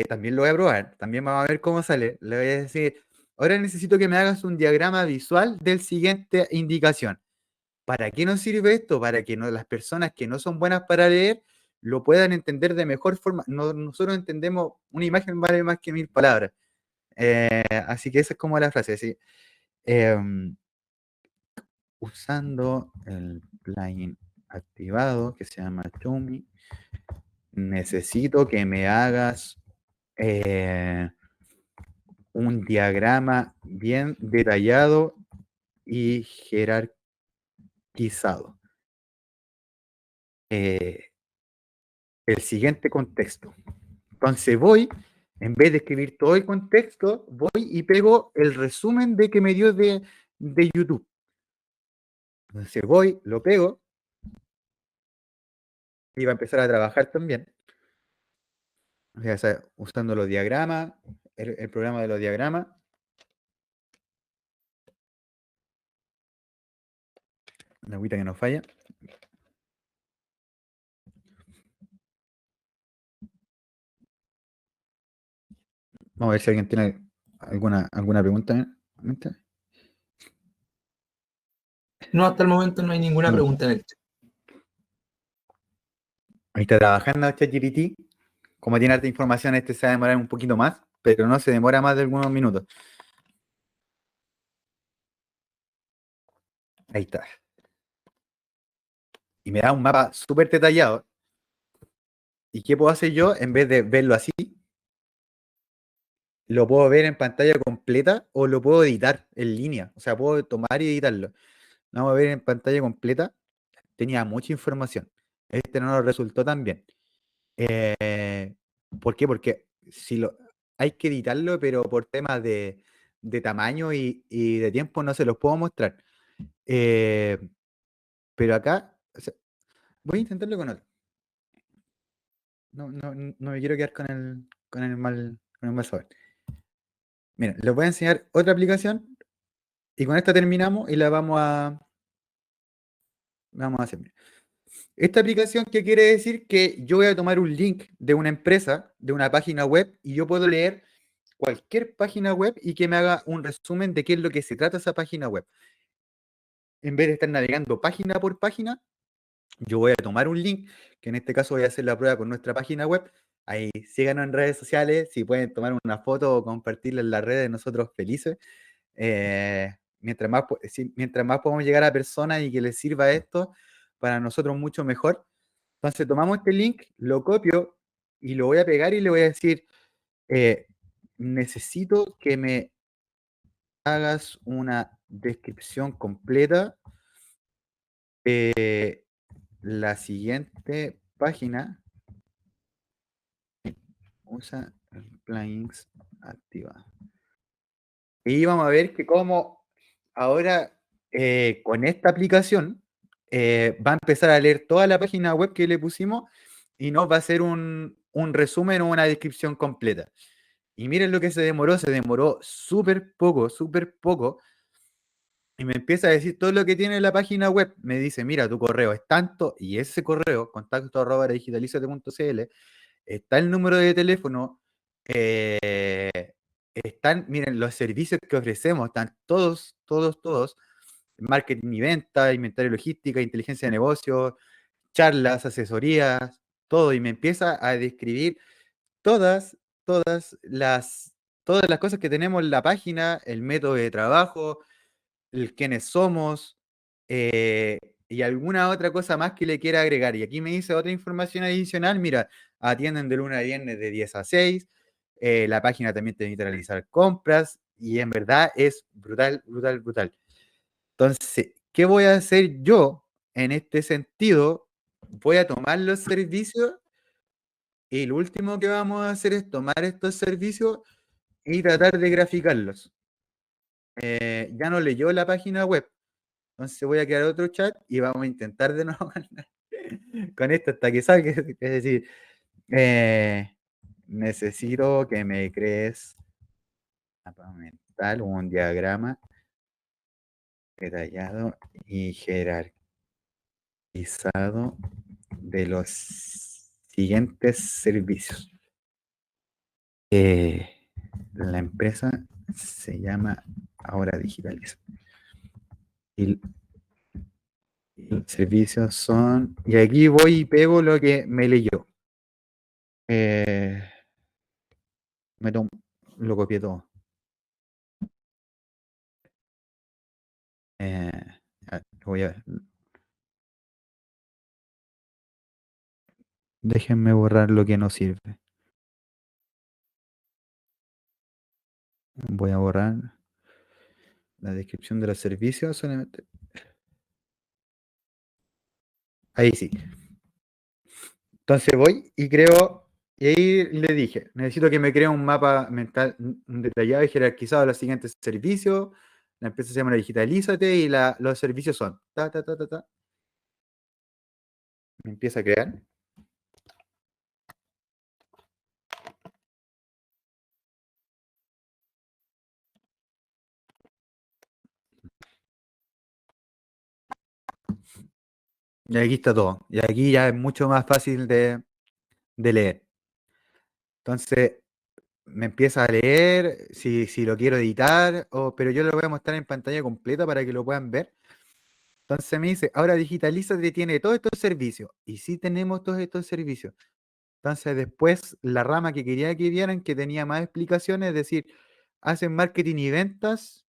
También lo voy a probar, también vamos a ver cómo sale. Le voy a decir, ahora necesito que me hagas un diagrama visual del siguiente indicación. ¿Para qué nos sirve esto? Para que las personas que no son buenas para leer lo puedan entender de mejor forma. Nosotros entendemos, una imagen vale más que 1000 palabras. Así que esa es como la frase, ¿sí? Usando el plugin activado que se llama Chumi, necesito que me hagas un diagrama bien detallado y jerarquizado. El siguiente contexto. Entonces voy, en vez de escribir todo el contexto, voy y pego el resumen de que me dio de YouTube. Entonces voy, lo pego y va a empezar a trabajar también. O sea, usando los diagramas, el programa de los diagramas. Una agüita que no falla. Vamos a ver si alguien tiene alguna pregunta. No, hasta el momento no hay ninguna pregunta en el chat. Ahí está trabajando ChatGPT. Como tiene harta información, se va a demorar un poquito más, pero no se demora más de algunos minutos. Ahí está. Y me da un mapa súper detallado. ¿Y qué puedo hacer yo? En vez de verlo así, lo puedo ver en pantalla completa o lo puedo editar en línea. O sea, puedo tomar y editarlo. Vamos a ver en pantalla completa. Tenía mucha información. Este no nos resultó tan bien. ¿Por qué? Porque hay que editarlo, pero por temas de tamaño y de tiempo no se los puedo mostrar. Pero acá, o sea, voy a intentarlo con otro. No me quiero quedar con el mal sabor. Mira, les voy a enseñar otra aplicación y con esta terminamos y la vamos a hacer. Mira. Esta aplicación, ¿qué quiere decir? Que yo voy a tomar un link de una empresa, de una página web, y yo puedo leer cualquier página web y que me haga un resumen de qué es lo que se trata esa página web. En vez de estar navegando página por página, yo voy a tomar un link, que en este caso voy a hacer la prueba con nuestra página web. Ahí síganos en redes sociales, si pueden tomar una foto o compartirla en las redes, nosotros felices. Mientras más podemos llegar a personas y que les sirva esto, para nosotros mucho mejor. Entonces tomamos este link, lo copio y lo voy a pegar y le voy a decir, necesito que me hagas una descripción completa de la siguiente página. Usa plugins activa. Y vamos a ver que como ahora con esta aplicación va a empezar a leer toda la página web que le pusimos y nos va a hacer un resumen o una descripción completa. Y miren lo que se demoró súper poco, y me empieza a decir todo lo que tiene la página web. Me dice, mira, tu correo es tanto, y ese correo, contacto@digitalizate.cl, está el número de teléfono, están, miren, los servicios que ofrecemos, están todos, todos, todos, marketing y venta, inventario y logística, inteligencia de negocios, charlas, asesorías, todo, y me empieza a describir todas, todas las cosas que tenemos en la página, el método de trabajo, el quiénes somos, y alguna otra cosa más que le quiera agregar. Y aquí me dice otra información adicional, mira, atienden de lunes a viernes de 10 a 6, la página también te permite realizar compras, y en verdad es brutal, brutal, brutal. Entonces, ¿qué voy a hacer yo en este sentido? Voy a tomar los servicios, y lo último que vamos a hacer es tomar estos servicios y tratar de graficarlos. Ya no leyó la página web, entonces voy a crear otro chat y vamos a intentar de nuevo con esto hasta que salga. Es decir, necesito que me crees mapa mental, un diagrama detallado y jerarquizado de los siguientes servicios. La empresa se llama Ahora Digitaliza. Y los servicios son. Y aquí voy y pego lo que me leyó. Me tomo, lo copié todo. Voy a, déjenme borrar lo que no sirve. Voy a borrar la descripción de los servicios solamente. Ahí sí. Entonces voy y creo, y ahí le dije, necesito que me cree un mapa mental detallado y jerarquizado de los siguientes servicios. La empresa se llama Digitalízate y los servicios son. Ta, ta, ta, ta, ta. Me empieza a crear. Y aquí está todo. Y aquí ya es mucho más fácil de leer. Entonces, me empieza a leer si lo quiero editar, pero yo lo voy a mostrar en pantalla completa para que lo puedan ver. Entonces me dice, ahora Digitalízate tiene todos estos servicios. Y sí tenemos todos estos servicios. Entonces después la rama que quería que vieran, que tenía más explicaciones, es decir, hacen marketing y ventas,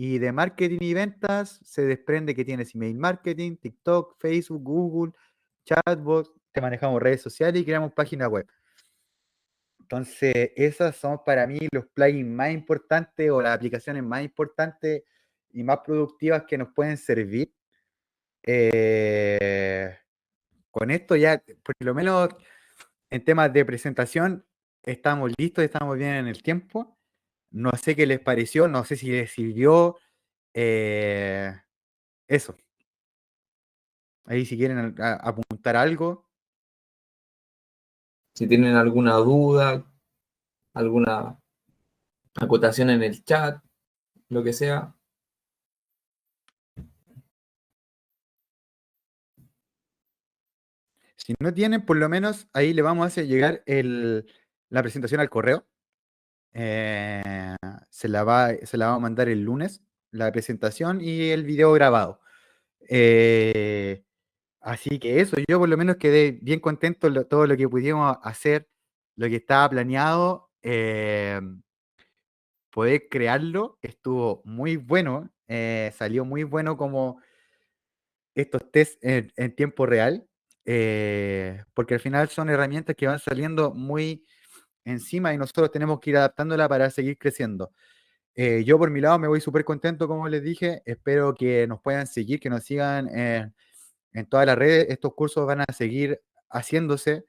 y de marketing y ventas se desprende que tienes email marketing, TikTok, Facebook, Google, chatbot, te manejamos redes sociales y creamos página web. Entonces, esas son para mí los plugins más importantes o las aplicaciones más importantes y más productivas que nos pueden servir. Eh, con esto ya, por lo menos en temas de presentación, estamos listos, estamos bien en el tiempo. No sé qué les pareció, no sé si les sirvió. eh, eso, ahí si quieren apuntar algo. Si tienen alguna duda, alguna acotación en el chat, lo que sea. Si no tienen, por lo menos ahí le vamos a hacer llegar la presentación al correo. Eh, se la va a mandar el lunes, la presentación y el video grabado. Eh, Así que eso, yo por lo menos quedé bien contento todo lo que pudimos hacer, lo que estaba planeado, poder crearlo, estuvo muy bueno, salió muy bueno como estos test en tiempo real, porque al final son herramientas que van saliendo muy encima y nosotros tenemos que ir adaptándola para seguir creciendo. Yo por mi lado me voy súper contento, como les dije, espero que nos puedan seguir, que nos sigan en todas las redes. Estos cursos van a seguir haciéndose,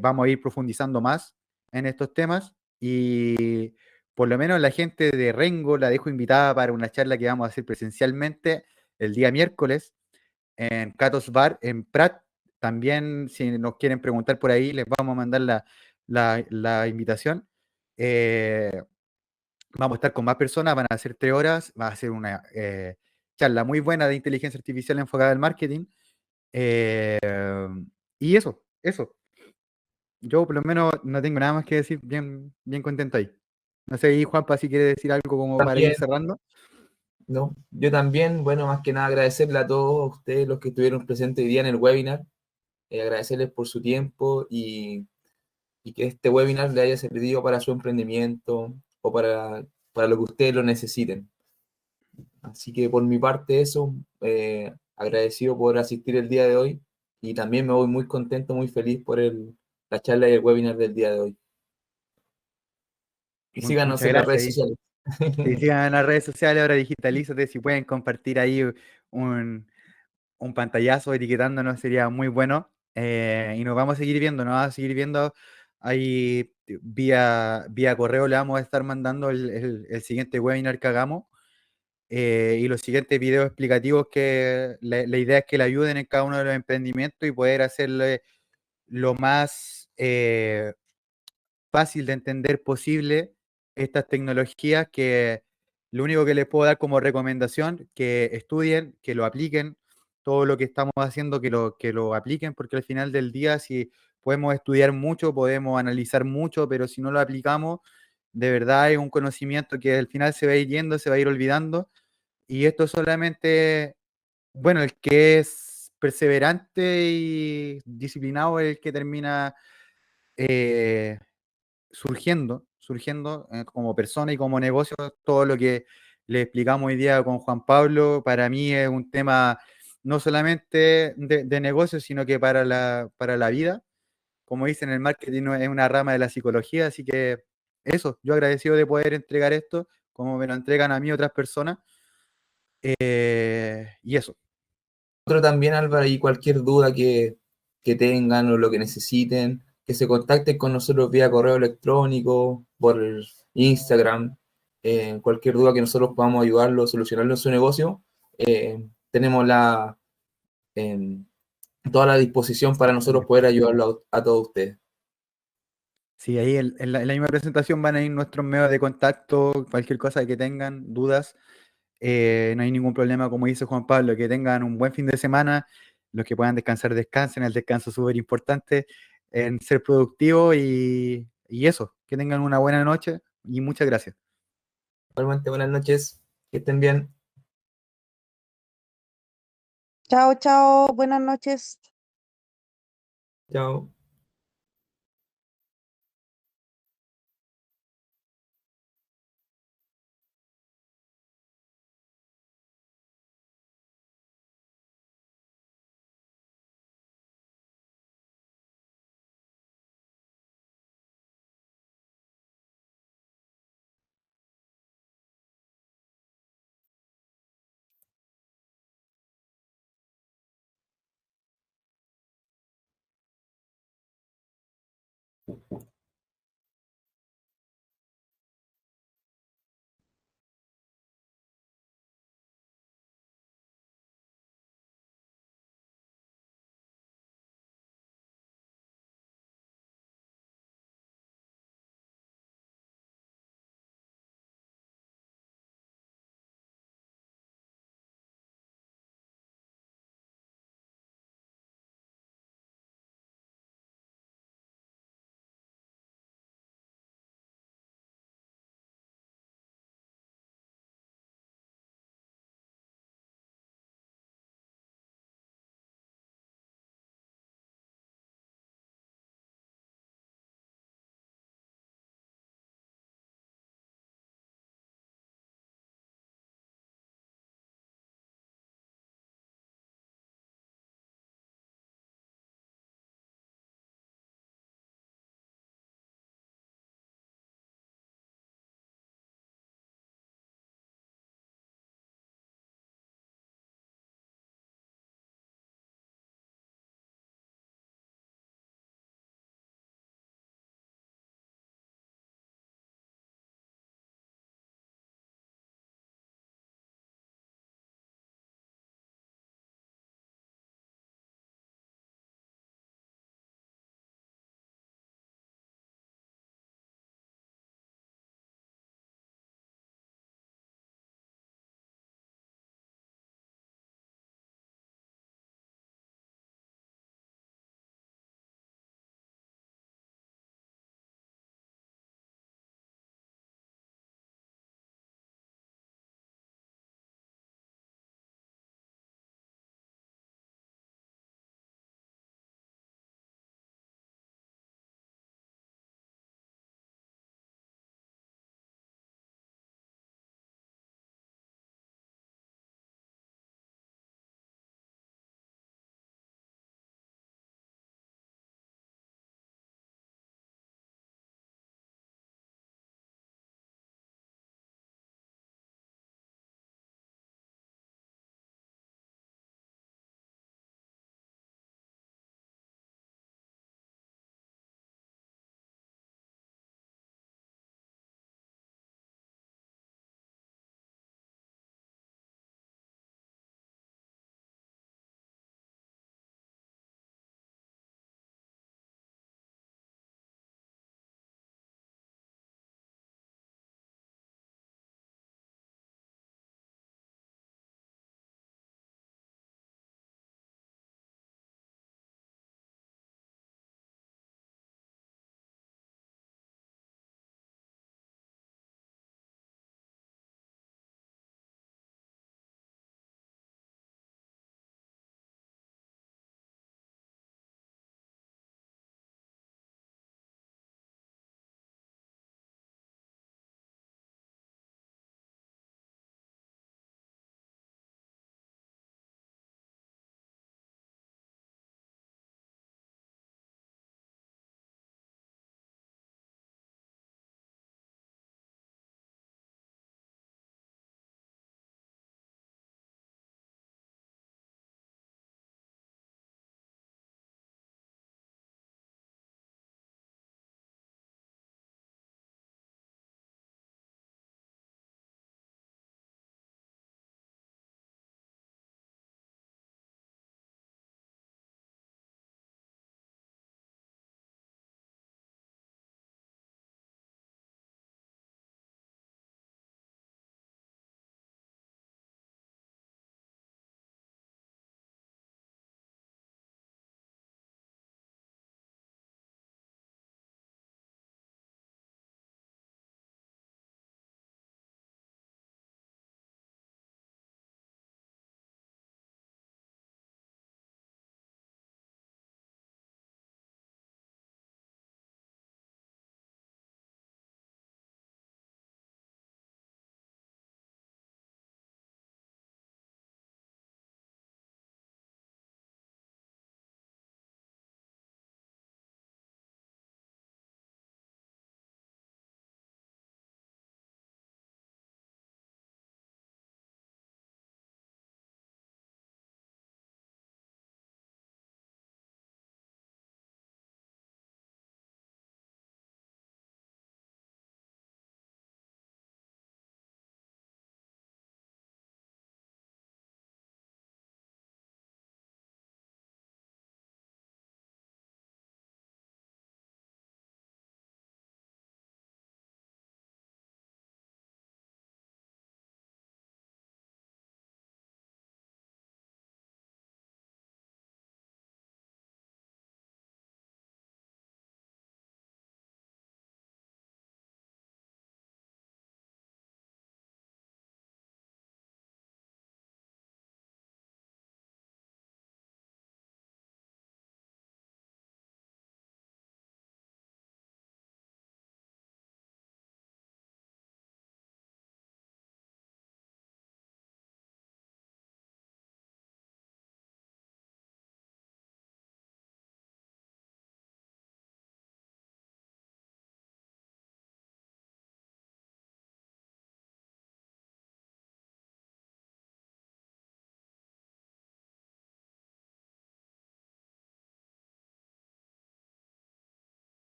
vamos a ir profundizando más en estos temas y por lo menos la gente de Rengo la dejo invitada para una charla que vamos a hacer presencialmente el día miércoles en Catos Bar en Prat. También si nos quieren preguntar por ahí les vamos a mandar la invitación. Vamos a estar con más personas, van a ser 3 horas, va a ser una charla muy buena de inteligencia artificial enfocada al marketing. Eh, y eso. Yo por lo menos no tengo nada más que decir, bien, bien contento ahí. No sé, y Juanpa, si quiere decir algo como para ir También, cerrando. ¿no? Yo también, bueno, más que nada agradecerle a todos ustedes los que estuvieron presentes hoy día en el webinar, agradecerles por su tiempo y que este webinar le haya servido para su emprendimiento o para lo que ustedes lo necesiten. Así que por mi parte eso, agradecido por asistir el día de hoy y también me voy muy contento, muy feliz por la charla y el webinar del día de hoy. Y síganos Muchas en las gracias. redes sociales. Y sigan en las redes sociales, ahora digitalízate, si pueden compartir ahí un, un pantallazo etiquetándonos sería muy bueno. Y nos vamos a seguir viendo, nos vamos a seguir viendo ahí vía correo, le vamos a estar mandando el siguiente webinar que hagamos. Y los siguientes videos explicativos que la idea es que le ayuden en cada uno de los emprendimientos y poder hacerle lo más fácil de entender posible estas tecnologías, que lo único que les puedo dar como recomendación, que estudien, que lo apliquen, todo lo que estamos haciendo, que lo apliquen, porque al final del día, si podemos estudiar mucho, podemos analizar mucho, pero si no lo aplicamos, de verdad es un conocimiento que al final se va a ir yendo, se va a ir olvidando, y esto solamente, bueno, el que es perseverante y disciplinado es el que termina eh, surgiendo como persona y como negocio. Todo lo que le explicamos hoy día con Juan Pablo, para mí es un tema no solamente de negocio, sino que para la vida. Como dicen, el marketing no es una rama de la psicología, así que eso, yo agradecido de poder entregar esto, como me lo entregan a mí otras personas, y eso. Otro también, Álvaro, y cualquier duda que tengan o lo que necesiten, que se contacten con nosotros vía correo electrónico, por Instagram, cualquier duda que nosotros podamos ayudarlo, solucionarlo en su negocio, tenemos em, toda la disposición para nosotros poder ayudarlo a todos ustedes. Sí, ahí en la misma presentación van a ir nuestros medios de contacto, cualquier cosa que tengan, dudas. No hay ningún problema, como dice Juan Pablo, que tengan un buen fin de semana, los que puedan descansar, descansen, el descanso es súper importante en ser productivo, y eso, que tengan una buena noche y muchas gracias. Igualmente, buenas noches, que estén bien. Chao, chao, buenas noches. Chao.